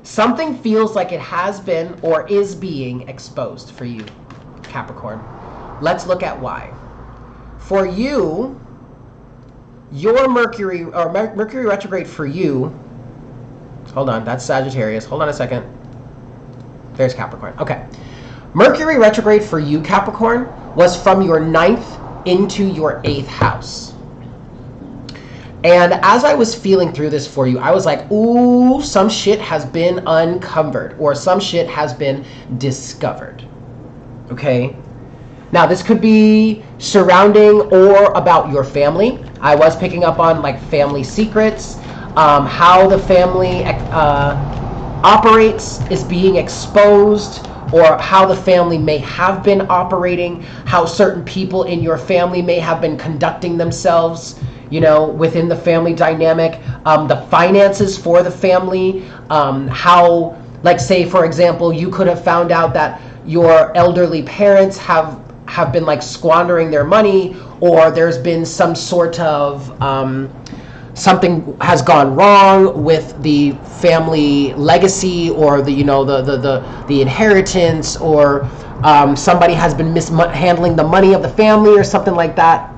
[SPEAKER 1] Something feels like it has been or is being exposed for you, Capricorn. Let's look at why. For you, your Mercury retrograde for you, hold on, that's Sagittarius. Hold on a second. There's Capricorn. Okay. Mercury retrograde for you, Capricorn, was from your 9th into your 8th house. And as I was feeling through this for you, I was like, ooh, some shit has been uncovered, or some shit has been discovered. Okay? Now, this could be surrounding or about your family. I was picking up on like family secrets, how the family operates is being exposed, or how the family may have been operating, how certain people in your family may have been conducting themselves, you know, within the family dynamic, the finances for the family, how, like, say, for example, you could have found out that your elderly parents have been like squandering their money, or there's been some sort of something has gone wrong with the family legacy, or the, you know, the inheritance, or somebody has been mishandling the money of the family or something like that.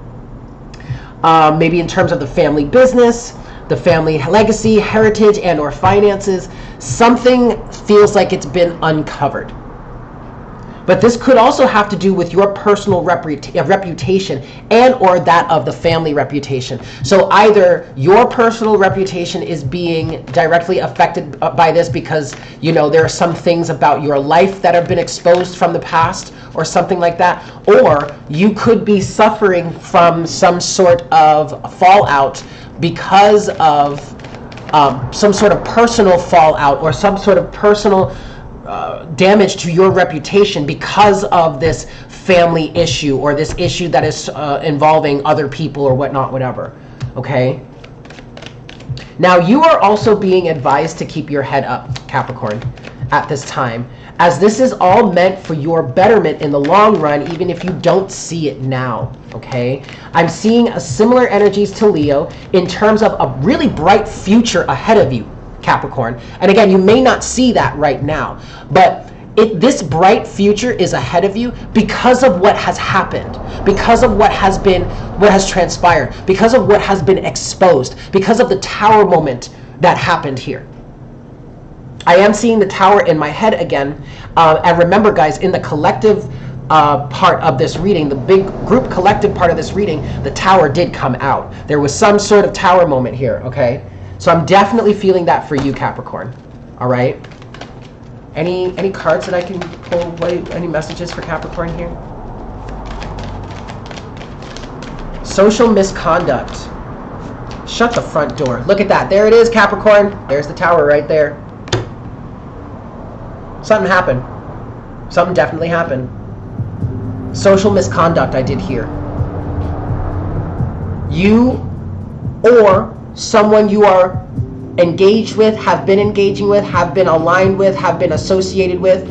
[SPEAKER 1] Maybe in terms of the family business, the family legacy, heritage, and or finances, something feels like it's been uncovered. But this could also have to do with your personal reputation and or that of the family reputation. So either your personal reputation is being directly affected by this because, you know, there are some things about your life that have been exposed from the past or something like that, or you could be suffering from some sort of fallout because of some sort of personal fallout or some sort of personal damage to your reputation because of this family issue or this issue that is involving other people or whatnot, whatever. Okay? Now, you are also being advised to keep your head up, Capricorn, at this time, as this is all meant for your betterment in the long run, even if you don't see it now. Okay? I'm seeing similar energies to Leo in terms of a really bright future ahead of you, Capricorn. And again, you may not see that right now, but this bright future is ahead of you because of what has happened, because of what has transpired, because of what has been exposed, because of the tower moment that happened here. I am seeing the tower in my head again. And remember, guys, in the collective part of this reading, the big group collective part of this reading, the tower did come out. There was some sort of tower moment here, okay? So I'm definitely feeling that for you, Capricorn. All right. Any cards that I can pull? Any messages for Capricorn here? Social misconduct. Shut the front door. Look at that. There it is, Capricorn. There's the tower right there. Something happened. Something definitely happened. Social misconduct I did here. You or someone you are engaged with, have been engaging with, have been aligned with, have been associated with,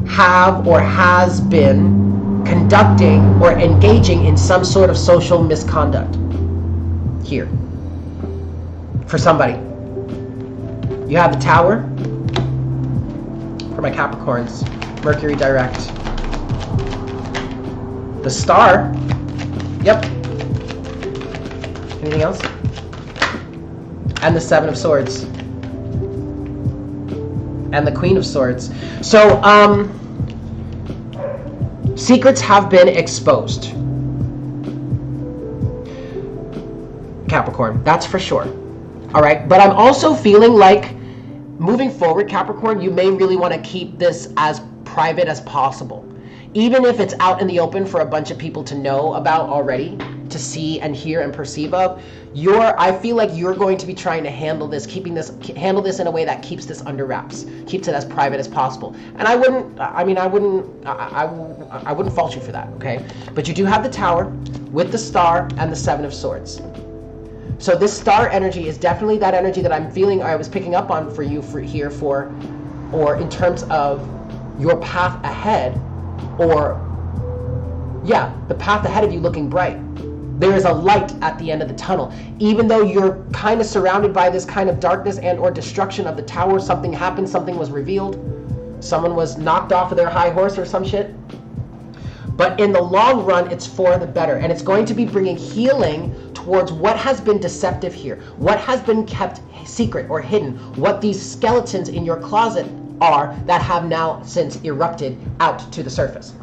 [SPEAKER 1] have or has been conducting or engaging in some sort of social misconduct here. for somebody. You have the Tower for my Capricorns. Mercury direct. The Star. Yep. Anything else? And the Seven of Swords. And the Queen of Swords. So, secrets have been exposed. Capricorn, that's for sure. All right, but I'm also feeling like moving forward, Capricorn, you may really want to keep this as private as possible. Even if it's out in the open for a bunch of people to know about already, to see and hear and perceive of, I feel like you're going to be trying to handle this in a way that keeps this under wraps, keeps it as private as possible. And I wouldn't fault you for that, okay? But you do have the Tower with the Star and the Seven of Swords. So this Star energy is definitely that energy that I'm feeling I was picking up on for you or in terms of your path ahead, or yeah, the path ahead of you looking bright. There is a light at the end of the tunnel. Even though you're kind of surrounded by this kind of darkness and or destruction of the Tower, something happened, something was revealed, someone was knocked off of their high horse or some shit. But in the long run, it's for the better. And it's going to be bringing healing towards what has been deceptive here, what has been kept secret or hidden, what these skeletons in your closet are that have now since erupted out to the surface.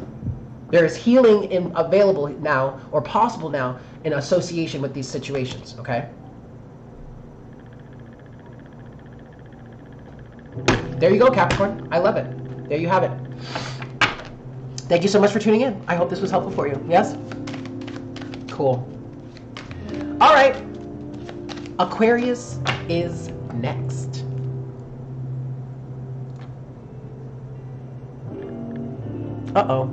[SPEAKER 1] There is healing available now, or possible now, in association with these situations, okay? There you go, Capricorn. I love it. There you have it. Thank you so much for tuning in. I hope this was helpful for you. Yes? Cool. All right. Aquarius is next. Uh-oh.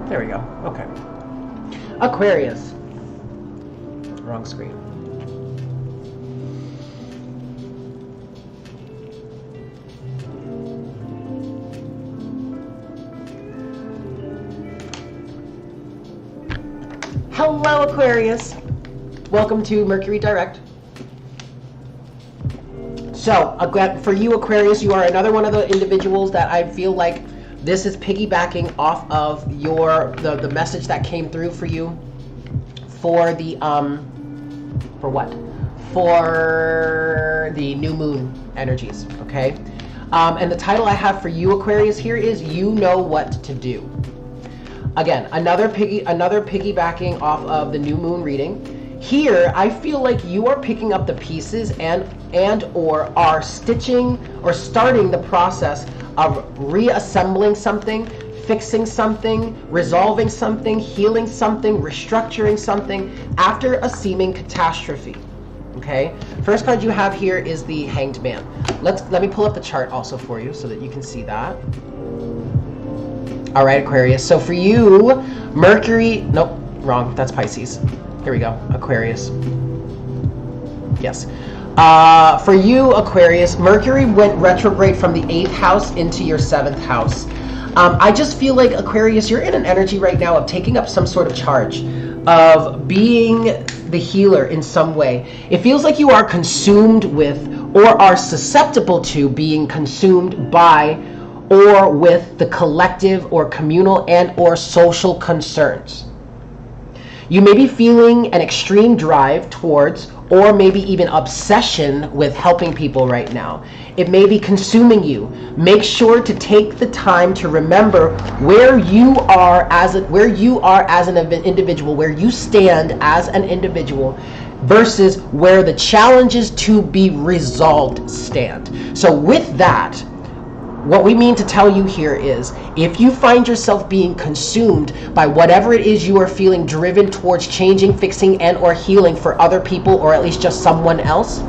[SPEAKER 1] There we go. Okay. Aquarius. Wrong screen. Hello, Aquarius. Welcome to Mercury Direct. So, for you, Aquarius, you are another one of the individuals that I feel like this is piggybacking off of the message that came through for you for the for what? For the new moon energies, okay? And the title I have for you, Aquarius, here is You Know What to Do. Again, another piggybacking off of the new moon reading. Here, I feel like you are picking up the pieces and or are stitching or starting the process of reassembling something, fixing something, resolving something, healing something, restructuring something after a seeming catastrophe. Okay? First card you have here is the Hanged Man. Let me pull up the chart also for you so that you can see that. All right, Aquarius. So for you, Mercury, nope, wrong. That's Pisces. Here we go, Aquarius. Yes. For you, Aquarius, Mercury went retrograde from the 8th house into your 7th house. I just feel like, Aquarius, you're in an energy right now of taking up some sort of charge, of being the healer in some way. It feels like you are consumed with or are susceptible to being consumed by or with the collective or communal and or social concerns. You may be feeling an extreme drive towards or maybe even obsession with helping people right now. It may be consuming you. Make sure to take the time to remember where you are as an individual, where you stand as an individual versus where the challenges to be resolved stand. So with that, what we mean to tell you here is, if you find yourself being consumed by whatever it is you are feeling driven towards changing, fixing, and or healing for other people, or at least just someone else,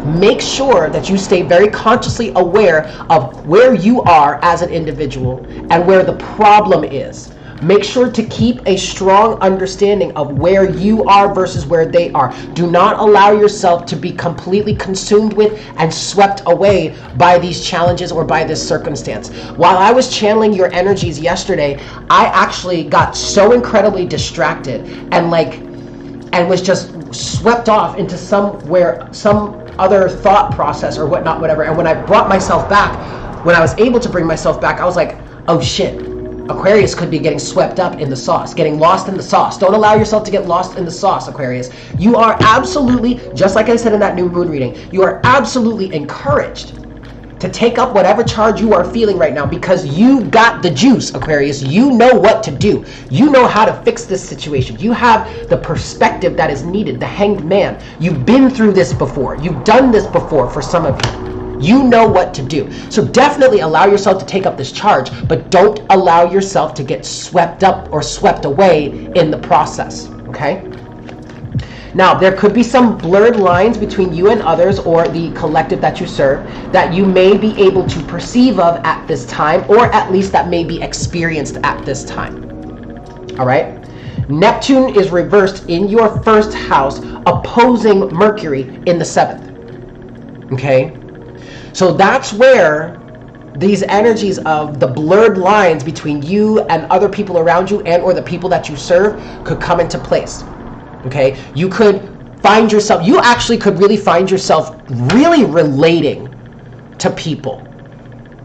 [SPEAKER 1] make sure that you stay very consciously aware of where you are as an individual and where the problem is. Make sure to keep a strong understanding of where you are versus where they are. Do not allow yourself to be completely consumed with and swept away by these challenges or by this circumstance. While I was channeling your energies yesterday, I actually got so incredibly distracted and was just swept off into some other thought process or whatnot, whatever. And when I brought myself back, when I was able to bring myself back, I was like, oh shit. Aquarius could be getting swept up in the sauce, getting lost in the sauce. Don't allow yourself to get lost in the sauce, Aquarius. You are absolutely, just like I said in that new moon reading, you are absolutely encouraged to take up whatever charge you are feeling right now because you got the juice, Aquarius. You know what to do. You know how to fix this situation. You have the perspective that is needed, the hanged man. You've been through this before. You've done this before for some of you. You know what to do. So definitely allow yourself to take up this charge, but don't allow yourself to get swept up or swept away in the process, okay? Now, there could be some blurred lines between you and others or the collective that you serve that you may be able to perceive of at this time, or at least that may be experienced at this time, all right? Neptune is reversed in your first house, opposing Mercury in the 7th, okay? So that's where these energies of the blurred lines between you and other people around you and or the people that you serve could come into place, okay? You could find yourself, you actually could really find yourself really relating to people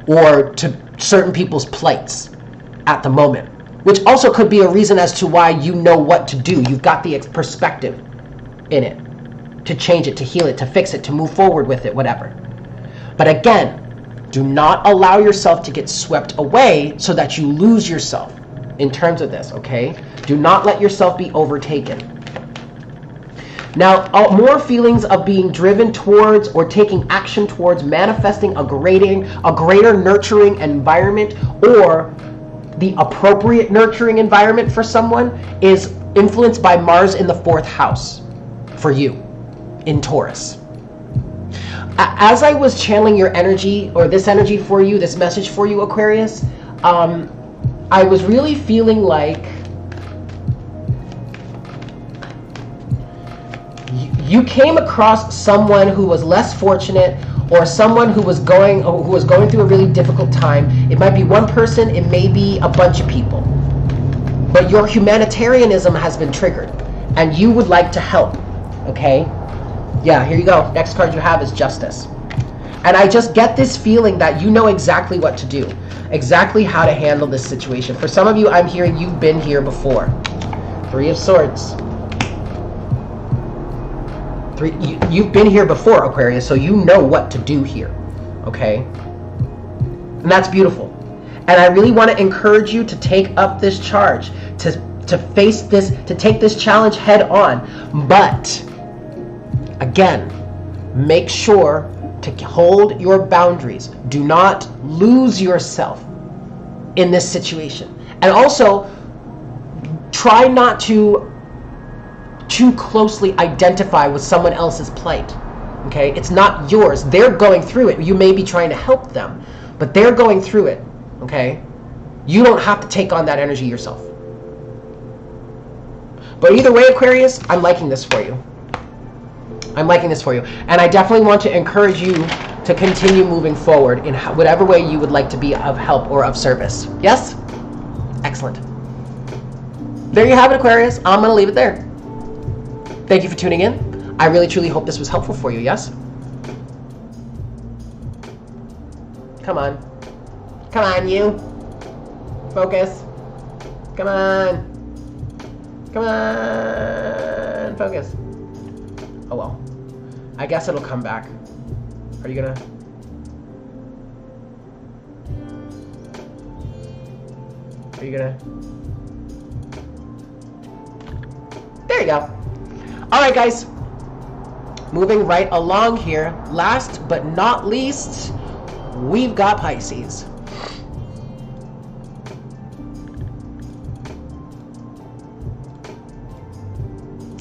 [SPEAKER 1] or to certain people's plights at the moment, which also could be a reason as to why you know what to do. You've got the perspective in it to change it, to heal it, to fix it, to move forward with it, whatever. But again, do not allow yourself to get swept away so that you lose yourself in terms of this, okay? Do not let yourself be overtaken. Now, more feelings of being driven towards or taking action towards manifesting a greater nurturing environment or the appropriate nurturing environment for someone is influenced by Mars in the 4th house for you in Taurus. As I was channeling your energy, or this energy for you, this message for you, Aquarius, I was really feeling like you came across someone who was less fortunate, or someone who was going through a really difficult time. It might be one person, it may be a bunch of people. But your humanitarianism has been triggered, and you would like to help, okay? Yeah, here you go. Next card you have is Justice. And I just get this feeling that you know exactly what to do, exactly how to handle this situation. For some of you, I'm hearing you've been here before. 3 of Swords. You've been here before, Aquarius, so you know what to do here, okay? And that's beautiful. And I really want to encourage you to take up this charge, to face this, to take this challenge head on. But again, make sure to hold your boundaries. Do not lose yourself in this situation. And also, try not to too closely identify with someone else's plight. Okay? It's not yours. They're going through it. You may be trying to help them, but they're going through it. Okay? You don't have to take on that energy yourself. But either way, Aquarius, I'm liking this for you. I'm liking this for you. And I definitely want to encourage you to continue moving forward in whatever way you would like to be of help or of service. Yes? Excellent. There you have it, Aquarius. I'm going to leave it there. Thank you for tuning in. I really, truly hope this was helpful for you, yes? Come on. Come on, you. Focus. Come on. Come on. Focus. Oh, well. I guess it'll come back. Are you gonna... Are you gonna... There you go. All right, guys. Moving right along here. Last but not least, we've got Pisces.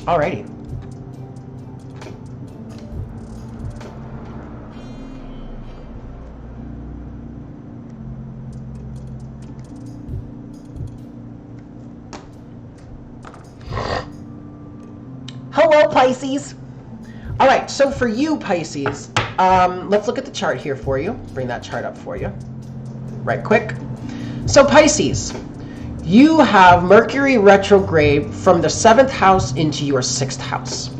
[SPEAKER 1] Alrighty. Hello, Pisces. All right, so for you, Pisces, let's look at the chart here for you. Bring that chart up for you right quick. So Pisces, you have Mercury retrograde from the 7th house into your 6th house.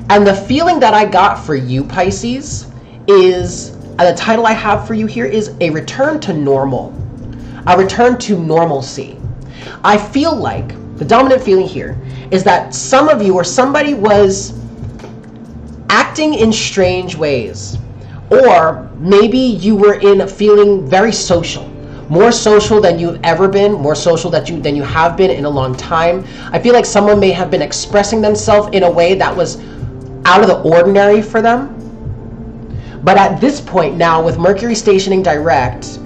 [SPEAKER 1] And the feeling that I got for you, Pisces, is, the title I have for you here is a return to normal, a return to normalcy. I feel like the dominant feeling here is that some of you or somebody was acting in strange ways, or maybe you were feeling very social. More social than you've ever been, more social than you have been in a long time. I feel like someone may have been expressing themselves in a way that was out of the ordinary for them. But at this point now, with Mercury stationing direct,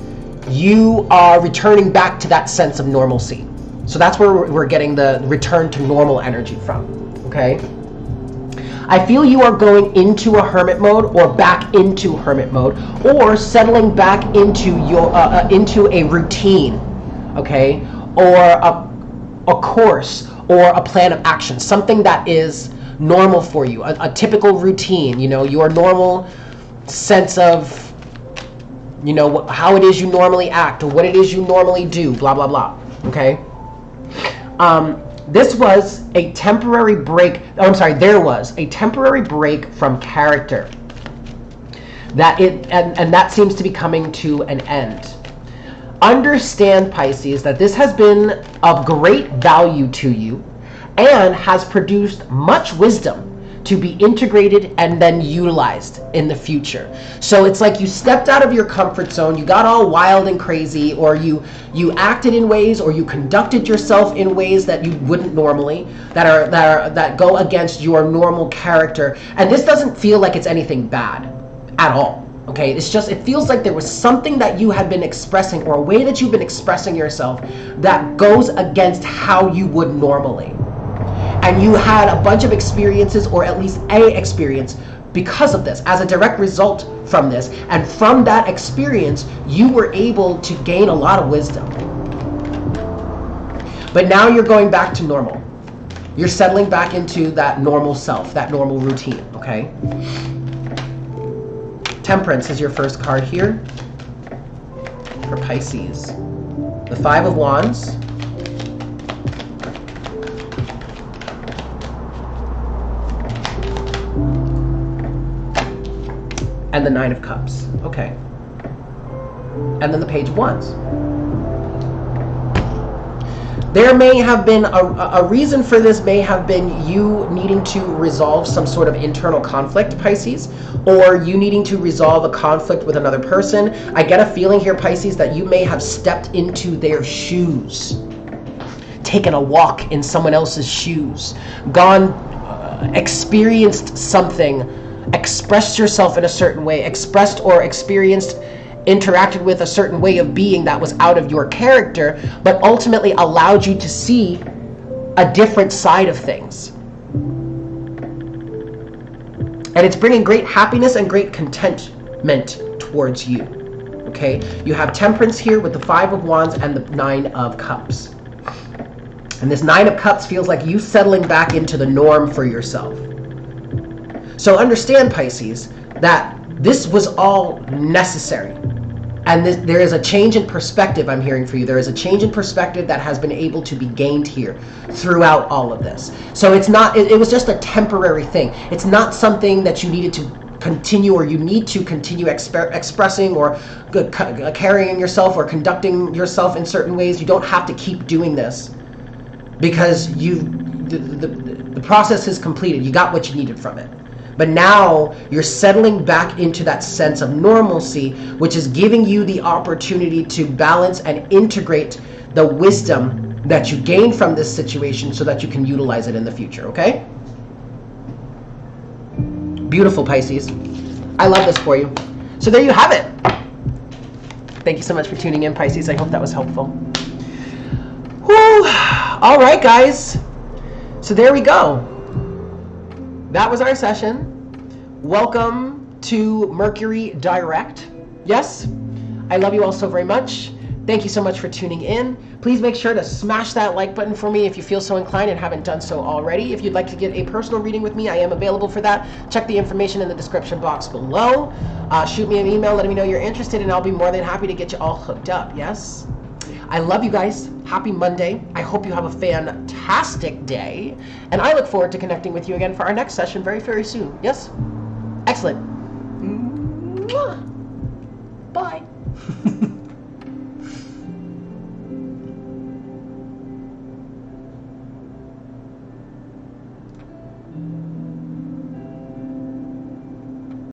[SPEAKER 1] you are returning back to that sense of normalcy. So that's where we're getting the return to normal energy from, okay? I feel you are going into a hermit mode or back into hermit mode, or settling back into into a routine, okay, or a course or a plan of action, something that is normal for you, a typical routine, you know, your normal sense of, you know, how it is you normally act or what it is you normally do, blah blah blah, okay. This was a temporary break. Oh, I'm sorry, there was a temporary break from character. And that seems to be coming to an end. Understand, Pisces, that this has been of great value to you and has produced much wisdom to be integrated and then utilized in the future. So it's like you stepped out of your comfort zone, you got all wild and crazy, or you acted in ways, or you conducted yourself in ways that you wouldn't normally, that go against your normal character. And this doesn't feel like it's anything bad at all. Okay, it's just, it feels like there was something that you had been expressing, or a way that you've been expressing yourself that goes against how you would normally. And you had a bunch of experiences, or at least a experience, because of this, as a direct result from this. And from that experience, you were able to gain a lot of wisdom. But now you're going back to normal. You're settling back into that normal self, that normal routine, okay? Temperance is your first card here for Pisces. The 5 of Wands. And the 9 of Cups. Okay. And then the Page of Wands. There may have been a reason for this, may have been you needing to resolve some sort of internal conflict, Pisces, or you needing to resolve a conflict with another person. I get a feeling here, Pisces, that you may have stepped into their shoes, taken a walk in someone else's shoes, gone, experienced something, expressed yourself in a certain way, expressed or experienced, interacted with a certain way of being that was out of your character, but ultimately allowed you to see a different side of things. And it's bringing great happiness and great contentment towards you. Okay? You have Temperance here with the 5 of Wands and the 9 of Cups. And this 9 of Cups feels like you settling back into the norm for yourself. So understand, Pisces, that this was all necessary. And there is a change in perspective I'm hearing for you. There is a change in perspective that has been able to be gained here throughout all of this. So it's not, it was just a temporary thing. It's not something that you needed to continue, or you need to continue expressing or carrying yourself or conducting yourself in certain ways. You don't have to keep doing this because the process is completed. You got what you needed from it. But now you're settling back into that sense of normalcy, which is giving you the opportunity to balance and integrate the wisdom that you gain from this situation so that you can utilize it in the future, okay? Beautiful, Pisces. I love this for you. So there you have it. Thank you so much for tuning in, Pisces. I hope that was helpful. Whew. All right, guys. So there we go. That was our session. Welcome to Mercury Direct. Yes, I love you all so very much. Thank you so much for tuning in. Please make sure to smash that like button for me if you feel so inclined and haven't done so already. If you'd like to get a personal reading with me, I am available for that. Check the information in the description box below. Shoot me an email letting me know you're interested, and I'll be more than happy to get you all hooked up, yes? I love you guys. Happy Monday. I hope you have a fantastic day. And I look forward to connecting with you again for our next session very, very soon. Yes? Excellent. Mwah. Bye.